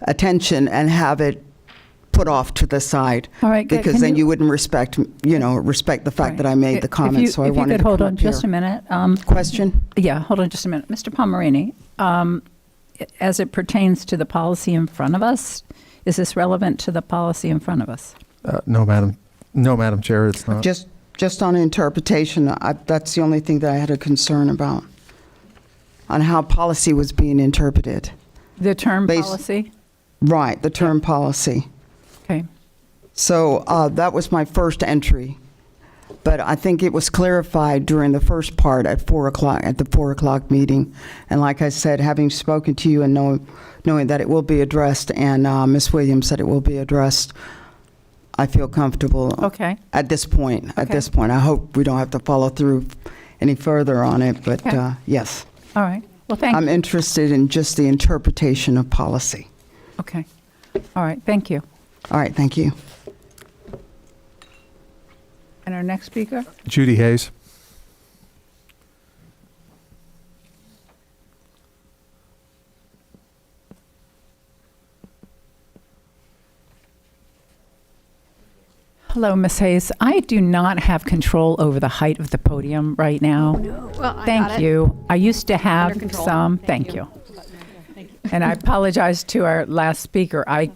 Speaker 19: attention and have it put off to the side.
Speaker 1: All right,
Speaker 19: because then you wouldn't respect the fact that I made the comment. So I wanted to
Speaker 1: hold
Speaker 19: come
Speaker 1: on
Speaker 19: up
Speaker 1: just
Speaker 19: here.
Speaker 1: a minute.
Speaker 19: Question?
Speaker 1: Yeah, hold on just a minute. Mr. Pomerini, as it pertains to the policy in front of us, is this relevant to the policy in front of us?
Speaker 18: No, Madam Chair, it's not.
Speaker 19: Just on interpretation, that's the only thing that I had a concern about, on how policy was being interpreted.
Speaker 1: The term policy?
Speaker 19: Right, the term policy.
Speaker 1: Okay.
Speaker 19: So that was my first entry, but I think it was clarified during the first part at 4 o'clock, at the 4 o'clock meeting. And like I said, having spoken to you and knowing that it will be addressed, and Ms. Williams said it will be addressed, I feel comfortable.
Speaker 1: Okay.
Speaker 19: At this point. At this point, I hope we don't have to follow through any further on it, but yes.
Speaker 1: All right. Well, thank you.
Speaker 19: I'm interested in just the interpretation of policy.
Speaker 1: Okay. All right. Thank you.
Speaker 19: All right. Thank you.
Speaker 1: And our next speaker?
Speaker 18: Judy Hayes.
Speaker 1: Hello, Ms. Hayes. I do not have control over the height of the podium right now.
Speaker 5: Well,
Speaker 1: Thank you. I used to have some. Thank you. And I apologize to our last speaker. I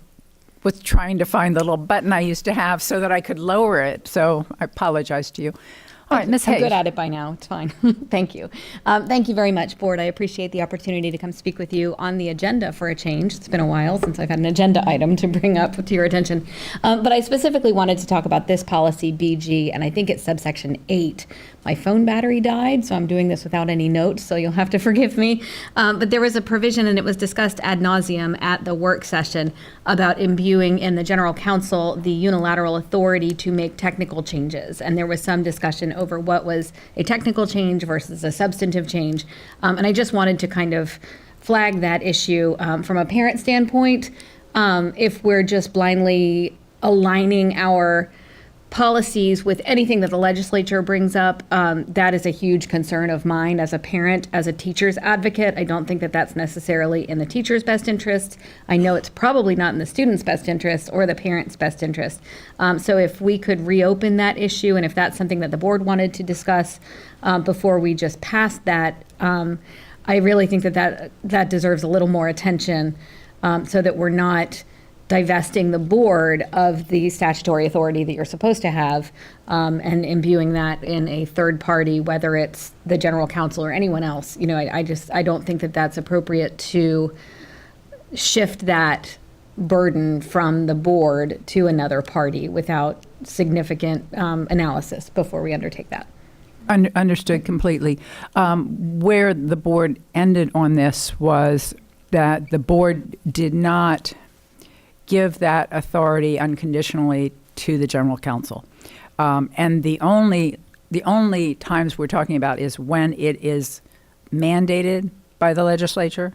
Speaker 1: was trying to find the little button I used to have so that I could lower it. So I apologize to you. All right, Ms. Hayes.
Speaker 20: I'm good at it by now. It's fine. Thank you. Thank you very much, Board. I appreciate the opportunity to come speak with you on the agenda for a change. It's been a while since I've had an agenda item to bring up to your attention. But I specifically wanted to talk about this policy, BG, and I think it's subsection 8. My phone battery died, so I'm doing this without any notes, so you'll have to forgive me. But there was a provision, and it was discussed ad nauseum at the work session, about imbuing in the general counsel the unilateral authority to make technical changes. And there was some discussion over what was a technical change versus a substantive change. And I just wanted to kind of flag that issue from a parent standpoint. If we're just blindly aligning our policies with anything that the legislature brings up, that is a huge concern of mine as a parent, as a teacher's advocate. I don't think that that's necessarily in the teacher's best interest. I know it's probably not in the student's best interest or the parent's best interest. So if we could reopen that issue, and if that's something that the board wanted to discuss before we just passed that, I really think that deserves a little more attention, so that we're not divesting the board of the statutory authority that you're supposed to have, and imbuing that in a third party, whether it's the general counsel or anyone else. You know, I don't think that that's appropriate to shift that burden from the board to another party without significant analysis before we undertake that.
Speaker 1: Understood completely. Where the board ended on this was that the board did not give that authority unconditionally to the general counsel. And the only times we're talking about is when it is mandated by the legislature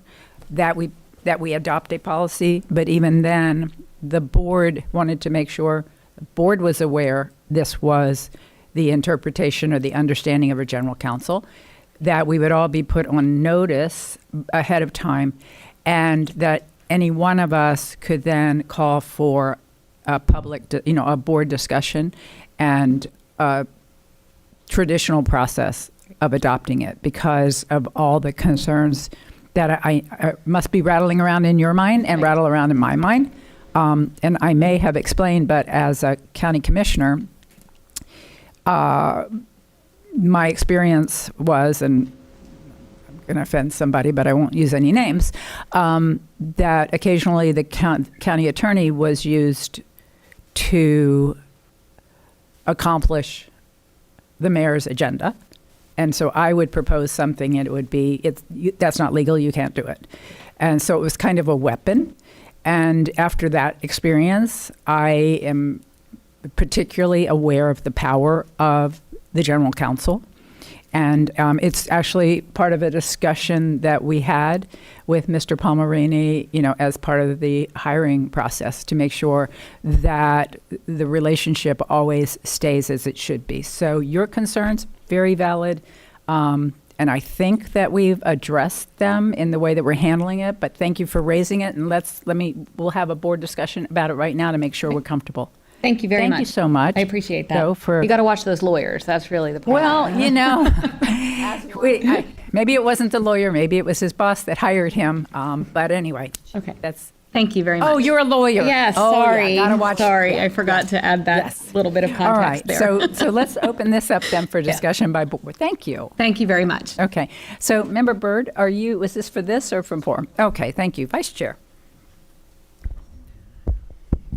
Speaker 1: that we adopt a policy. But even then, the board wanted to make sure the board was aware this was the interpretation or the understanding of a general counsel, that we would all be put on notice ahead of time, and that any one of us could then call for a a board discussion and a traditional process of adopting it because of all the concerns that I must be rattling around in your mind and rattle around in my mind. And I may have explained, but as a county commissioner, my experience was, and I'm going to offend somebody, but I won't use any names, that occasionally the county attorney was used to accomplish the mayor's agenda. And so I would propose something and it would be, that's not legal, you can't do it. And so it was kind of a weapon. And after that experience, I am particularly aware of the power of the general counsel. And it's actually part of a discussion that we had with Mr. Palmerini, as part of the hiring process to make sure that the relationship always stays as it should be. So your concerns, very valid. And I think that we've addressed them in the way that we're handling it, but thank you for raising it. And we'll have a board discussion about it right now to make sure we're comfortable.
Speaker 20: Thank you very much.
Speaker 1: Thank you so much.
Speaker 20: I apprate that.
Speaker 1: So
Speaker 20: You got to watch those lawyers. That's really the point.
Speaker 1: Well, maybe it wasn't the lawyer, maybe it was his boss that hired him. But anyway,
Speaker 20: okay.
Speaker 1: That's.
Speaker 20: Thank you very much.
Speaker 1: Oh, you're a lawyer.
Speaker 20: Yes,
Speaker 1: Oh,
Speaker 20: sorry.
Speaker 1: Yeah, gotta watch.
Speaker 20: Sorry, I forgot to add that little bit of context
Speaker 1: All right,
Speaker 20: there.
Speaker 1: so let's open this up then for discussion by board. Thank you.
Speaker 20: Thank you very much.
Speaker 1: Okay, so Member Byrd, was this for this or from forum? Okay, thank you. Vice Chair.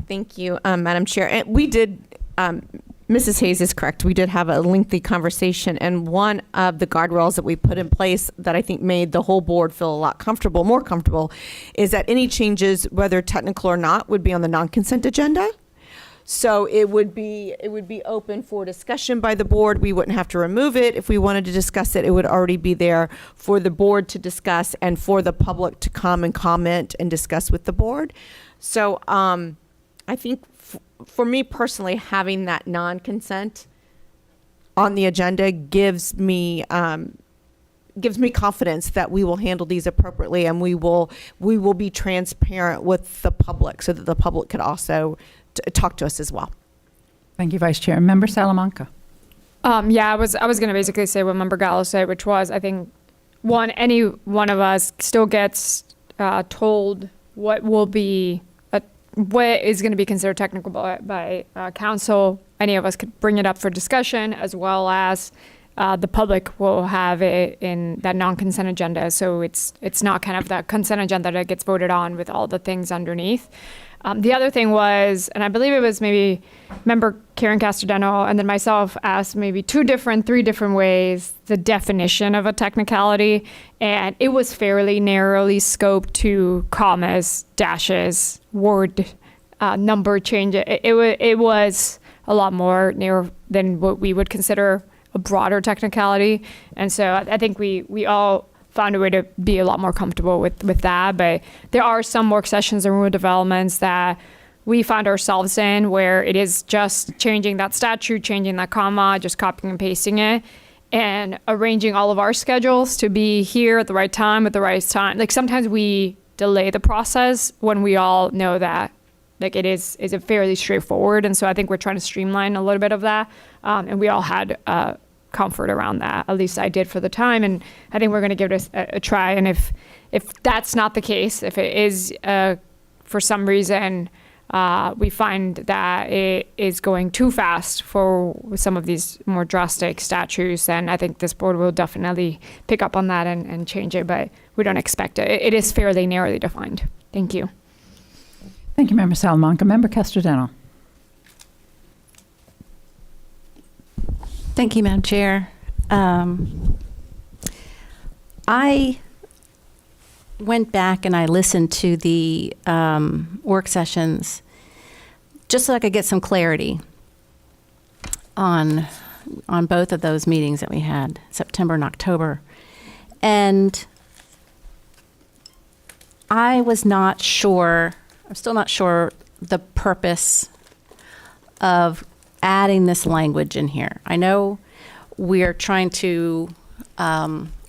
Speaker 2: Thank you, Madam Chair. And we did, Mrs. Hayes is correct. We did have a lengthy conversation, and one of the guardrails that we put in place that I think made the whole board feel a lot more comfortable, is that any changes, whether technical or not, would be on the non-consent agenda. So it would be open for discussion by the board. We wouldn't have to remove it. If we wanted to discuss it, it would already be there for the board to discuss and for the public to come and comment and discuss with the board. So I think for me personally, having that non-consent on the agenda gives me confidence that we will handle these appropriately, and we will be transparent with the public so that the public could also talk to us as well.
Speaker 1: Thank you, Vice Chair. Member Salamanca.
Speaker 5: I was going to basically say what Member Gallo said, which was, I think, any one of us still gets told what is going to be considered technical by council. Any of us could bring it up for discussion, as well as the public will have it in that non-consent agenda. So it's not kind of the consent agenda that gets voted on with all the things underneath. The other thing was, and I believe it was maybe Member Karen Castrodeno and then myself asked maybe 3 different ways the definition of a technicality, and it was fairly narrowly scoped to commas, dashes, word number change. It was a lot more narrow than what we would consider a broader technicality, and so I think we all found a way to be a lot more comfortable with that. But there are some work sessions and rule developments that we find ourselves in where it is just changing that statute, changing that comma, just copying and pasting it, and arranging all of our schedules to be here at the right time at the right time. Like sometimes we delay the process when we all know that it is fairly straightforward. And so I think we're trying to streamline a little bit of that. And we all had comfort around that. At least I did for the time. And I think we're going to give it a try. And if that's not the case, if it is for some reason we find that it is going too fast for some of these more drastic statutes, then I think this board will definitely pick up on that and change it. But we don't expect it. It is fairly narrowly defined. Thank you.
Speaker 1: Thank you, Member Salamanca. Member Castrodeno.
Speaker 4: Thank you, Madam Chair. I went back and I listened to the work sessions just so I could get some clarity on both of those meetings that we had, September and October. And I was not sure, I'm still not sure the purpose of adding this language in here. I know we're trying to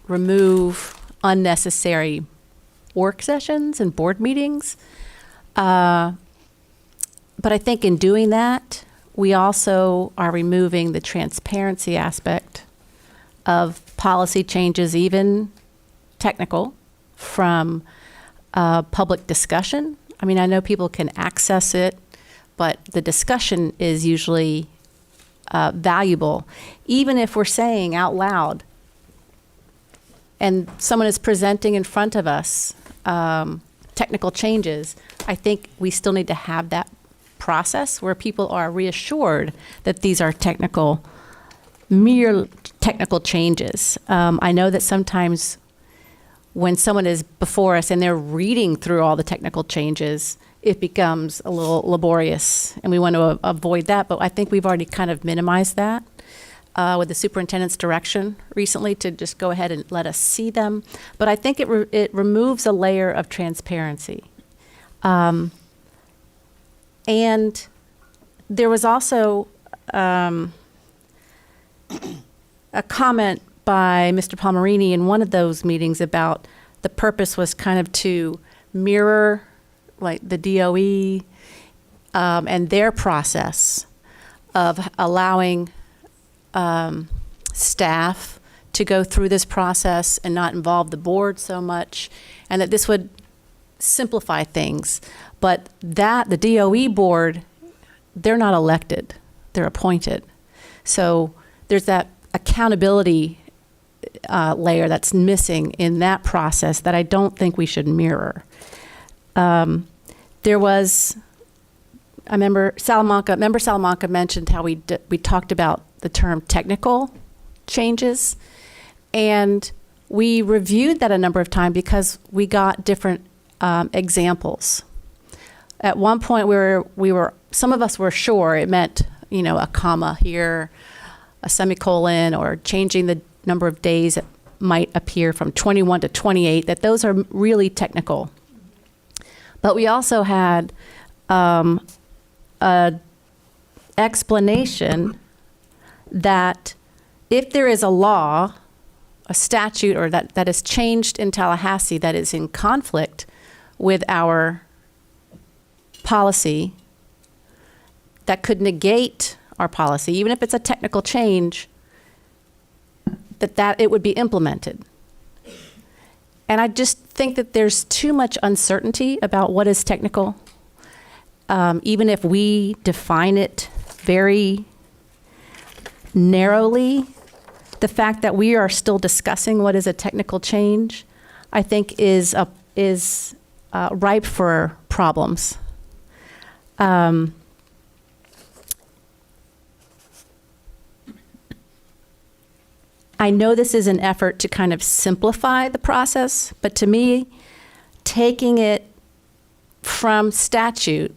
Speaker 4: remove unnecessary work sessions and board meetings. But I think in doing that, we also are removing the transparency aspect of policy changes, even technical, from public discussion. I mean, I know people can access it, but the discussion is usually valuable. Even if we're saying out loud and someone is presenting in front of us technical changes, I think we still need to have that process where people are reassured that these are mere technical changes. I know that sometimes when someone is before us and they're reading through all the technical changes, it becomes a little laborious, and we want to avoid that. But I think we've already kind of minimized that with the superintendent's direction recently to just go ahead and let us see them. But I think it removes a layer of transparency. And there was also a comment by Mr. Palmerini in one of those meetings about the purpose was kind of to mirror like the DOE and their process of allowing staff to go through this process and not involve the board so much, and that this would simplify things. But the DOE board, they're not elected, they're appointed. So there's that accountability layer that's missing in that process that I don't think we should mirror. There was, I remember Salamanca mentioned how we talked about the term technical changes, and we reviewed that a number of times because we got different examples. At one point, some of us were sure it meant, a comma here, a semicolon, or changing the number of days that might appear from 21 to 28, that those are really technical. But we also had an explanation that if there is a law, a statute, or that is changed in Tallahassee that is in conflict with our policy, that could negate our policy, even if it's a technical change, that it would be implemented. And I just think that there's too much uncertainty about what is technical. Even if we define it very narrowly, the fact that we are still discussing what is a technical change, I think is ripe for problems. I know this is an effort to kind of simplify the process, but to me, taking it from statute,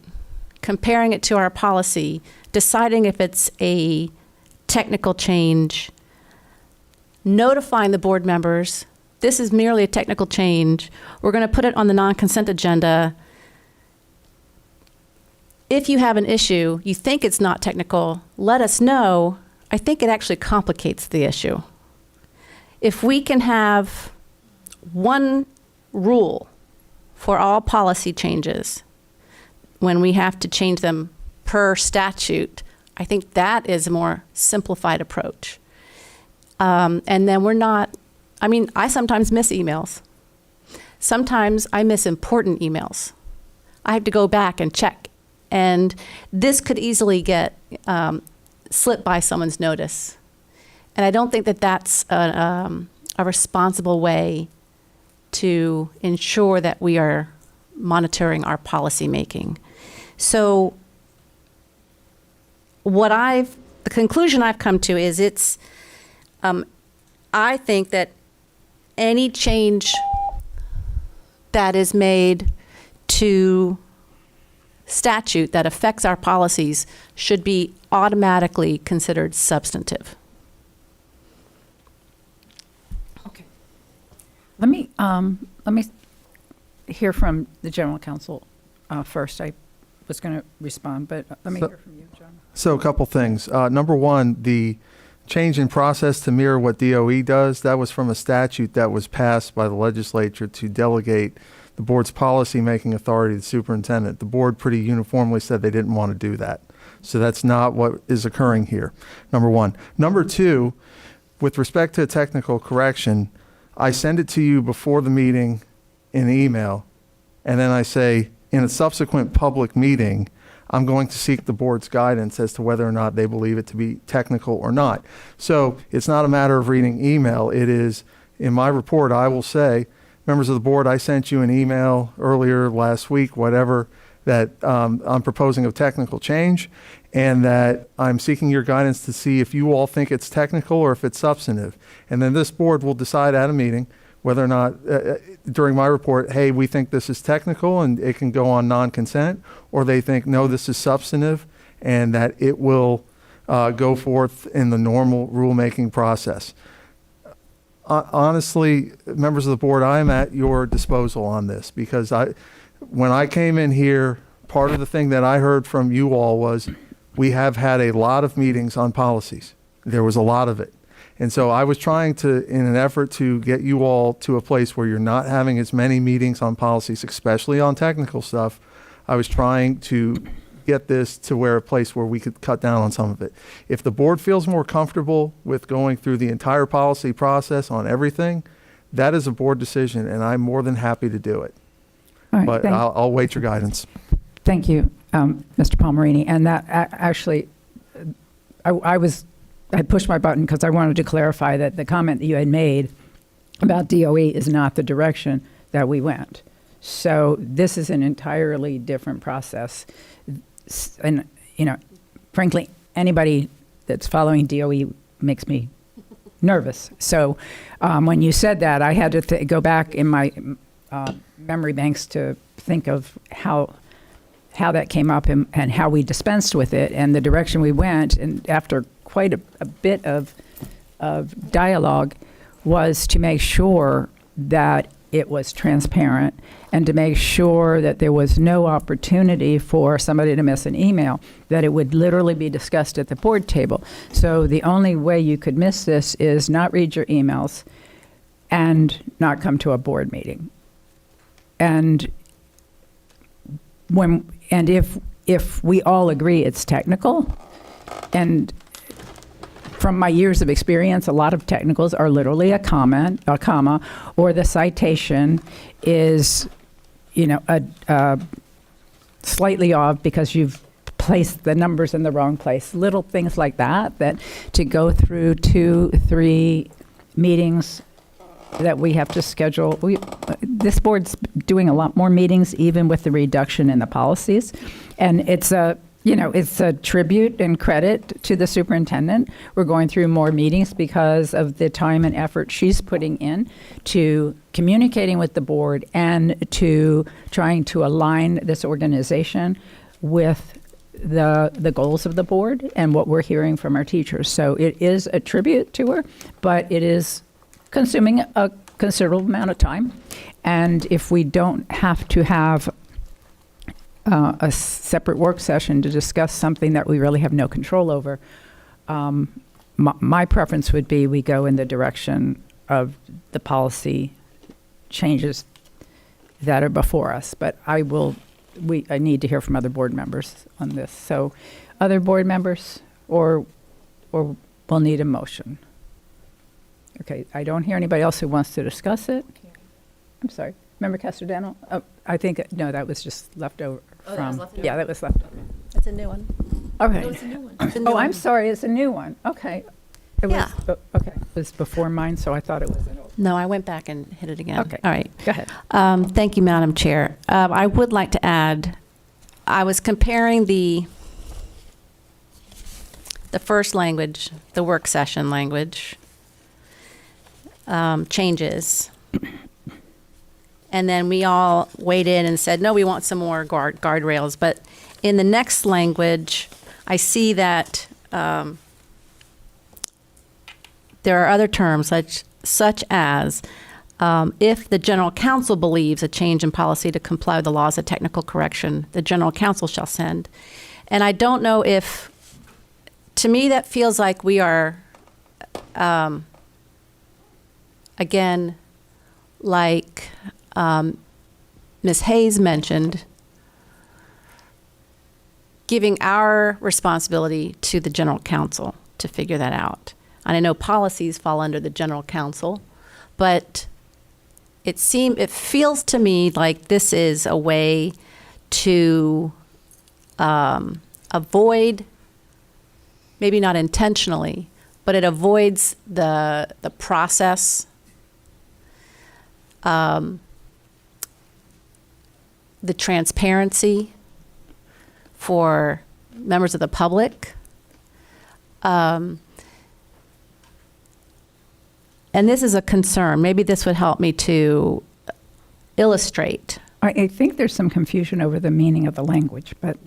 Speaker 4: comparing it to our policy, deciding if it's a technical change, notifying the board members, this is merely a technical change, we're going to put it on the non-consent agenda. If you have an issue, you think it's not technical, let us know. I think it actually complicates the issue. If we can have one rule for all policy changes when we have to change them per statute, I think that is a more simplified approach. And then I sometimes miss emails. Sometimes I miss important emails. I have to go back and check. And this could easily get slipped by someone's notice. And I don't think that that's a responsible way to ensure that we are monitoring our policy making. So the conclusion I've come to is I think that any change that is made to statute that affects our policies should be automatically considered substantive.
Speaker 1: Let me hear from the general counsel first. I was going to respond, but let me hear from you, John.
Speaker 18: So a couple things. Number one, the change in process to mirror what DOE does. That was from a statute that was passed by the legislature to delegate the board's policy-making authority to the superintendent. The board pretty uniformly said they didn't want to do that. So that's not what is occurring here, number one. Number two, with respect to technical correction, I send it to you before the meeting in email, and then I say, in a subsequent public meeting, I'm going to seek the board's guidance as to whether or not they believe it to be technical or not. So it's not a matter of reading email. It is, in my report, I will say, members of the board, I sent you an email earlier last week, whatever, that I'm proposing a technical change, and that I'm seeking your guidance to see if you all think it's technical or if it's substantive. And then this board will decide at a meeting whether or not, during my report, hey, we think this is technical and it can go on non-consent, or they think, no, this is substantive, and that it will go forth in the normal rulemaking process. Honestly, members of the board, I am at your disposal on this, because when I came in here, part of the thing that I heard from you all was we have had a lot of meetings on policies. There was a lot of it. And so I was trying to, in an effort to get you all to a place where you're not having as many meetings on policies, especially on technical stuff, I was trying to get this to where a place where we could cut down on some of it. If the board feels more comfortable with going through the entire policy process on everything, that is a board decision, and I'm more than happy to do it.
Speaker 1: All right,
Speaker 18: But I'll wait your guidance.
Speaker 1: Thank you, Mr. Palmerini. And that actually, I pushed my button because I wanted to clarify that the comment that you had made about DOE is not the direction that we went. So this is an entirely different process. And, frankly, anybody that's following DOE makes me nervous. So when you said that, I had to go back in my memory banks to think of how that came up and how we dispensed with it and the direction we went. And after quite a bit of dialogue was to make sure that it was transparent and to make sure that there was no opportunity for somebody to miss an email, that it would literally be discussed at the board table. So the only way you could miss this is not read your emails and not come to a board meeting. And if we all agree it's technical, and from my years of experience, a lot of technicals are literally a comma, or the citation is, slightly off because you've placed the numbers in the wrong place. Little things like that to go through 2-3 meetings that we have to schedule. This board's doing a lot more meetings, even with the reduction in the policies, and it's a tribute and credit to the superintendent. We're going through more meetings because of the time and effort she's putting in to communicating with the board and to trying to align this organization with the goals of the board and what we're hearing from our teachers. So it is a tribute to her, but it is consuming a considerable amount of time. And if we don't have to have a separate work session to discuss something that we really have no control over, my preference would be we go in the direction of the policy changes that are before us. But I need to hear from other board members on this. So other board members, or we'll need a motion. Okay, I don't hear anybody else who wants to discuss it. I'm sorry. Member Castellano? I think, no, that was just left over from.
Speaker 4: That was left over?
Speaker 1: Yeah, that was left over.
Speaker 4: It's a new one.
Speaker 1: Okay.
Speaker 4: No, it's a new one.
Speaker 1: I'm sorry, it's a new one. Okay.
Speaker 4: Yeah.
Speaker 1: Okay. It was before mine, so I thought it was an old.
Speaker 4: No, I went back and hit it again.
Speaker 1: Okay.
Speaker 4: All right.
Speaker 1: Go ahead.
Speaker 4: Thank you, Madam Chair. I would like to add, I was comparing the first language, the work session language, changes. And then we all weighed in and said, no, we want some more guardrails. But in the next language, I see that there are other terms such as if the general counsel believes a change in policy to comply with the laws of technical correction, the general counsel shall send. And I don't know if, to me, that feels like we are again, like Ms. Hayes mentioned, giving our responsibility to the general counsel to figure that out. And I know policies fall under the general counsel, but it feels to me like this is a way to avoid, maybe not intentionally, but it avoids the process, the transparency for members of the public. And this is a concern. Maybe this would help me to illustrate.
Speaker 1: I think there's some confusion over the meaning of the language, but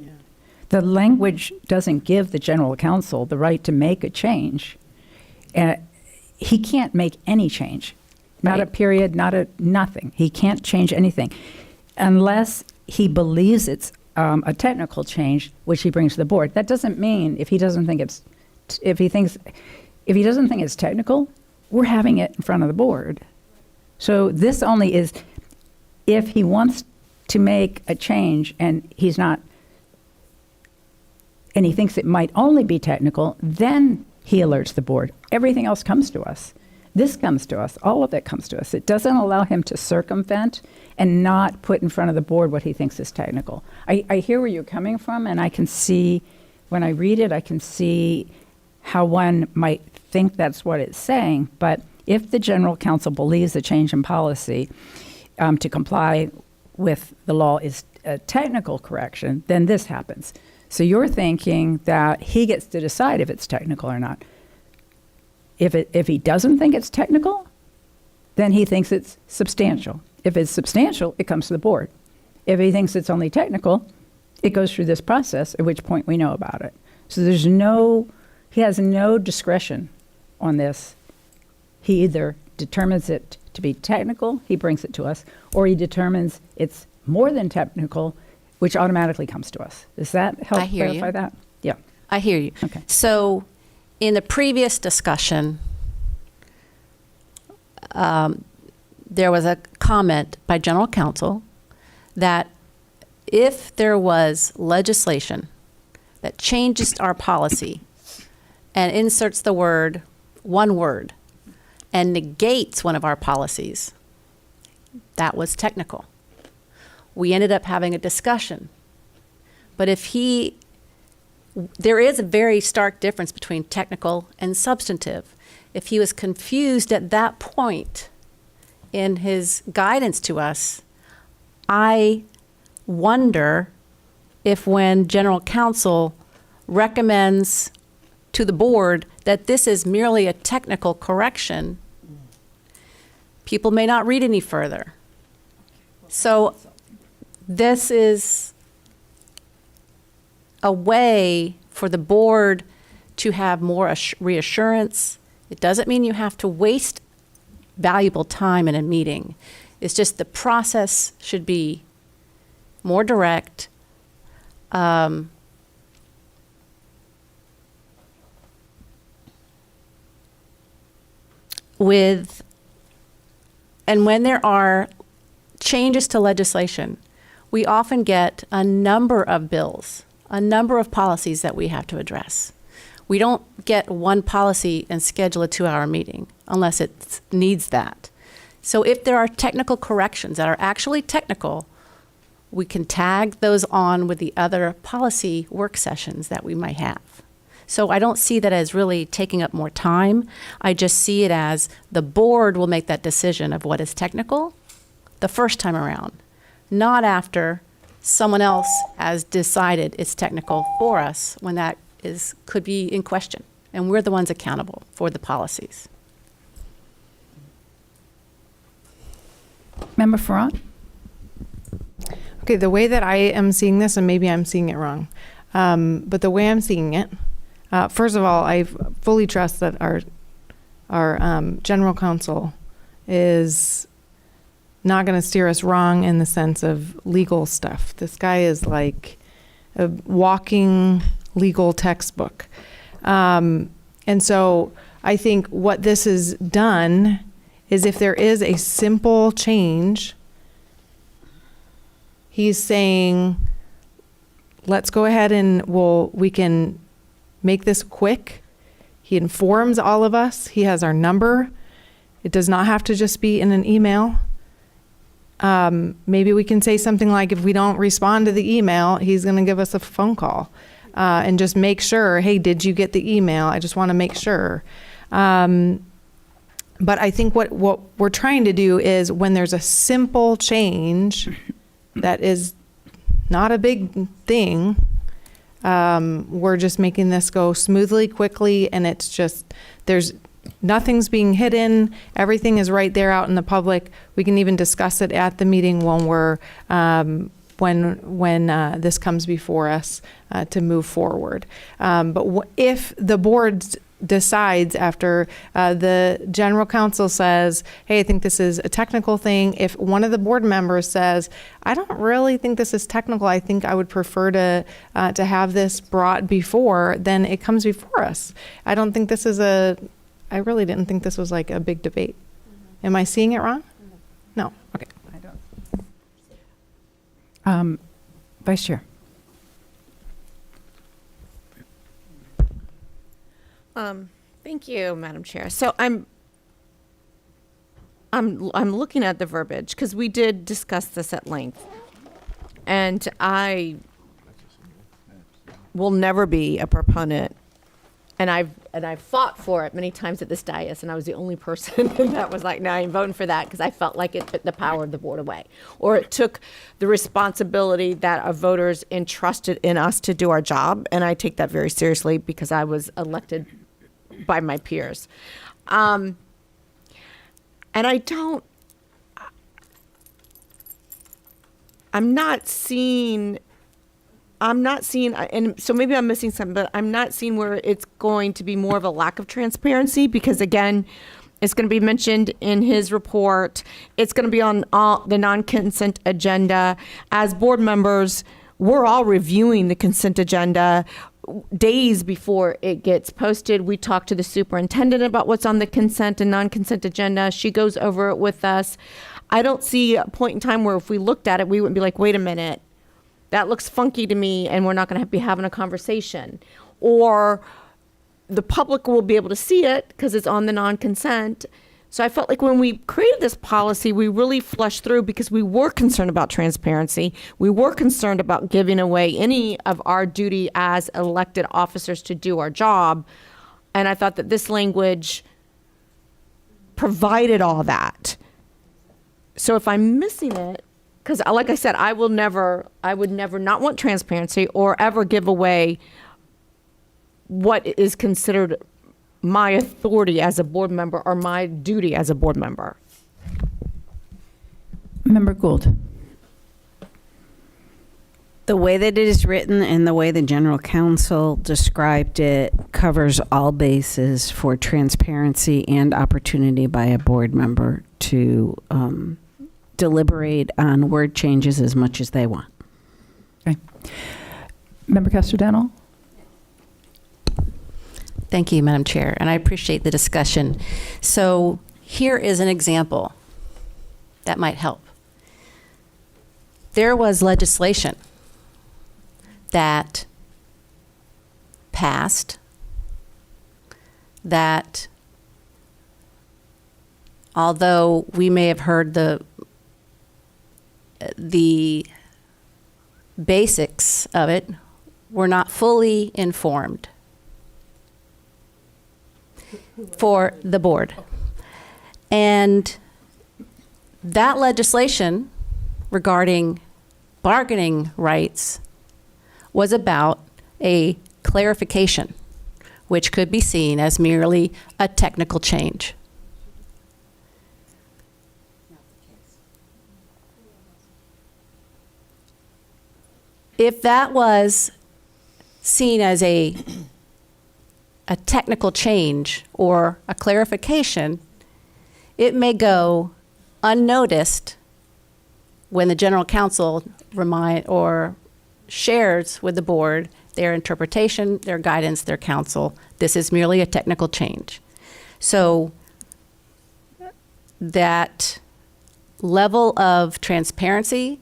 Speaker 1: the language doesn't give the general counsel the right to make a change. He can't make any change, not a period, nothing. He can't change anything unless he believes it's a technical change, which he brings to the board. That doesn't mean if he doesn't think it's technical, we're having it in front of the board. So this only is if he wants to make a change and he thinks it might only be technical, then he alerts the board. Everything else comes to us. This comes to us. All of it comes to us. It doesn't allow him to circumvent and not put in front of the board what he thinks is technical. I hear where you're coming from, and I can see, when I read it, I can see how one might think that's what it's saying. But if the general counsel believes the change in policy to comply with the law is a technical correction, then this happens. So you're thinking that he gets to decide if it's technical or not. If he doesn't think it's technical, then he thinks it's substantial. If it's substantial, it comes to the board. If he thinks it's only technical, it goes through this process, at which point we know about it. So he has no discretion on this. He either determines it to be technical, he brings it to us, or he determines it's more than technical, which automatically comes to us. Does that help clarify that? Yeah.
Speaker 4: I hear you.
Speaker 1: Okay.
Speaker 4: So in the previous discussion, there was a comment by general counsel that if there was legislation that changes our policy and inserts one word, and negates one of our policies, that was technical. We ended up having a discussion. But there is a very stark difference between technical and substantive. If he was confused at that point in his guidance to us, I wonder if when general counsel recommends to the board that this is merely a technical correction, people may not read any further. So this is a way for the board to have more reassurance. It doesn't mean you have to waste valuable time in a meeting. It's just the process should be more direct. And when there are changes to legislation, we often get a number of bills, a number of policies that we have to address. We don't get one policy and schedule a 2-hour meeting unless it needs that. So if there are technical corrections that are actually technical, we can tag those on with the other policy work sessions that we might have. So I don't see that as really taking up more time. I just see it as the board will make that decision of what is technical the first time around, not after someone else has decided it's technical for us when that could be in question. And we're the ones accountable for the policies.
Speaker 1: Member Farran?
Speaker 13: Okay, the way that I am seeing this, and maybe I'm seeing it wrong, but the way I'm seeing it, first of all, I fully trust that our general counsel is not going to steer us wrong in the sense of legal stuff. This guy is like a walking legal textbook. And so I think what this has done is if there is a simple change, he's saying, let's go ahead and we can make this quick. He informs all of us. He has our number. It does not have to just be in an email. Maybe we can say something like, if we don't respond to the email, he's going to give us a phone call and just make sure, hey, did you get the email? I just want to make sure. But I think what we're trying to do is when there's a simple change that is not a big thing, we're just making this go smoothly, quickly, and it's just, nothing's being hidden. Everything is right there out in the public. We can even discuss it at the meeting when we're when this comes before us to move forward. But if the board decides after the general counsel says, hey, I think this is a technical thing, if one of the board members says, I don't really think this is technical, I think I would prefer to have this brought before, then it comes before us. I really didn't think this was like a big debate. Am I seeing it wrong? No. Okay.
Speaker 1: Vice Chair.
Speaker 2: Thank you, Madam Chair. So I'm looking at the verbiage because we did discuss this at length, and I will never be a proponent. And I've fought for it many times at this dais, and I was the only person that was like, no, I ain't voting for that, because I felt like it took the power of the board away, or it took the responsibility that our voters entrusted in us to do our job, and I take that very seriously because I was elected by my peers. And I'm not seeing, and so maybe I'm missing something, but I'm not seeing where it's going to be more of a lack of transparency, because again, it's going to be mentioned in his report. It's going to be on the non-consent agenda. As board members, we're all reviewing the consent agenda days before it gets posted. We talk to the superintendent about what's on the consent and non-consent agenda. She goes over it with us. I don't see a point in time where if we looked at it, we wouldn't be like, wait a minute, that looks funky to me, and we're not going to be having a conversation. Or the public will be able to see it because it's on the non-consent. So I felt like when we created this policy, we really flushed through because we were concerned about transparency. We were concerned about giving away any of our duty as elected officers to do our job. And I thought that this language provided all that. So if I'm missing it, because like I said, I would never not want transparency or ever give away what is considered my authority as a board member or my duty as a board member.
Speaker 1: Member Gould.
Speaker 6: The way that it is written and the way the general counsel described it covers all bases for transparency and opportunity by a board member to deliberate on word changes as much as they want.
Speaker 1: Okay. Member Casterdental.
Speaker 4: Thank you, Madam Chair, and I appreciate the discussion. So here is an example that might help. There was legislation that passed that, although we may have heard the basics of it, were not fully informed for the board. And that legislation regarding bargaining rights was about a clarification, which could be seen as merely a technical change. If that was seen as a technical change or a clarification, it may go unnoticed when the general counsel shares with the board their interpretation, their guidance, their counsel. This is merely a technical change. So that level of transparency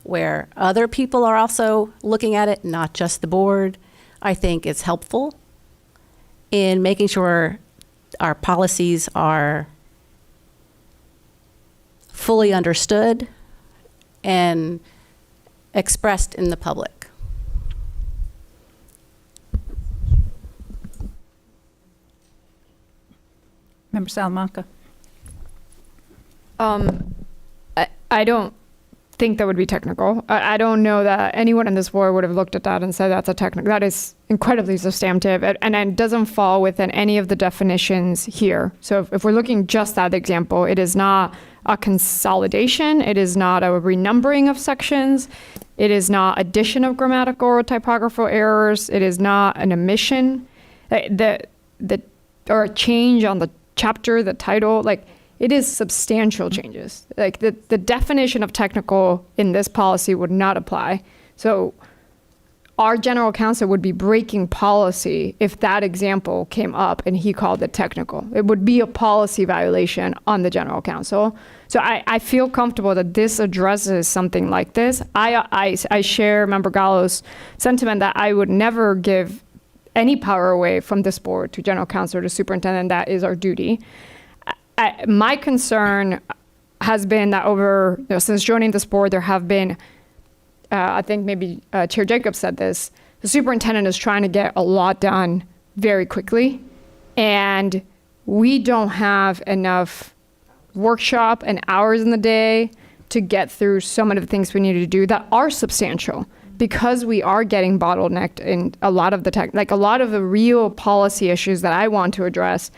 Speaker 4: where other people are also looking at it, not just the board, I think is helpful in making sure our policies are fully understood and expressed in the public.
Speaker 1: Member Salamanca.
Speaker 5: I don't think that would be technical. I don't know that anyone in this board would have looked at that and said that's a technical. That is incredibly substantive, and it doesn't fall within any of the definitions here. So if we're looking just at the example, it is not a consolidation. It is not a renumbering of sections. It is not addition of grammatical or typographical errors. It is not an omission, or a change on the chapter, the title. Like, it is substantial changes. Like the definition of technical in this policy would not apply. So our general counsel would be breaking policy if that example came up and he called it technical. It would be a policy violation on the general counsel. So I feel comfortable that this addresses something like this. I share Member Gallo's sentiment that I would never give any power away from this board to general counsel or to superintendent. That is our duty. My concern has been that since joining this board, there have been, I think maybe Chair Jacobs said this, the superintendent is trying to get a lot done very quickly, and we don't have enough workshop and hours in the day to get through so many of the things we need to do that are substantial, because we are getting bottlenecked in a lot of a lot of the real policy issues that I want to address.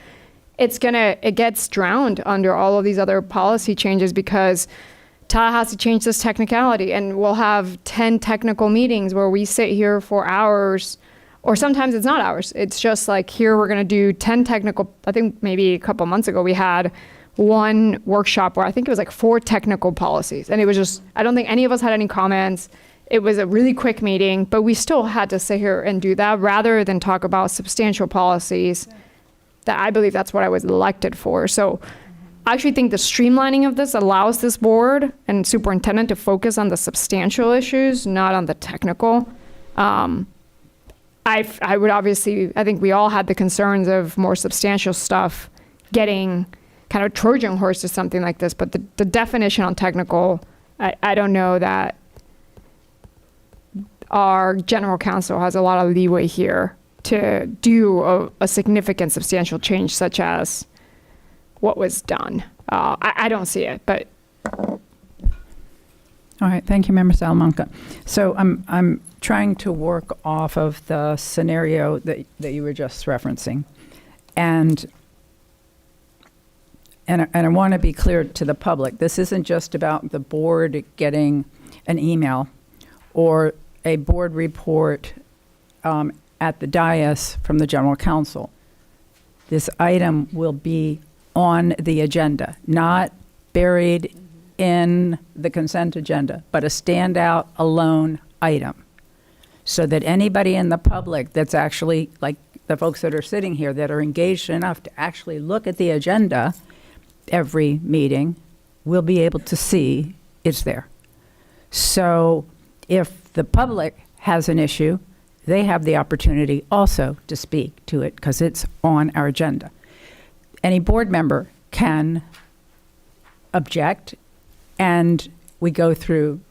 Speaker 5: It gets drowned under all of these other policy changes because Ta has to change this technicality, and we'll have 10 technical meetings where we sit here for hours, or sometimes it's not hours. It's just like, here we're going to do 10 technical. I think maybe a couple months ago we had one workshop where I think it was like 4 technical policies, and it was just, I don't think any of us had any comments. It was a really quick meeting, but we still had to sit here and do that rather than talk about substantial policies. That I believe that's what I was elected for. So I actually think the streamlining of this allows this board and superintendent to focus on the substantial issues, not on the technical. I would obviously, I think we all had the concerns of more substantial stuff getting kind of Trojan horse to something like this, but the definition on technical, I don't know that our general counsel has a lot of leeway here to do a significant, substantial change such as what was done. I don't see it, but.
Speaker 1: All right, thank you, Member Salamanca. So I'm trying to work off of the scenario that you were just referencing, and I want to be clear to the public. This isn't just about the board getting an email or a board report at the dais from the general counsel. This item will be on the agenda, not buried in the consent agenda, but a standout alone item, so that anybody in the public that's actually, like the folks that are sitting here, that are engaged enough to actually look at the agenda every meeting, will be able to see it's there. So if the public has an issue, they have the opportunity also to speak to it because it's on our agenda. Any board member can object, and we go through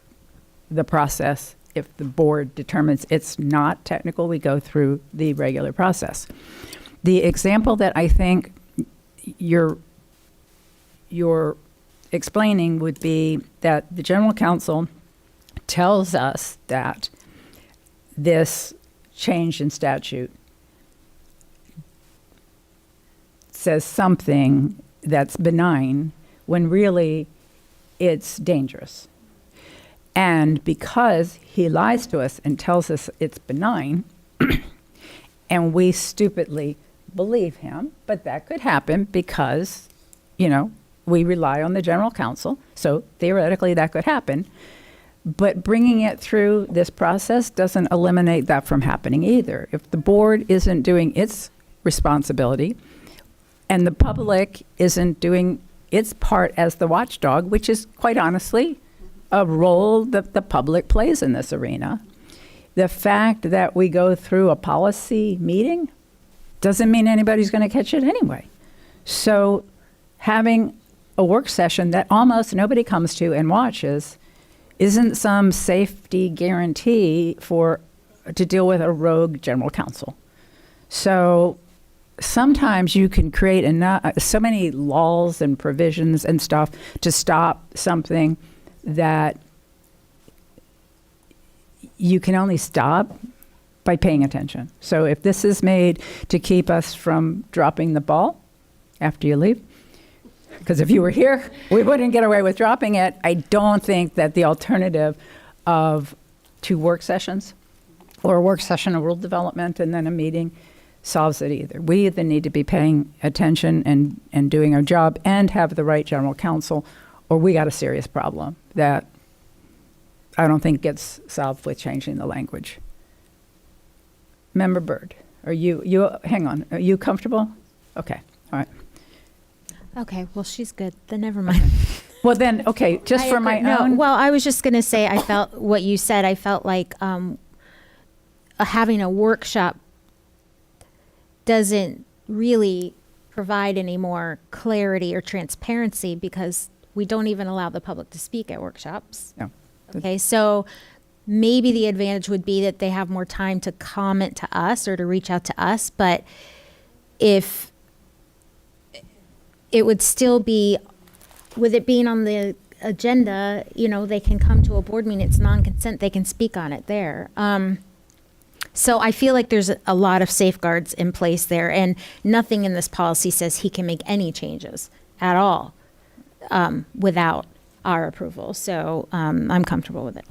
Speaker 1: the process. If the board determines it's not technical, we go through the regular process. The example that I think you're explaining would be that the general counsel tells us that this change in statute says something that's benign when really it's dangerous. And because he lies to us and tells us it's benign, and we stupidly believe him, but that could happen because, we rely on the general counsel, so theoretically that could happen. But bringing it through this process doesn't eliminate that from happening either. If the board isn't doing its responsibility, and the public isn't doing its part as the watchdog, which is quite honestly a role that the public plays in this arena. The fact that we go through a policy meeting doesn't mean anybody's going to catch it anyway. So having a work session that almost nobody comes to and watches isn't some safety guarantee to deal with a rogue general counsel. So sometimes you can create so many laws and provisions and stuff to stop something that you can only stop by paying attention. So if this is made to keep us from dropping the ball after you leave, because if you were here, we wouldn't get away with dropping it. I don't think that the alternative of 2 work sessions or a work session of rule development and then a meeting solves it either. We either need to be paying attention and doing our job and have the right general counsel, or we got a serious problem that I don't think gets solved with changing the language. Member Byrd, hang on, are you comfortable? Okay, all right.
Speaker 3: Okay, well, she's good. Then never mind.
Speaker 1: Well, then, okay, just for my own.
Speaker 3: Well, I was just going to say, I felt what you said. I felt like having a workshop doesn't really provide any more clarity or transparency because we don't even allow the public to speak at workshops.
Speaker 1: No.
Speaker 3: Okay, so maybe the advantage would be that they have more time to comment to us or to reach out to us, but if it would still be, with it being on the agenda, they can come to a board meeting, it's non-consent, they can speak on it there. So I feel like there's a lot of safeguards in place there, and nothing in this policy says he can make any changes at all without our approval. So I'm comfortable with it.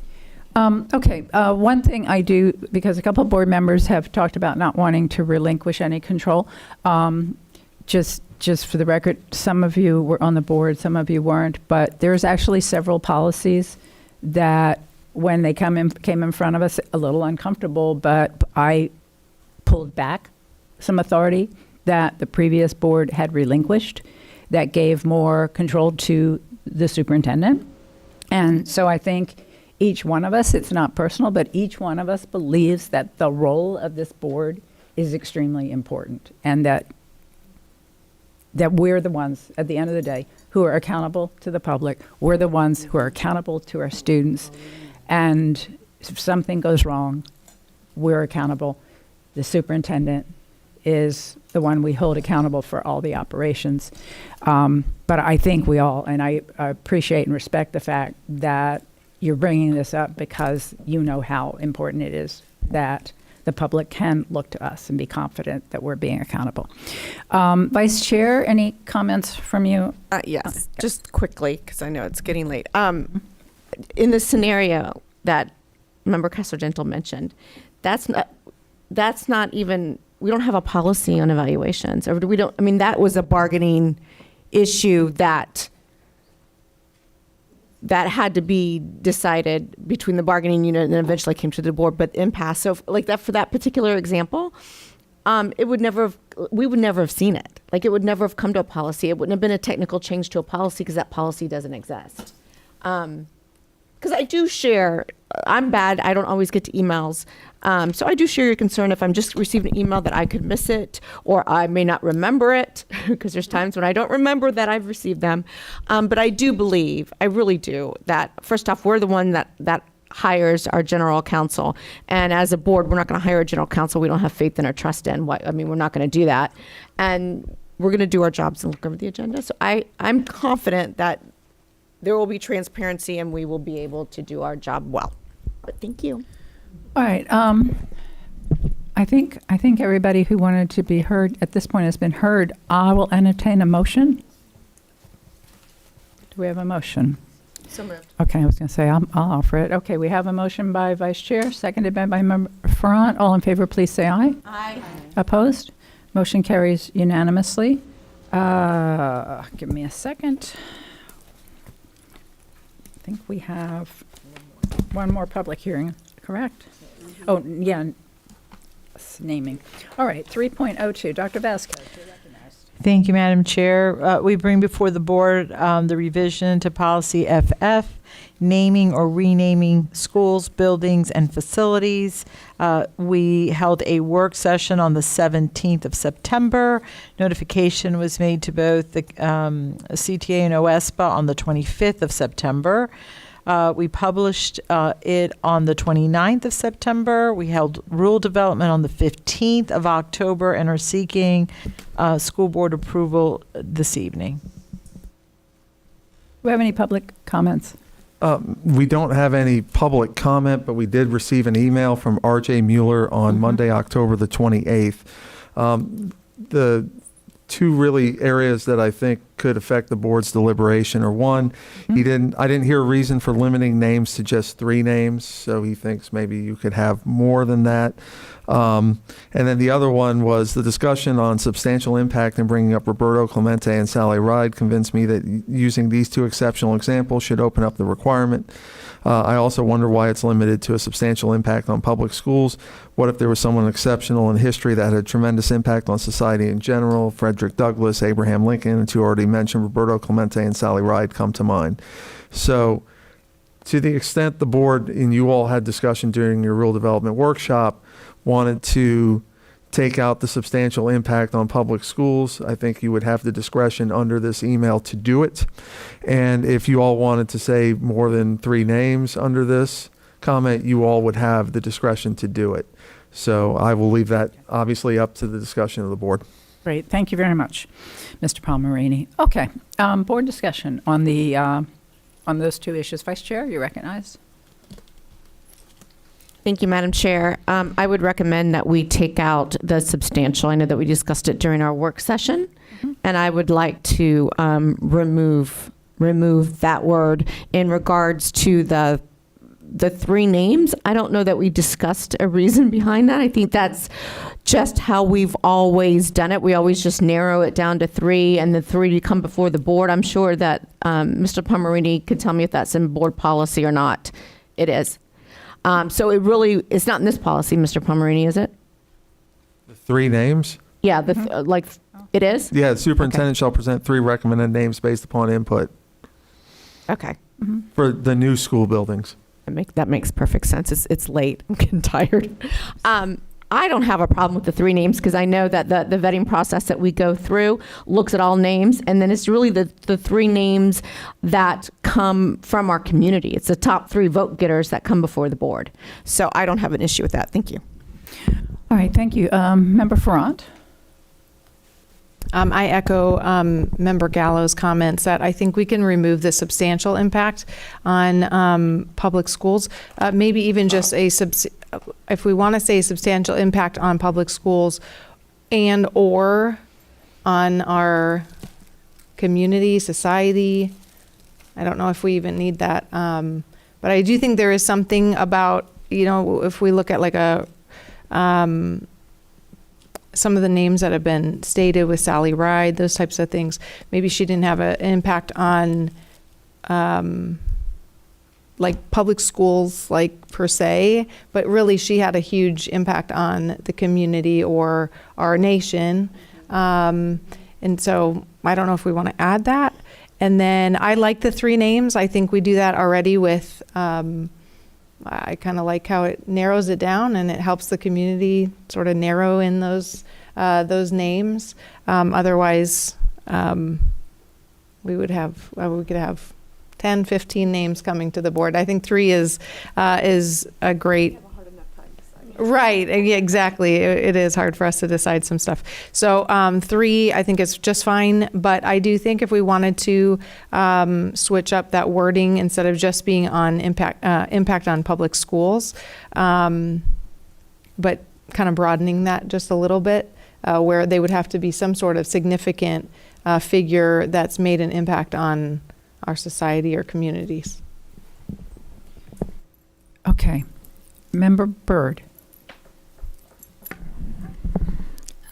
Speaker 1: Okay, one thing I do, because a couple of board members have talked about not wanting to relinquish any control, just for the record, some of you were on the board, some of you weren't, but there's actually several policies that when they came in front of us, a little uncomfortable, but I pulled back some authority that the previous board had relinquished that gave more control to the superintendent. And so I think each one of us, it's not personal, but each one of us believes that the role of this board is extremely important, and that we're the ones, at the end of the day, who are accountable to the public. We're the ones who are accountable to our students. And if something goes wrong, we're accountable. The superintendent is the one we hold accountable for all the operations. But I think we all, and I appreciate and respect the fact that you're bringing this up because you know how important it is that the public can look to us and be confident that we're being accountable. Vice Chair, any comments from you?
Speaker 2: Yes, just quickly, because I know it's getting late. In the scenario that Member Castor-Gentle mentioned, that's not even, we don't have a policy on evaluations, or we don't, I mean, that was a bargaining issue that had to be decided between the bargaining unit and then eventually came to the board, but impasse. So like that, for that particular example, we would never have seen it. Like it would never have come to a policy. It wouldn't have been a technical change to a policy because that policy doesn't exist. Because I do share, I'm bad, I don't always get to emails. So I do share your concern if I'm just receiving an email that I could miss it, or I may not remember it, because there's times when I don't remember that I've received them. But I do believe, I really do, that first off, we're the one that hires our general counsel. And as a board, we're not going to hire a general counsel we don't have faith in or trust in. We're not going to do that. And we're going to do our jobs and look over the agenda. So I'm confident that there will be transparency and we will be able to do our job well. But thank you.
Speaker 1: All right. I think everybody who wanted to be heard at this point has been heard. I will entertain a motion. Do we have a motion?
Speaker 2: So moved.
Speaker 1: Okay, I was going to say I'll offer it. Okay, we have a motion by Vice Chair, seconded by Member Ferrant. All in favor, please say aye.
Speaker 2: Aye.
Speaker 1: Opposed? Motion carries unanimously. Give me a second. I think we have one more public hearing, correct? Oh, yeah, naming. All right, 3.02, Dr. Vasquez, you're recognized.
Speaker 9: Thank you, Madam Chair. We bring before the board the revision to policy FF, naming or renaming schools, buildings, and facilities. We held a work session on the 17th of September. Notification was made to both the CTA and OSPA on the 25th of September. We published it on the 29th of September. We held rule development on the 15th of October and are seeking school board approval this evening.
Speaker 1: Do we have any public comments?
Speaker 18: We don't have any public comment, but we did receive an email from R.J. Mueller on Monday, October the 28th. The two really areas that I think could affect the board's deliberation are one, I didn't hear a reason for limiting names to just 3 names, so he thinks maybe you could have more than that. And then the other one was the discussion on substantial impact and bringing up Roberto Clemente and Sally Ride convinced me that using these 2 exceptional examples should open up the requirement. I also wonder why it's limited to a substantial impact on public schools. What if there was someone exceptional in history that had a tremendous impact on society in general? Frederick Douglass, Abraham Lincoln, and 2 already mentioned, Roberto Clemente and Sally Ride come to mind. So to the extent the board and you all had discussion during your rule development workshop wanted to take out the substantial impact on public schools, I think you would have the discretion under this email to do it. And if you all wanted to say more than 3 names under this comment, you all would have the discretion to do it. So I will leave that obviously up to the discussion of the board.
Speaker 1: Great. Thank you very much, Mr. Palmerini. Okay. Board discussion on the on those 2 issues. Vice Chair, you recognized.
Speaker 2: Thank you, Madam Chair. I would recommend that we take out the substantial. I know that we discussed it during our work session, and I would like to remove that word in regards to the 3 names. I don't know that we discussed a reason behind that. I think that's just how we've always done it. We always just narrow it down to 3, and the 3 to come before the board. I'm sure that Mr. Palmerini could tell me if that's in board policy or not. It is. So it's not in this policy, Mr. Palmerini, is it?
Speaker 18: The 3 names?
Speaker 2: Yeah, it is?
Speaker 18: Yeah, the superintendent shall present 3 recommended names based upon input.
Speaker 2: Okay.
Speaker 18: For the new school buildings.
Speaker 2: That makes perfect sense. It's late. I'm getting tired. I don't have a problem with the 3 names because I know that the vetting process that we go through looks at all names, and then it's really the 3 names that come from our community. It's the top 3 vote getters that come before the board. So I don't have an issue with that. Thank you.
Speaker 1: All right. Thank you. Member Ferrant.
Speaker 13: I echo Member Gallo's comments that I think we can remove the substantial impact on public schools. Maybe even just if we want to say substantial impact on public schools and or on our community, society. I don't know if we even need that. But I do think there is something about, if we look at like some of the names that have been stated with Sally Ride, those types of things. Maybe she didn't have an impact on like public schools, like per se, but really she had a huge impact on the community or our nation. And so I don't know if we want to add that. And then I like the 3 names. I think we do that already with, I kind of like how it narrows it down and it helps the community sort of narrow in those names. Otherwise, we could have 10, 15 names coming to the board. I think 3 is a great. Right, yeah, exactly. It is hard for us to decide some stuff. So 3, I think is just fine. But I do think if we wanted to switch up that wording instead of just being on impact on public schools, but kind of broadening that just a little bit, where they would have to be some sort of significant figure that's made an impact on our society or communities.
Speaker 1: Okay. Member Byrd.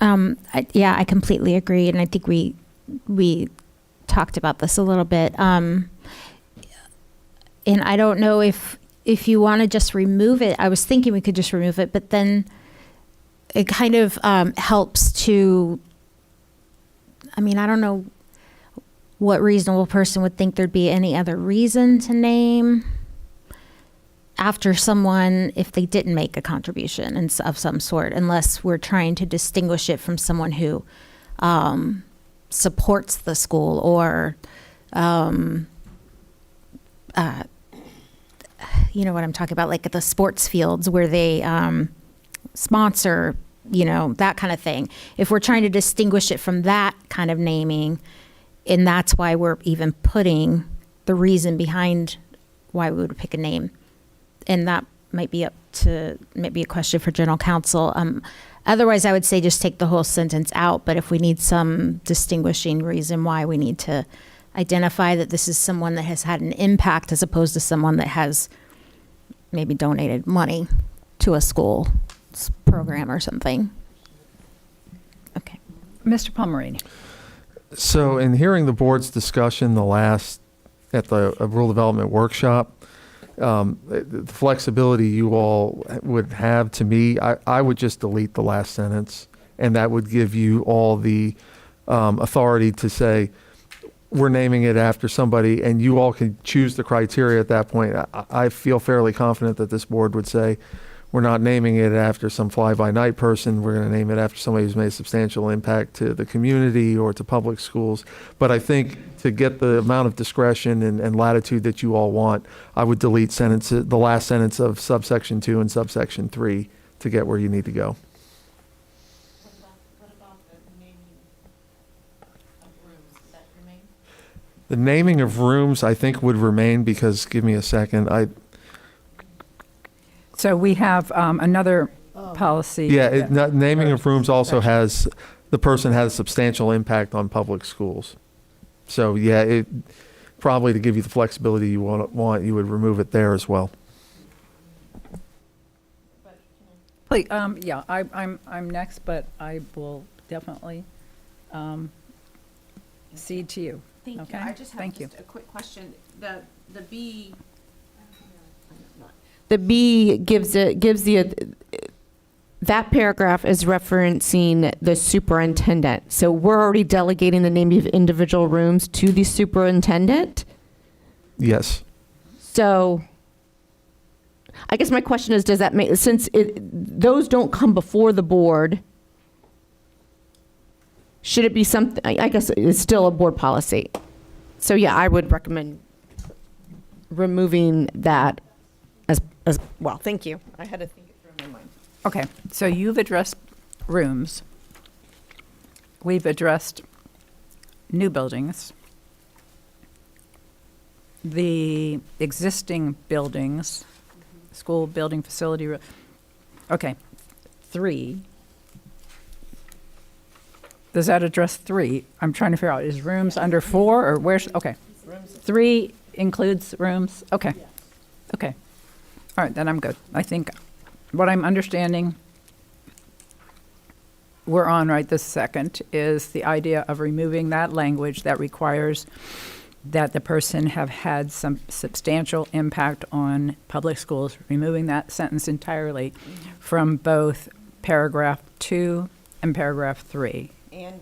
Speaker 3: I completely agree, and I think we talked about this a little bit. And I don't know if you want to just remove it. I was thinking we could just remove it, but then it kind of helps to I mean, I don't know what reasonable person would think there'd be any other reason to name after someone if they didn't make a contribution of some sort, unless we're trying to distinguish it from someone who supports the school or, you know what I'm talking about, like at the sports fields where they sponsor, you know, that kind of thing. If we're trying to distinguish it from that kind of naming, and that's why we're even putting the reason behind why we would pick a name. And that might be up to maybe a question for general counsel. Otherwise, I would say just take the whole sentence out. But if we need some distinguishing reason why, we need to identify that this is someone that has had an impact as opposed to someone that has maybe donated money to a school program or something. Okay.
Speaker 1: Mr. Palmerini.
Speaker 18: So in hearing the board's discussion at the rule development workshop, the flexibility you all would have, to me, I would just delete the last sentence, and that would give you all the authority to say, we're naming it after somebody, and you all can choose the criteria at that point. I feel fairly confident that this board would say, we're not naming it after some fly-by-night person. We're going to name it after somebody who's made a substantial impact to the community or to public schools. But I think to get the amount of discretion and latitude that you all want, I would delete the last sentence of subsection 2 and subsection 3 to get where you need to go. The naming of rooms, I think, would remain because, give me a second,
Speaker 1: So we have another policy.
Speaker 18: Yeah, naming of rooms also has, the person has substantial impact on public schools. So yeah, probably to give you the flexibility you want, you would remove it there as well.
Speaker 1: Please, yeah, I'm next, but I will definitely cede to you.
Speaker 2: Thank
Speaker 1: Okay?
Speaker 2: you. I just have
Speaker 1: Thank you.
Speaker 2: a quick question. The B gives that paragraph is referencing the superintendent. So we're already delegating the name of individual rooms to the superintendent.
Speaker 18: Yes.
Speaker 2: So I guess my question is, does that make, since those don't come before the board, should it be something, I guess it's still a board policy. So yeah, I would recommend removing that as well. Thank you. I had to think it through in my mind.
Speaker 1: Okay, so you've addressed rooms. We've addressed new buildings. The existing buildings, school building facility. Okay, 3. Does that address 3? I'm trying to figure out, is rooms under 4 or where's, okay. 3 includes rooms? Okay, okay. All right, then I'm good. I think what I'm understanding we're on right this second is the idea of removing that language that requires that the person have had some substantial impact on public schools, removing that sentence entirely from both paragraph 2 and paragraph 3.
Speaker 2: And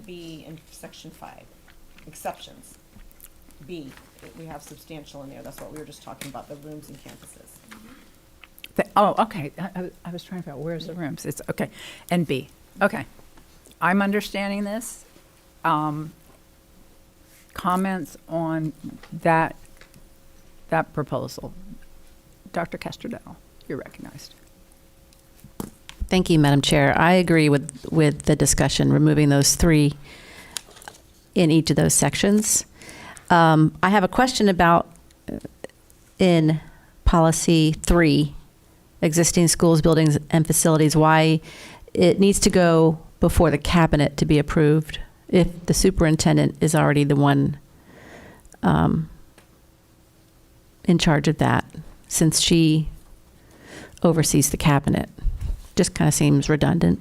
Speaker 2: B in section 5, exceptions. B, we have substantial in there. That's what we were just talking about, the rooms and campuses.
Speaker 1: Oh, okay. I was trying to figure out where's the rooms. It's okay. And B. Okay. I'm understanding this. Comments on that proposal. Dr. Castrodell, you're recognized.
Speaker 4: Thank you, Madam Chair. I agree with the discussion, removing those 3 in each of those sections. I have a question about in policy 3, existing schools, buildings, and facilities, why it needs to go before the cabinet to be approved if the superintendent is already the one in charge of that, since she oversees the cabinet. Just kind of seems redundant.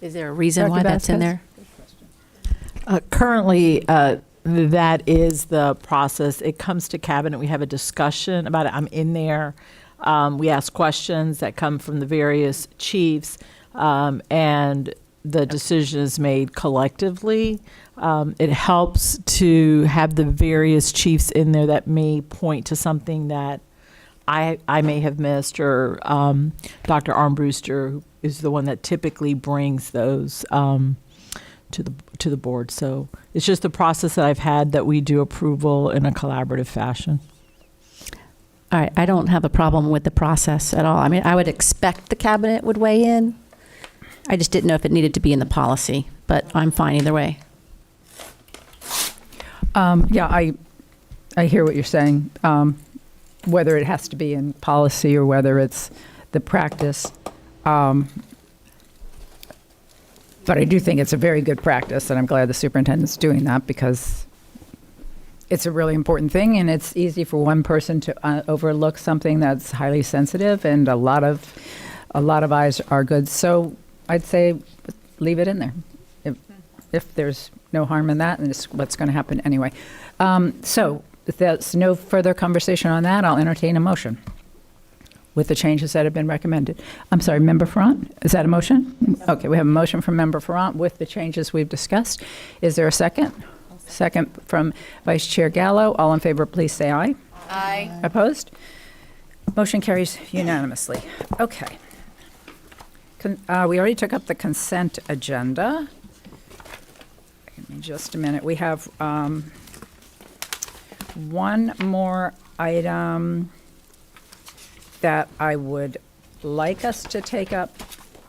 Speaker 4: Is there a reason
Speaker 1: Dr.
Speaker 4: why that's in
Speaker 1: Vasquez?
Speaker 4: there?
Speaker 9: Currently, that is the process. It comes to cabinet. We have a discussion about it. I'm in there. We ask questions that come from the various chiefs, and the decision is made collectively. It helps to have the various chiefs in there that may point to something that I may have missed, or Dr. Armbruster is the one that typically brings those to the board. So it's just the process that I've had, that we do approval in a collaborative fashion.
Speaker 4: All right, I don't have a problem with the process at all. I mean, I would expect the cabinet would weigh in. I just didn't know if it needed to be in the policy, but I'm fine either way.
Speaker 1: Yeah, I hear what you're saying. Whether it has to be in policy or whether it's the practice. But I do think it's a very good practice, and I'm glad the superintendent's doing that, because it's a really important thing, and it's easy for one person to overlook something that's highly sensitive, and a lot of eyes are good. So I'd say leave it in there. If there's no harm in that, and it's what's going to happen anyway. So if there's no further conversation on that, I'll entertain a motion with the changes that have been recommended. I'm sorry, Member Ferrant, is that a motion? Okay, we have a motion from Member Ferrant with the changes we've discussed. Is there a second? Second from Vice Chair Gallo. All in favor, please say aye.
Speaker 20: Aye.
Speaker 1: Opposed? Motion carries unanimously. Okay. We already took up the consent agenda. Give me just a minute. We have one more item that I would like us to take up,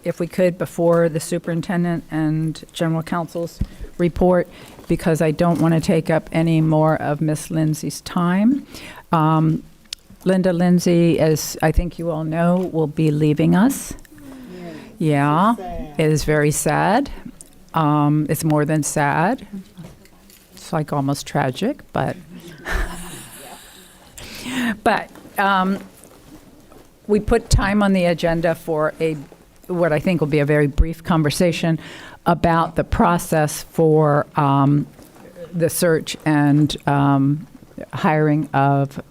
Speaker 1: if we could, before the superintendent and general counsel's report, because I don't want to take up any more of Miss Lindsay's time. Linda Lindsay, as I think you all know, will be leaving us. Yeah, it is very sad. It's more than sad. It's like almost tragic, but we put time on the agenda for what I think will be a very brief conversation about the process for the search and hiring of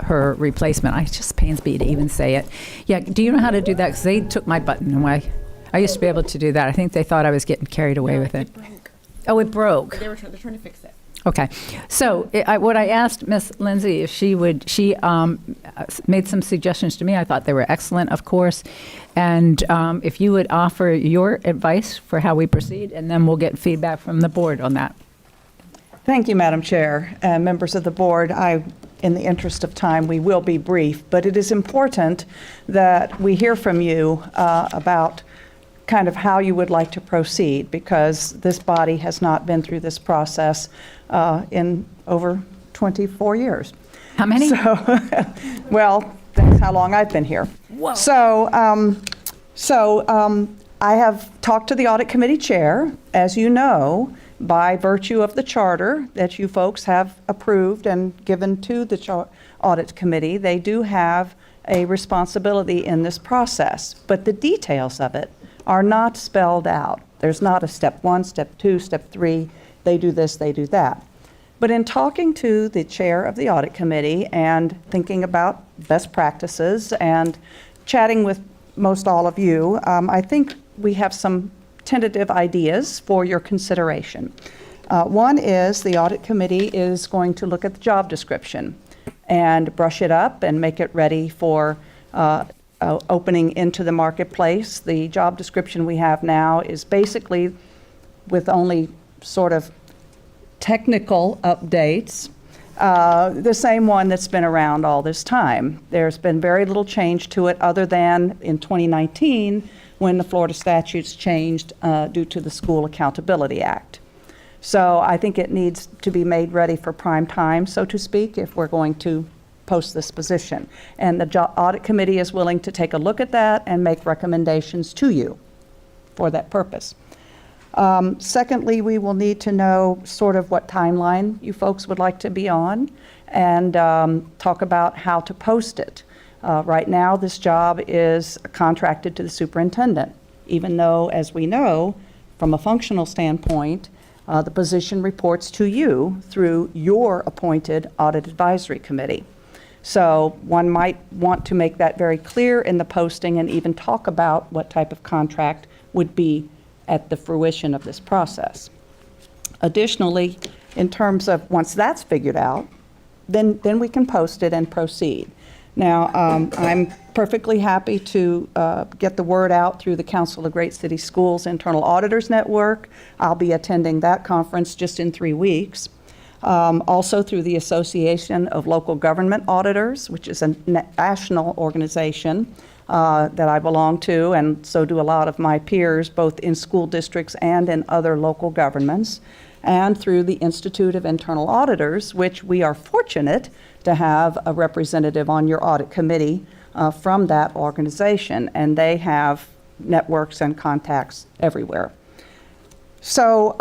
Speaker 1: her replacement. It just pains me to even say it. Yeah, do you know how to do that? Because they took my button away. I used to be able to do that. I think they thought I was getting carried away with it. Oh, it broke.
Speaker 2: They're trying to fix it.
Speaker 1: Okay. So what I asked Miss Lindsay if she made some suggestions to me. I thought they were excellent, of course. And if you would offer your advice for how we proceed, and then we'll get feedback from the board on that.
Speaker 21: Thank you, Madam Chair. Members of the board, in the interest of time, we will be brief, but it is important that we hear from you about kind of how you would like to proceed, because this body has not been through this process in over 24 years.
Speaker 1: How many?
Speaker 21: So, well, that's how long I've been here.
Speaker 1: Whoa.
Speaker 21: So I have talked to the audit committee chair. As you know, by virtue of the charter that you folks have approved and given to the audit committee, they do have a responsibility in this process, but the details of it are not spelled out. There's not a step 1, step 2, step 3, they do this, they do that. But in talking to the chair of the audit committee and thinking about best practices and chatting with most all of you, I think we have some tentative ideas for your consideration. One is the audit committee is going to look at the job description and brush it up and make it ready for opening into the marketplace. The job description we have now is basically, with only sort of technical updates, the same one that's been around all this time. There's been very little change to it other than in 2019 when the Florida statutes changed due to the School Accountability Act. So I think it needs to be made ready for prime time, so to speak, if we're going to post this position. And the audit committee is willing to take a look at that and make recommendations to you for that purpose. Secondly, we will need to know sort of what timeline you folks would like to be on and talk about how to post it. Right now, this job is contracted to the superintendent, even though, as we know, from a functional standpoint, the position reports to you through your appointed audit advisory committee. So one might want to make that very clear in the posting and even talk about what type of contract would be at the fruition of this process. Additionally, in terms of once that's figured out, then we can post it and proceed. Now, I'm perfectly happy to get the word out through the Council of Great City Schools Internal Auditors Network. I'll be attending that conference just in 3 weeks. Also through the Association of Local Government Auditors, which is a national organization that I belong to, and so do a lot of my peers, both in school districts and in other local governments, and through the Institute of Internal Auditors, which we are fortunate to have a representative on your audit committee from that organization, and they have networks and contacts everywhere. So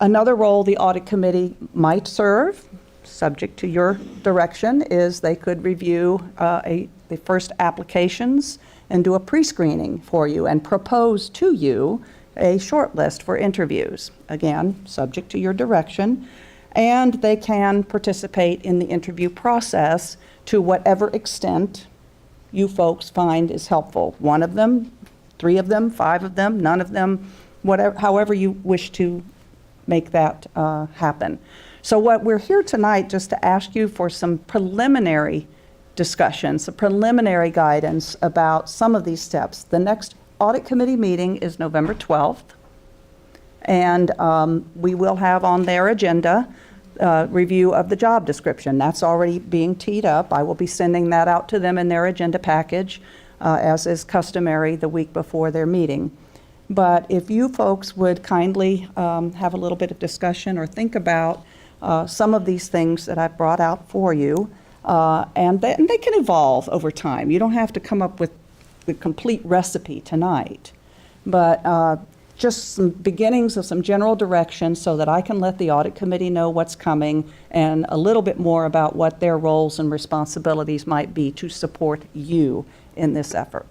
Speaker 21: another role the audit committee might serve, subject to your direction, is they could review the first applications and do a pre-screening for you and propose to you a short list for interviews. Again, subject to your direction. And they can participate in the interview process to whatever extent you folks find is helpful. 1 of them, 3 of them, 5 of them, none of them, whatever, however you wish to make that happen. So what we're here tonight just to ask you for some preliminary discussion, some preliminary guidance about some of these steps. The next audit committee meeting is November 12th, and we will have on their agenda review of the job description. That's already being teed up. I will be sending that out to them in their agenda package, as is customary the week before their meeting. But if you folks would kindly have a little bit of discussion or think about some of these things that I've brought out for you, and they can evolve over time. You don't have to come up with the complete recipe tonight, but just some beginnings of some general direction so that I can let the audit committee know what's coming and a little bit more about what their roles and responsibilities might be to support you in this effort.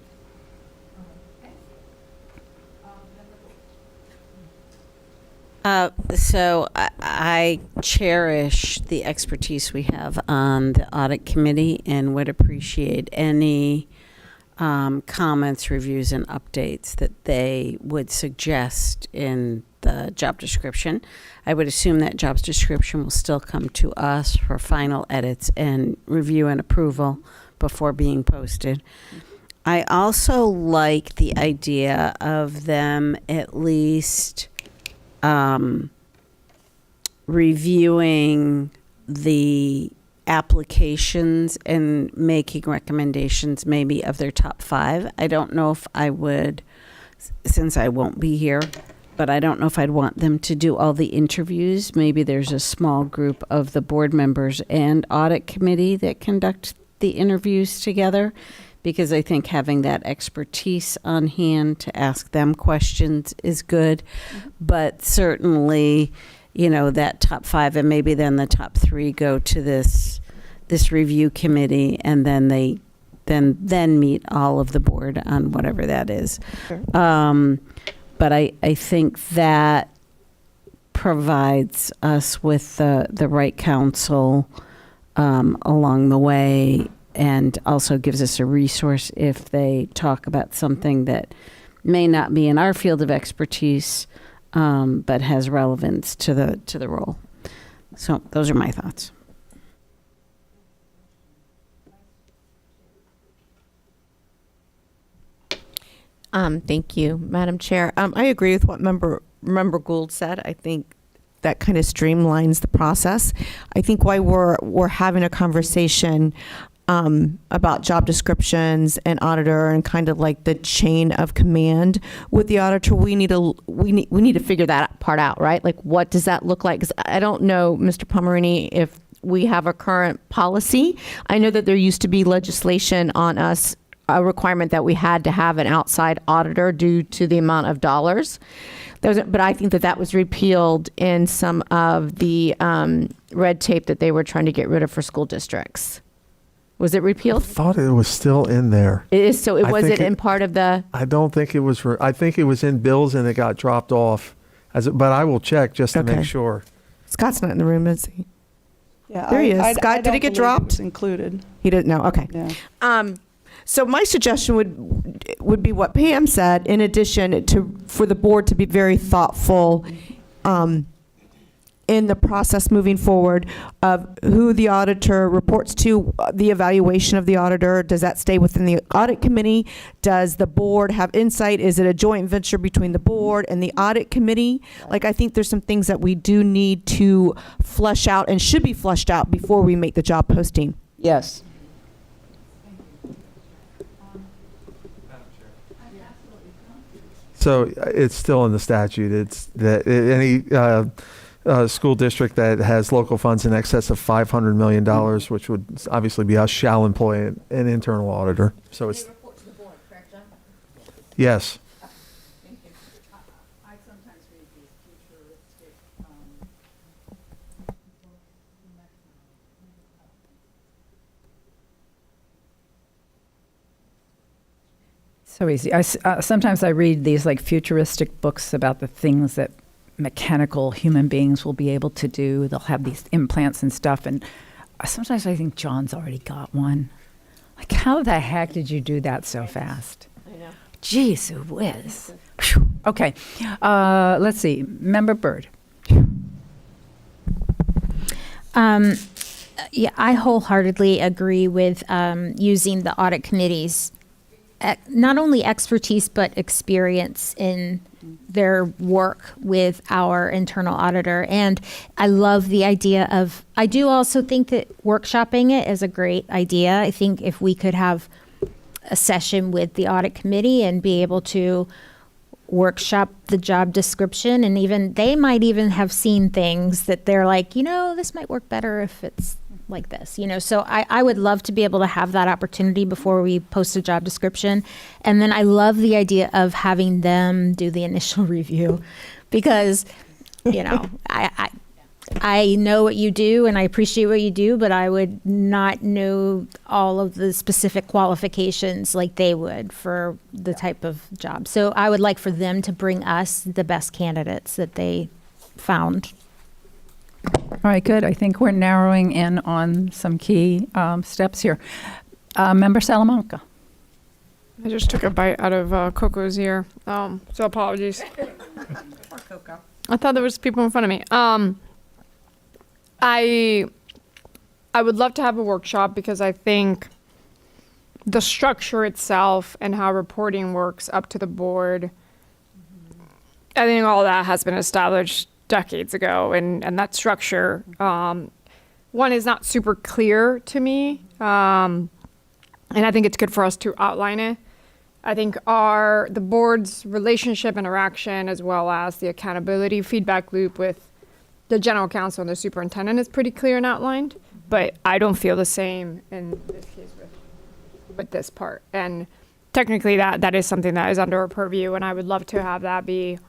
Speaker 6: So I cherish the expertise we have on the audit committee and would appreciate any comments, reviews, and updates that they would suggest in the job description. I would assume that job description will still come to us for final edits and review and approval before being posted. I also like the idea of them at least reviewing the applications and making recommendations maybe of their top 5. I don't know if I would, since I won't be here, but I don't know if I'd want them to do all the interviews. Maybe there's a small group of the board members and audit committee that conduct the interviews together, because I think having that expertise on hand to ask them questions is good. But certainly, you know, that top 5 and maybe then the top 3 go to this review committee, and then they then meet all of the board on whatever that is.
Speaker 21: Sure.
Speaker 6: But I think that provides us with the right counsel along the way, and also gives us a resource if they talk about something that may not be in our field of expertise, but has relevance to the role. So those are my thoughts.
Speaker 2: Thank you, Madam Chair. I agree with what Member Gould said. I think that kind of streamlines the process. I think why we're having a conversation about job descriptions and auditor and kind of like the chain of command with the auditor, we need to figure that part out, right? Like, what does that look like? Because I don't know, Mr. Pomerini, if we have a current policy. I know that there used to be legislation on us, a requirement that we had to have an outside auditor due to the amount of dollars. But I think that was repealed in some of the red tape that they were trying to get rid of for school districts. Was it repealed?
Speaker 18: I thought it was still in there.
Speaker 2: It is. So it wasn't in part of the.
Speaker 18: I don't think it was. I think it was in bills and it got dropped off. But I will check just to make sure.
Speaker 2: Scott's not in the room, is he?
Speaker 21: Yeah,
Speaker 2: there he is. Scott, did it get dropped?
Speaker 21: It was included.
Speaker 2: He didn't know. Okay.
Speaker 21: Yeah.
Speaker 2: So my suggestion would be what Pam said, in addition to, for the board to be very thoughtful in the process moving forward of who the auditor reports to, the evaluation of the auditor. Does that stay within the audit committee? Does the board have insight? Is it a joint venture between the board and the audit committee? Like, I think there's some things that we do need to flesh out and should be fleshed out before we make the job posting.
Speaker 21: Yes.
Speaker 18: So it's still in the statute. It's that any school district that has local funds in excess of $500 million, which would obviously be us, shall employ an internal auditor. So it's. Report to the board, correct, John? Yes.
Speaker 1: Thank you. I sometimes read these futuristic so easy. Sometimes I read these like futuristic books about the things that mechanical human beings will be able to do. They'll have these implants and stuff, and sometimes I think John's already got one. Like, how the heck did you do that so fast?
Speaker 2: I know.
Speaker 1: Jeez whiz. Whew. Okay, let's see. Member Byrd.
Speaker 3: Yeah, I wholeheartedly agree with using the audit committee's not only expertise but experience in their work with our internal auditor. And I love the idea of, I do also think that workshopping it is a great idea. I think if we could have a session with the audit committee and be able to workshop the job description, and even they might even have seen things that they're like, this might work better if it's like this, so I would love to be able to have that opportunity before we post a job description. And then I love the idea of having them do the initial review, because I know what you do and I appreciate what you do, but I would not know all of the specific qualifications like they would for the type of job. So I would like for them to bring us the best candidates that they found.
Speaker 1: All right, good. I think we're narrowing in on some key steps here. Member Salamanca.
Speaker 5: I just took a bite out of Coco's ear, so apologies.
Speaker 2: Poor Coco.
Speaker 5: I thought there was people in front of me. I would love to have a workshop, because I think the structure itself and how reporting works up to the board, I think all that has been established decades ago, and that structure, one, is not super clear to me, and I think it's good for us to outline it. I think the board's relationship interaction, as well as the accountability feedback loop with the general counsel and the superintendent, is pretty clear and outlined, but I don't feel the same in this case with this part. And technically that is something that is under our purview, and I would love to have that be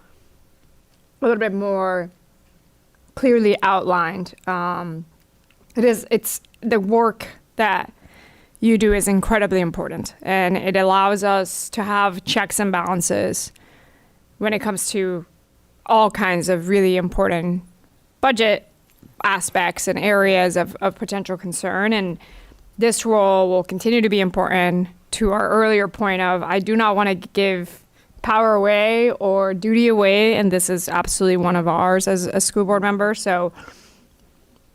Speaker 5: a little bit more clearly outlined. It's the work that you do is incredibly important, and it allows us to have checks and balances when it comes to all kinds of really important budget aspects and areas of potential concern. And this role will continue to be important. To our earlier point of, I do not want to give power away or duty away, and this is absolutely one of ours as a school board member. So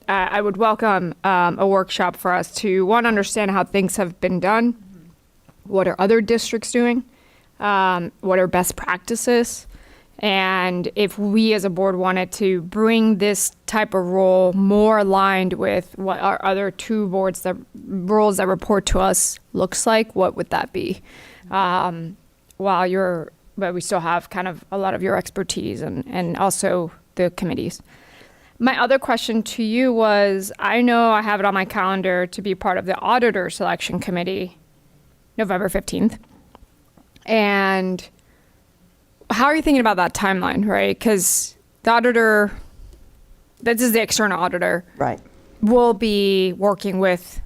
Speaker 5: I would welcome a workshop for us to, one, understand how things have been done, what are other districts doing, what are best practices, and if we as a board wanted to bring this type of role more aligned with what our other two roles that report to us looks like, what would that be? But we still have kind of a lot of your expertise and also the committees. My other question to you was, I know I have it on my calendar to be part of the auditor selection committee November 15th. And how are you thinking about that timeline, right? Because the auditor, this is the external auditor,
Speaker 21: right,
Speaker 5: will be working with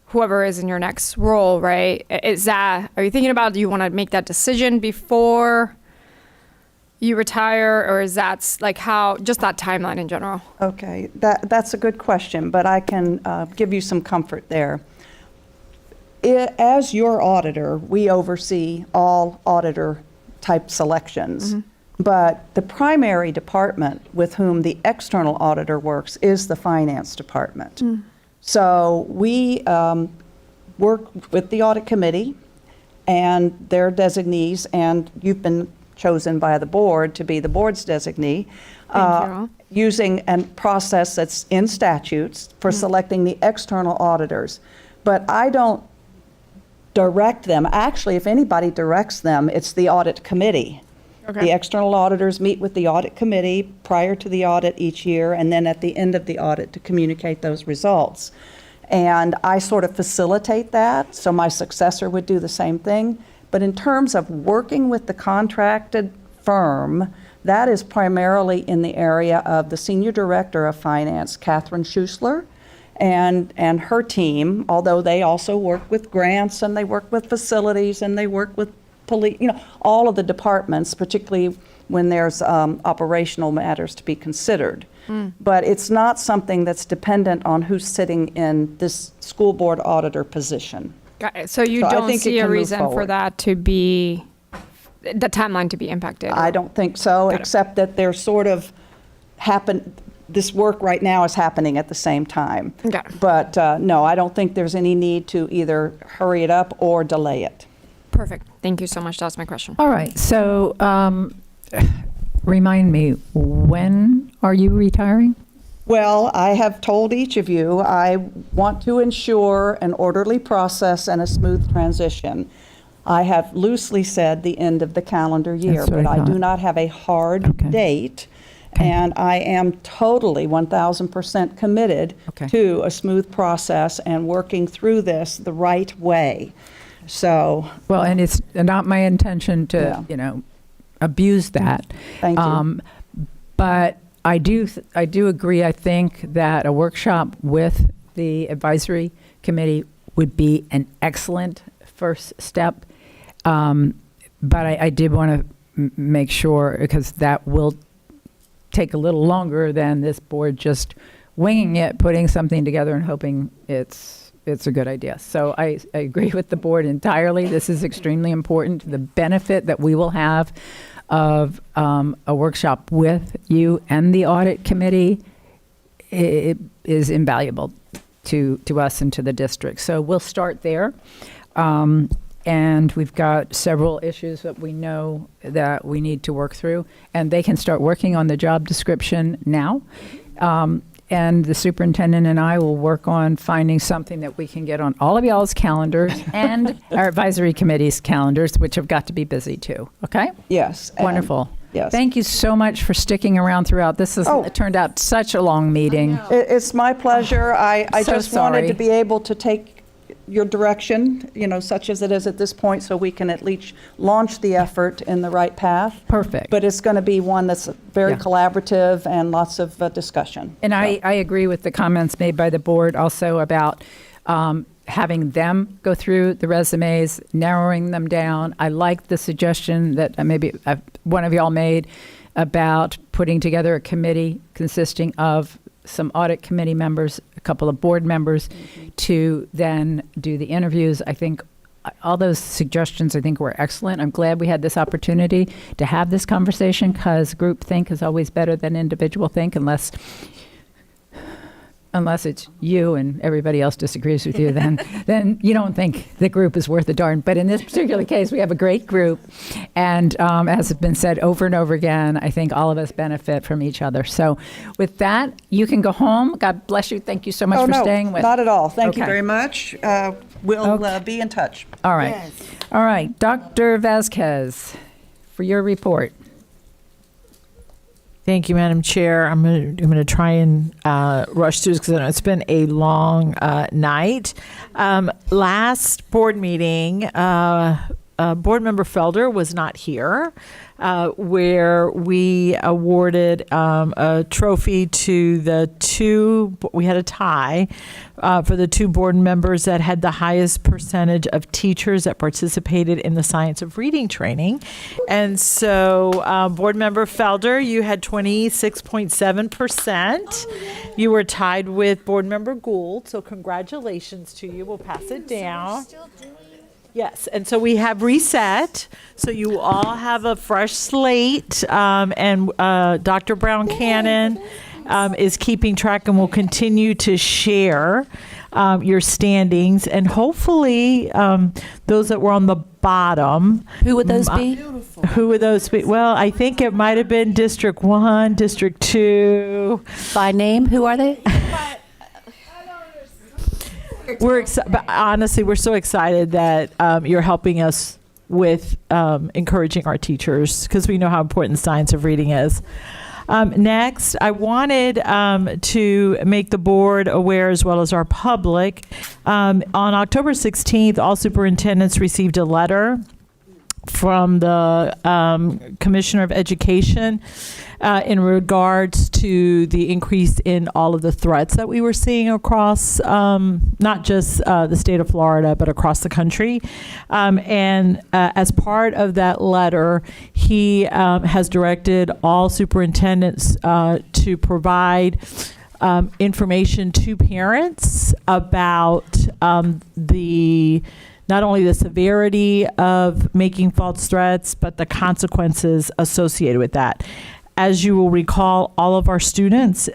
Speaker 5: whoever is in your next role, right? Are you thinking about, do you want to make that decision before you retire, or is that like how, just that timeline in general?
Speaker 21: Okay, that's a good question, but I can give you some comfort there. as your auditor, we oversee all auditor type selections. But the primary department with whom the external auditor works is the finance department. So we work with the audit committee and their designees, and you've been chosen by the board to be the board's designee, using a process that's in statutes for selecting the external auditors. But I don't direct them. Actually, if anybody directs them, it's the audit committee. The external auditors meet with the audit committee prior to the audit each year, and then at the end of the audit to communicate those results. And I sort of facilitate that, so my successor would do the same thing. But in terms of working with the contracted firm, that is primarily in the area of the Senior Director of Finance, Catherine Schussler, and her team, although they also work with grants and they work with facilities and they work with police, all of the departments, particularly when there's operational matters to be considered. But it's not something that's dependent on who's sitting in this school board auditor position.
Speaker 5: Got it. So you
Speaker 21: I
Speaker 5: don't
Speaker 21: think it
Speaker 5: see a
Speaker 21: can move
Speaker 5: reason for
Speaker 21: forward.
Speaker 5: that to be, the timeline to be impacted?
Speaker 21: I don't think so, except that they're sort of this work right now is happening at the same time. But no, I don't think there's any need to either hurry it up or delay it.
Speaker 5: Perfect. Thank you so much. That's my question.
Speaker 1: All right. So remind me, when are you retiring?
Speaker 21: Well, I have told each of you I want to ensure an orderly process and a smooth transition. I have loosely said the end of the calendar year,
Speaker 1: That's what
Speaker 21: but
Speaker 1: I
Speaker 21: I do
Speaker 1: thought.
Speaker 21: not have a hard date. And I am totally 1,000% committed to a smooth process and working through this the right way. So,
Speaker 1: well, and it's not my intention to, abuse that.
Speaker 21: Thank you.
Speaker 1: But I do agree. I think that a workshop with the advisory committee would be an excellent first step. But I did want to make sure, because that will take a little longer than this board just winging it, putting something together and hoping it's a good idea. So I agree with the board entirely. This is extremely important. The benefit that we will have of a workshop with you and the audit committee, it is invaluable to us and to the district. So we'll start there. And we've got several issues that we know that we need to work through, and they can start working on the job description now. And the superintendent and I will work on finding something that we can get on all of y'all's calendars and our advisory committee's calendars, which have got to be busy too. Okay?
Speaker 21: Yes.
Speaker 1: Wonderful.
Speaker 21: Yes.
Speaker 1: Thank you so much for sticking around throughout. This has it turned out such a long meeting.
Speaker 21: It's my pleasure. I
Speaker 1: So
Speaker 21: just wanted
Speaker 1: sorry.
Speaker 21: to be able to take your direction, such as it is at this point, so we can at least launch the effort in the right path.
Speaker 1: Perfect.
Speaker 21: But it's going to be one that's very
Speaker 1: Yeah.
Speaker 21: collaborative and lots of discussion.
Speaker 1: And I agree with the comments made by the board also about having them go through the resumes, narrowing them down. I like the suggestion that maybe one of y'all made about putting together a committee consisting of some audit committee members, a couple of board members, to then do the interviews. I think all those suggestions, I think, were excellent. I'm glad we had this opportunity to have this conversation, because group think is always better than individual think, unless it's you and everybody else disagrees with you, then you don't think the group is worth a darn. But in this particular case, we have a great group. And as has been said over and over again, I think all of us benefit from each other. So with that, you can go home. God bless you. Thank you so much for staying with us.
Speaker 21: Not at all. Thank you
Speaker 1: Okay.
Speaker 21: very much. We'll be in touch.
Speaker 1: All right. All right. Dr. Vasquez, for your report.
Speaker 9: Thank you, Madam Chair. I'm going to try and rush through this because it's been a long night. Last board meeting, Board Member Felder was not here, where we awarded a trophy to the two, we had a tie for the two board members that had the highest percentage of teachers that participated in the science of reading training. And so Board Member Felder, you had 26.7%. You were tied with Board Member Gould, so congratulations to you. We'll pass it down. Yes, and so we have reset, so you all have a fresh slate, and Dr. Brown Cannon is keeping track and will continue to share your standings, and hopefully those that were on the bottom.
Speaker 4: Who would those be?
Speaker 9: Who would those be? Well, I think it might have been District 1, District 2.
Speaker 4: By name, who are they?
Speaker 9: But honestly, we're so excited that you're helping us with encouraging our teachers, because we know how important science of reading is. Next, I wanted to make the board aware, as well as our public. On October 16th, all superintendents received a letter from the Commissioner of Education in regards to the increase in all of the threats that we were seeing across not just the state of Florida, but across the country. And as part of that letter, he has directed all superintendents to provide information to parents about not only the severity of making false threats, but the consequences associated with that. As you will recall, all of our students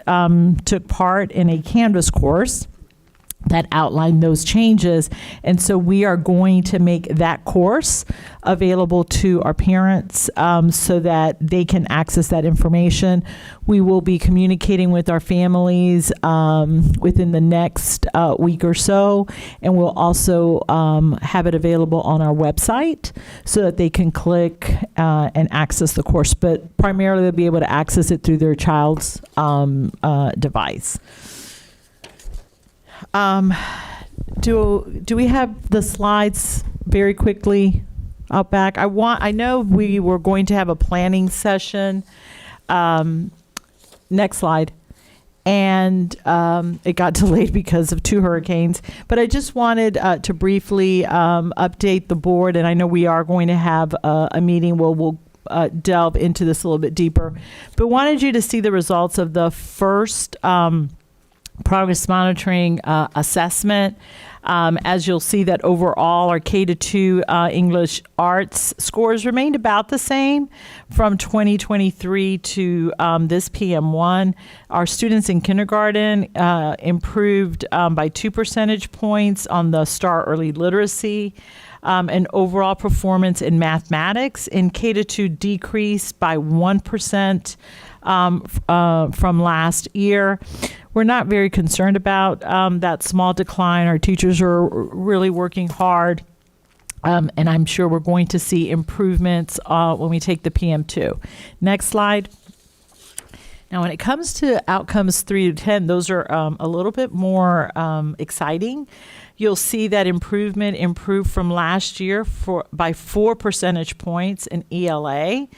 Speaker 9: took part in a Canvas course that outlined those changes. And so we are going to make that course available to our parents so that they can access that information. We will be communicating with our families within the next week or so, and we'll also have it available on our website so that they can click and access the course. But primarily they'll be able to access it through their child's device. Do we have the slides very quickly out back? I know we were going to have a planning session. Next slide. And it got delayed because of 2 hurricanes. But I just wanted to briefly update the board, and I know we are going to have a meeting where we'll delve into this a little bit deeper. But wanted you to see the results of the first progress monitoring assessment. As you'll see that overall our K-2 English arts scores remained about the same from 2023 to this PM1. Our students in kindergarten improved by 2 percentage points on the STAR Early Literacy. And overall performance in mathematics in K-2 decreased by 1% from last year. We're not very concerned about that small decline. Our teachers are really working hard, and I'm sure we're going to see improvements when we take the PM2. Next slide. Now, when it comes to outcomes 3 to 10, those are a little bit more exciting. You'll see that improved from last year by 4 percentage points in ELA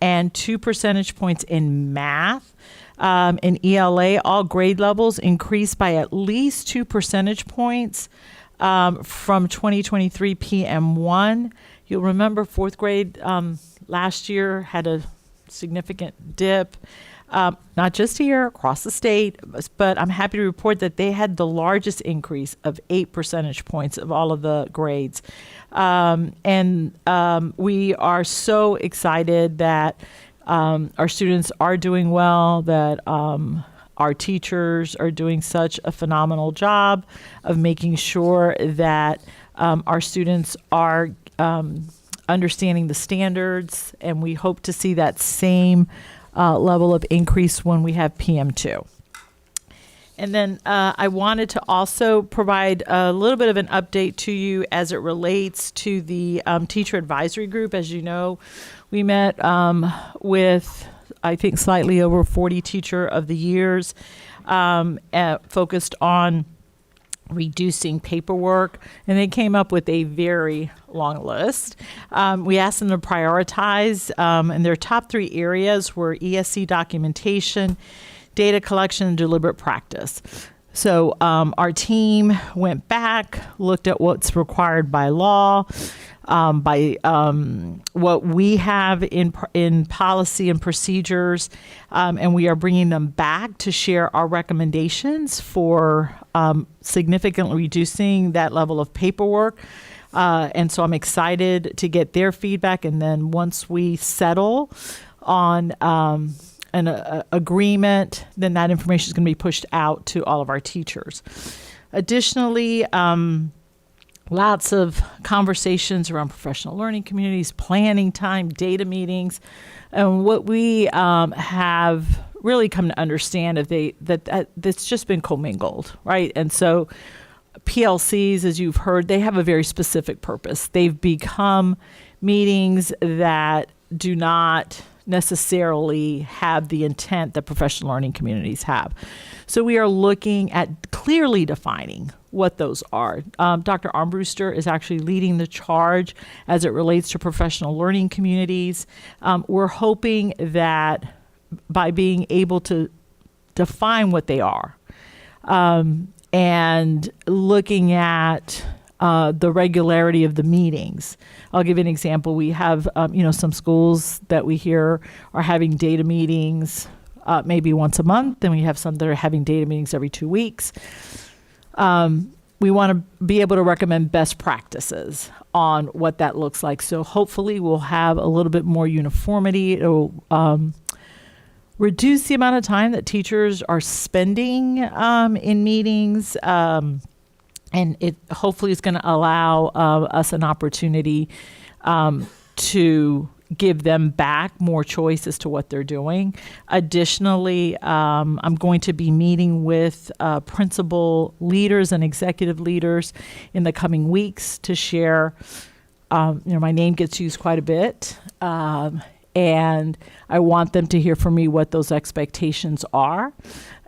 Speaker 9: and 2 percentage points in math. In ELA, all grade levels increased by at least 2 percentage points from 2023 PM1. You'll remember 4th grade last year had a significant dip. Not just here, across the state, but I'm happy to report that they had the largest increase of 8 percentage points of all of the grades. And we are so excited that our students are doing well, that our teachers are doing such a phenomenal job of making sure that our students are understanding the standards, and we hope to see that same level of increase when we have PM2. And then I wanted to also provide a little bit of an update to you as it relates to the teacher advisory group. As you know, we met with, I think, slightly over 40 teacher of the years, focused on reducing paperwork, and they came up with a very long list. We asked them to prioritize, and their top 3 areas were ESC documentation, data collection, and deliberate practice. So our team went back, looked at what's required by law, by what we have in policy and procedures, and we are bringing them back to share our recommendations for significantly reducing that level of paperwork. And so I'm excited to get their feedback, and then once we settle on an agreement, then that information is going to be pushed out to all of our teachers. Additionally, lots of conversations around professional learning communities, planning time, data meetings, and what we have really come to understand is that that's just been commingled, right? And so PLCs, as you've heard, they have a very specific purpose. They've become meetings that do not necessarily have the intent that professional learning communities have. So we are looking at clearly defining what those are. Dr. Armbruster is actually leading the charge as it relates to professional learning communities. We're hoping that by being able to define what they are, and looking at the regularity of the meetings. I'll give you an example. We have, some schools that we hear are having data meetings maybe once a month, and we have some that are having data meetings every 2 weeks. We want to be able to recommend best practices on what that looks like. So hopefully we'll have a little bit more uniformity. It'll reduce the amount of time that teachers are spending in meetings. And it hopefully is going to allow us an opportunity to give them back more choice as to what they're doing. Additionally, I'm going to be meeting with principal leaders and executive leaders in the coming weeks to share. My name gets used quite a bit, and I want them to hear from me what those expectations are.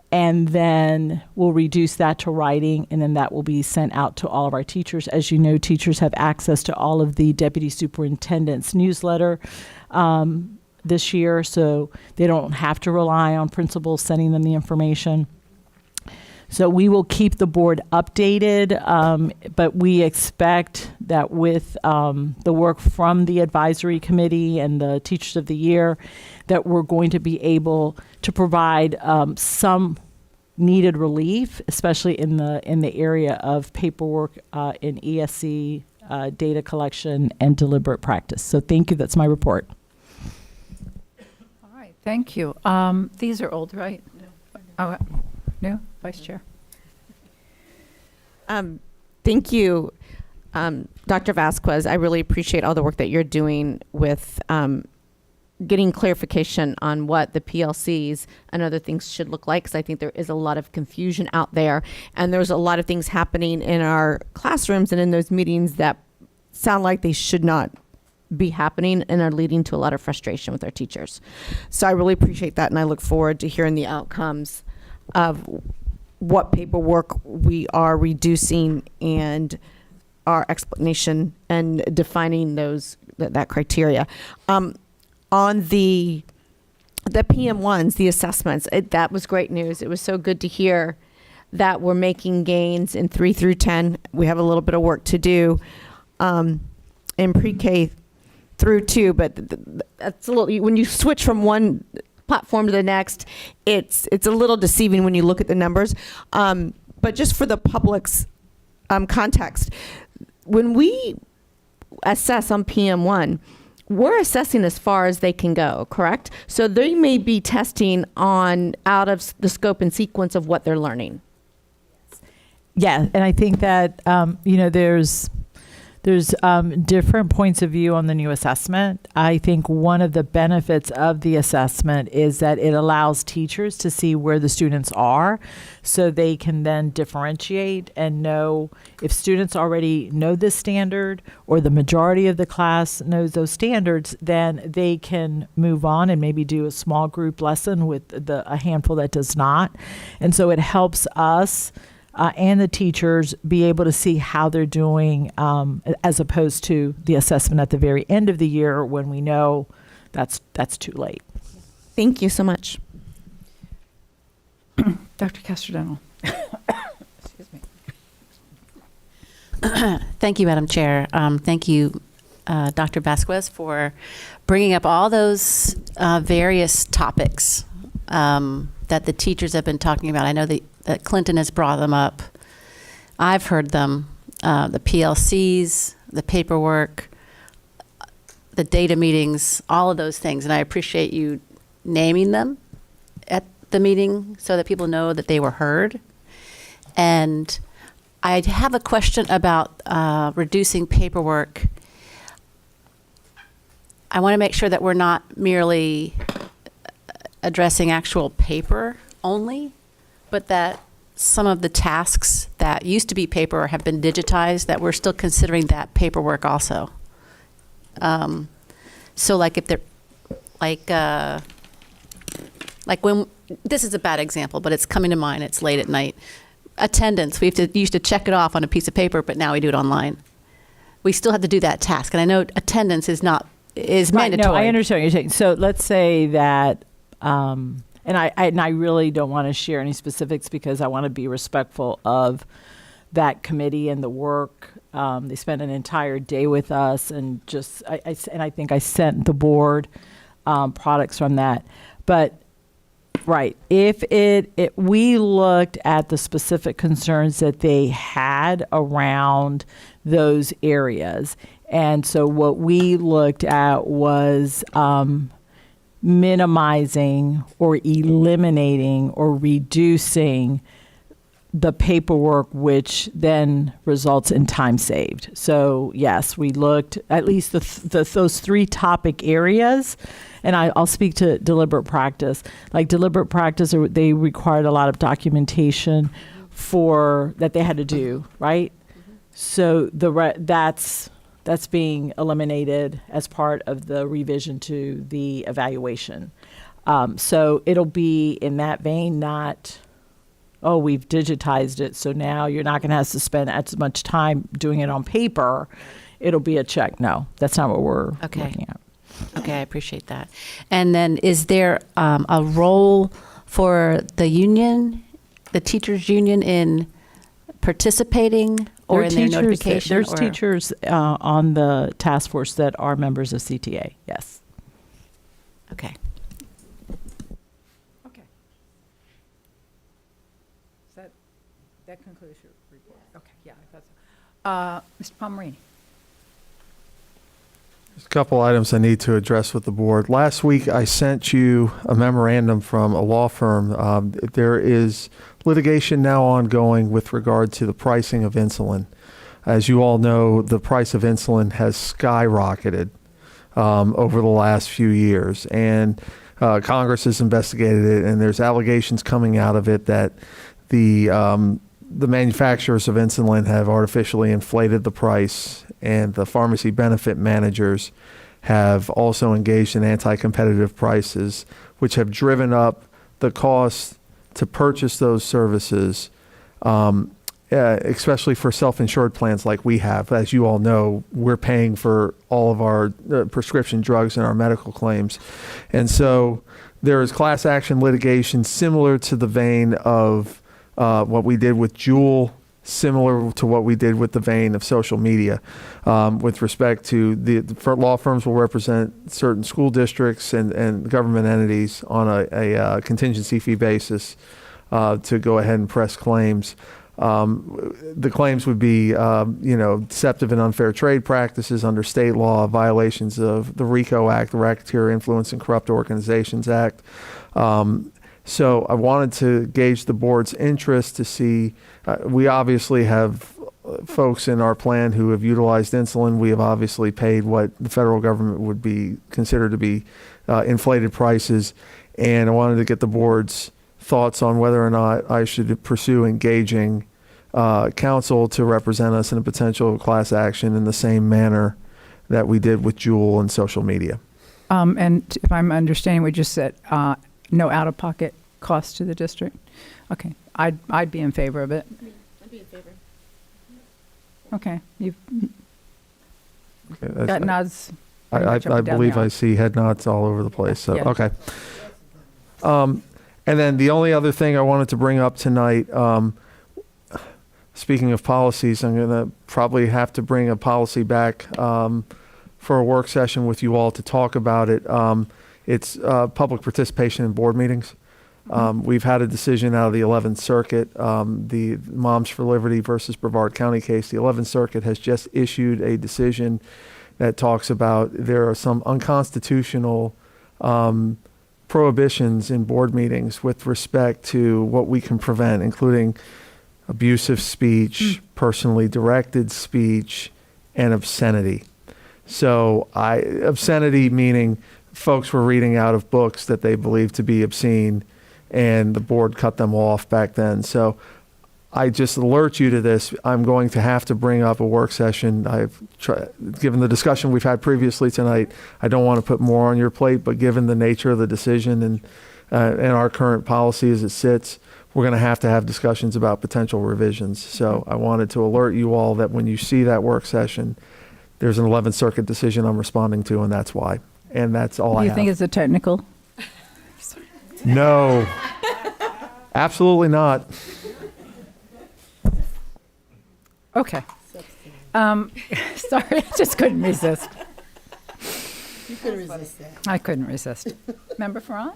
Speaker 9: And then we'll reduce that to writing, and then that will be sent out to all of our teachers. As you know, teachers have access to all of the deputy superintendent's newsletter this year, so they don't have to rely on principals sending them the information. So we will keep the board updated, but we expect that with the work from the advisory committee and the Teachers of the Year, that we're going to be able to provide some needed relief, especially in the area of paperwork in ESC, data collection, and deliberate practice. So thank you. That's my report.
Speaker 1: All right. Thank you. These are old, right? No. No, Vice Chair.
Speaker 2: Thank you, Dr. Vasquez. I really appreciate all the work that you're doing with getting clarification on what the PLCs and other things should look like, because I think there is a lot of confusion out there, and there's a lot of things happening in our classrooms and in those meetings that sound like they should not be happening and are leading to a lot of frustration with our teachers. So I really appreciate that, and I look forward to hearing the outcomes of what paperwork we are reducing and our explanation and defining that criteria. On the PM1s, the assessments, that was great news. It was so good to hear that we're making gains in 3 through 10. We have a little bit of work to do in pre-K through 2, but that's a little, when you switch from one platform to the next, it's a little deceiving when you look at the numbers. But just for the public's context, when we assess on PM1, we're assessing as far as they can go, correct? So they may be testing out of the scope and sequence of what they're learning.
Speaker 9: Yeah, and I think that there's different points of view on the new assessment. I think one of the benefits of the assessment is that it allows teachers to see where the students are, so they can then differentiate and know if students already know this standard or the majority of the class knows those standards, then they can move on and maybe do a small group lesson with a handful that does not. And so it helps us and the teachers be able to see how they're doing, as opposed to the assessment at the very end of the year when we know that's too late.
Speaker 2: Thank you so much.
Speaker 1: Dr. Castrodental.
Speaker 4: Thank you, Madam Chair. Thank you, Dr. Vasquez, for bringing up all those various topics that the teachers have been talking about. I know that Clinton has brought them up. I've heard them, the PLCs, the paperwork, the data meetings, all of those things. And I appreciate you naming them at the meeting so that people know that they were heard. And I have a question about reducing paperwork. I want to make sure that we're not merely addressing actual paper only, but that some of the tasks that used to be paper have been digitized, that we're still considering that paperwork also. So like if they're, like when, this is a bad example, but it's coming to mind, it's late at night. Attendance, used to check it off on a piece of paper, but now we do it online. We still have to do that task. And I know attendance is mandatory.
Speaker 9: No, I understand what you're saying. So let's say that, and I really don't want to share any specifics because I want to be respectful of that committee and the work. They spent an entire day with us, and I think I sent the board products from that. But right, if we looked at the specific concerns that they had around those areas, and so what we looked at was minimizing or eliminating or reducing the paperwork, which then results in time saved. So yes, we looked at least those three topic areas, and I'll speak to deliberate practice. Like deliberate practice, they required a lot of documentation that they had to do, right? So that's being eliminated as part of the revision to the evaluation. So it'll be in that vein, not, oh, we've digitized it, so now you're not going to have to spend as much time doing it on paper. It'll be a check. No, that's not what we're looking at.
Speaker 4: Okay, I appreciate that. And then is there a role for the union, the teachers' union, in participating or in their notification?
Speaker 9: There's teachers on the task force that are members of CTA, yes.
Speaker 4: Okay.
Speaker 1: Okay. That concludes your report. Okay, yeah, I thought so. Mr. Palmerini.
Speaker 18: There's a couple items I need to address with the board. Last week, I sent you a memorandum from a law firm. There is litigation now ongoing with regard to the pricing of insulin. As you all know, the price of insulin has skyrocketed over the last few years, and Congress has investigated it, and there's allegations coming out of it that the manufacturers of insulin have artificially inflated the price, and the pharmacy benefit managers have also engaged in anti-competitive prices, which have driven up the cost to purchase those services, especially for self-insured plans like we have. As you all know, we're paying for all of our prescription drugs and our medical claims. And so there is class action litigation similar to the vein of what we did with Juul, similar to what we did with the vein of social media, with respect to the law firms will represent certain school districts and government entities on a contingency fee basis to go ahead and press claims. The claims would be, deceptive and unfair trade practices under state law, violations of the RICO Act, the Racketeer Influence and Corrupt Organizations Act. So I wanted to gauge the board's interest to see, we obviously have folks in our plan who have utilized insulin. We have obviously paid what the federal government would be considered to be inflated prices. And I wanted to get the board's thoughts on whether or not I should pursue engaging counsel to represent us in a potential class action in the same manner that we did with Juul and social media.
Speaker 1: And if I'm understanding what you just said, no out-of-pocket cost to the district? Okay, I'd be in favor of it.
Speaker 2: I'd be in favor.
Speaker 1: Okay, you've
Speaker 18: Okay, that's-
Speaker 1: got nods.
Speaker 18: I,
Speaker 1: pretty much up
Speaker 18: I
Speaker 1: and down
Speaker 18: believe
Speaker 1: the
Speaker 18: I
Speaker 1: aisle.
Speaker 18: see head nods all over the place. So,
Speaker 1: Yeah.
Speaker 18: okay. And then the only other thing I wanted to bring up tonight, speaking of policies, I'm going to probably have to bring a policy back for a work session with you all to talk about it. It's public participation in board meetings. We've had a decision out of the 11th Circuit, the Moms for Liberty versus Brevard County case. The 11th Circuit has just issued a decision that talks about there are some unconstitutional prohibitions in board meetings with respect to what we can prevent, including abusive speech, personally directed speech, and obscenity. So obscenity meaning folks were reading out of books that they believed to be obscene, and the board cut them off back then. So I just alert you to this. I'm going to have to bring up a work session. Given the discussion we've had previously tonight, I don't want to put more on your plate, but given the nature of the decision and our current policy as it sits, we're going to have discussions about potential revisions. So I wanted to alert you all that when you see that work session, there's an 11th Circuit decision I'm responding to, and that's why. And that's all
Speaker 1: Do
Speaker 18: I
Speaker 1: you
Speaker 18: have.
Speaker 1: think it's a technical?
Speaker 18: No, absolutely not.
Speaker 1: Okay. Sorry, I just couldn't resist.
Speaker 11: You couldn't resist that.
Speaker 1: I couldn't resist. Member Farran?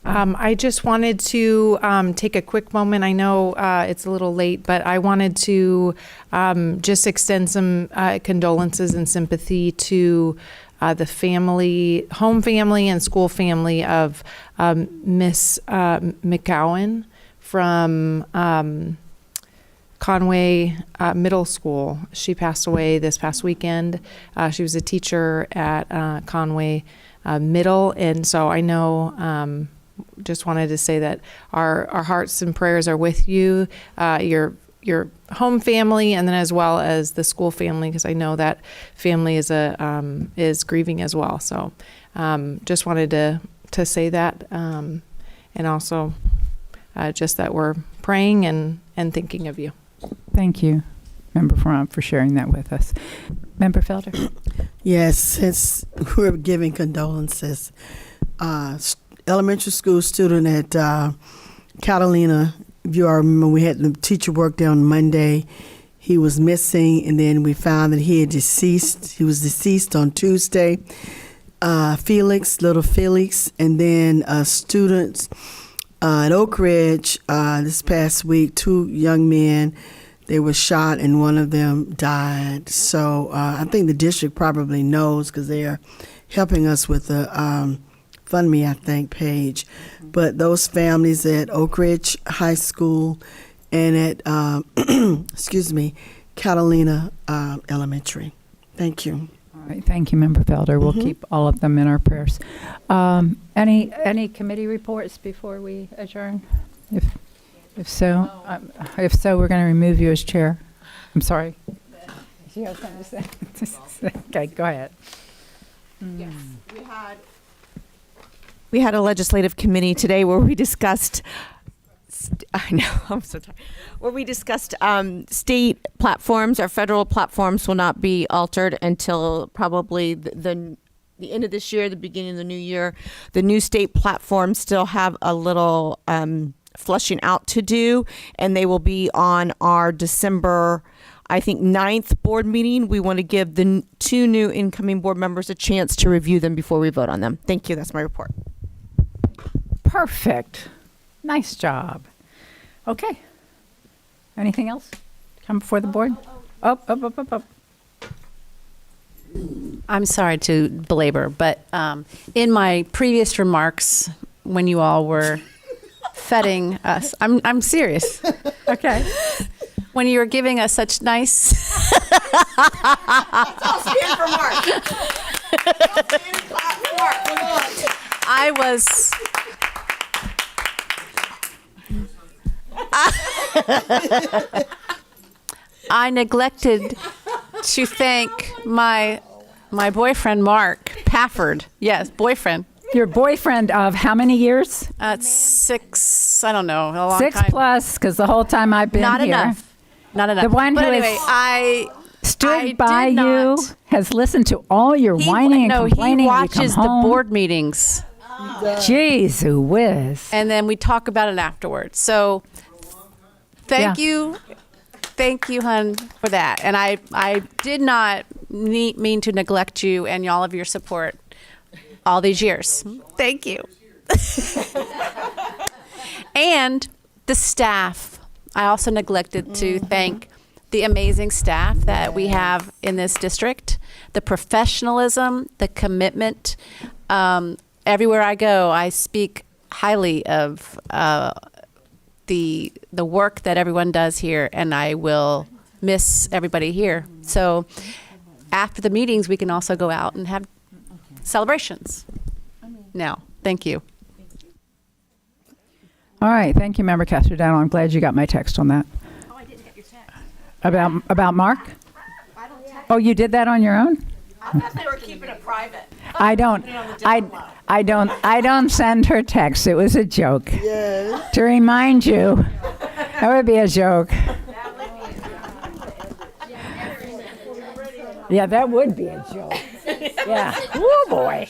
Speaker 13: I just wanted to take a quick moment. I know it's a little late, but I wanted to just extend some condolences and sympathy to the family, home family and school family of Miss McGowan from Conway Middle School. She passed away this past weekend. She was a teacher at Conway Middle, and so I know. Just wanted to say that our hearts and prayers are with you, your home family, and then as well as the school family, because I know that family is grieving as well. So just wanted to say that, and also just that we're praying and thinking of you.
Speaker 1: Thank you, Member Farran, for sharing that with us. Member Felder?
Speaker 11: Yes, since we're giving condolences, elementary school student at Catalina, if you all remember, we had the teacher work there on Monday. He was missing, and then we found that he had deceased. He was deceased on Tuesday. Little Felix, and then students at Oak Ridge this past week, 2 young men, they were shot and one of them died. So I think the district probably knows because they are helping us with the Fund Me, I think, page. But those families at Oak Ridge High School and at, Catalina Elementary. Thank you.
Speaker 1: All right, thank you, Member Felder. We'll keep all of them in our prayers. Any committee reports before we adjourn? If so, we're going to remove you as chair. I'm sorry. Do you have something to say? Okay, go ahead.
Speaker 2: Yes, we had a legislative committee today where we discussed. I know, I'm so tired. Where we discussed state platforms. Our federal platforms will not be altered until probably the end of this year, the beginning of the new year. The new state platforms still have a little flushing out to do, and they will be on our December, I think, 9th board meeting. We want to give the 2 new incoming board members a chance to review them before we vote on them. Thank you. That's my report.
Speaker 1: Perfect. Nice job. Okay. Anything else come before the board? Up.
Speaker 4: I'm sorry to belabor, but in my previous remarks, when you all were feting us, I'm serious.
Speaker 1: Okay.
Speaker 4: When you were giving us such nice. I was. I neglected to thank my boyfriend, Mark Pafford. Yes, boyfriend.
Speaker 1: Your boyfriend of how many years?
Speaker 4: 6, I don't know, a long
Speaker 1: 6
Speaker 4: time.
Speaker 1: plus, because the whole time I've been
Speaker 4: Not
Speaker 1: here.
Speaker 4: enough. Not enough.
Speaker 1: The one
Speaker 4: but
Speaker 1: who
Speaker 4: anyway,
Speaker 1: has
Speaker 4: I
Speaker 1: stood by
Speaker 4: did
Speaker 1: you,
Speaker 4: not-
Speaker 1: has listened to all your whining and complaining.
Speaker 4: he
Speaker 1: you
Speaker 4: watches
Speaker 1: come
Speaker 4: the
Speaker 1: home.
Speaker 4: board meetings.
Speaker 1: Jeez, whiz.
Speaker 4: And then we talk about it afterwards. So thank you, hun, for that. And I did not mean to neglect you and all of your support all these years. Thank you. And the staff. I also neglected to thank the amazing staff that we have in this district, the professionalism, the commitment. Everywhere I go, I speak highly of the work that everyone does here, and I will miss everybody here. So after the meetings, we can also go out and have celebrations. Now, thank you.
Speaker 1: All right, thank you, Member Castrodano. I'm glad you got my text on that.
Speaker 15: Oh, I didn't get your text.
Speaker 1: About Mark? Oh, you did that on your own?
Speaker 2: I thought they were keeping it private.
Speaker 1: I don't send her texts. It was a joke.
Speaker 11: Yes.
Speaker 1: To remind you, that would be a joke. Yeah, that would be a joke. Yeah. Oh boy.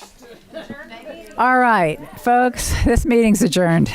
Speaker 1: All right, folks, this meeting's adjourned.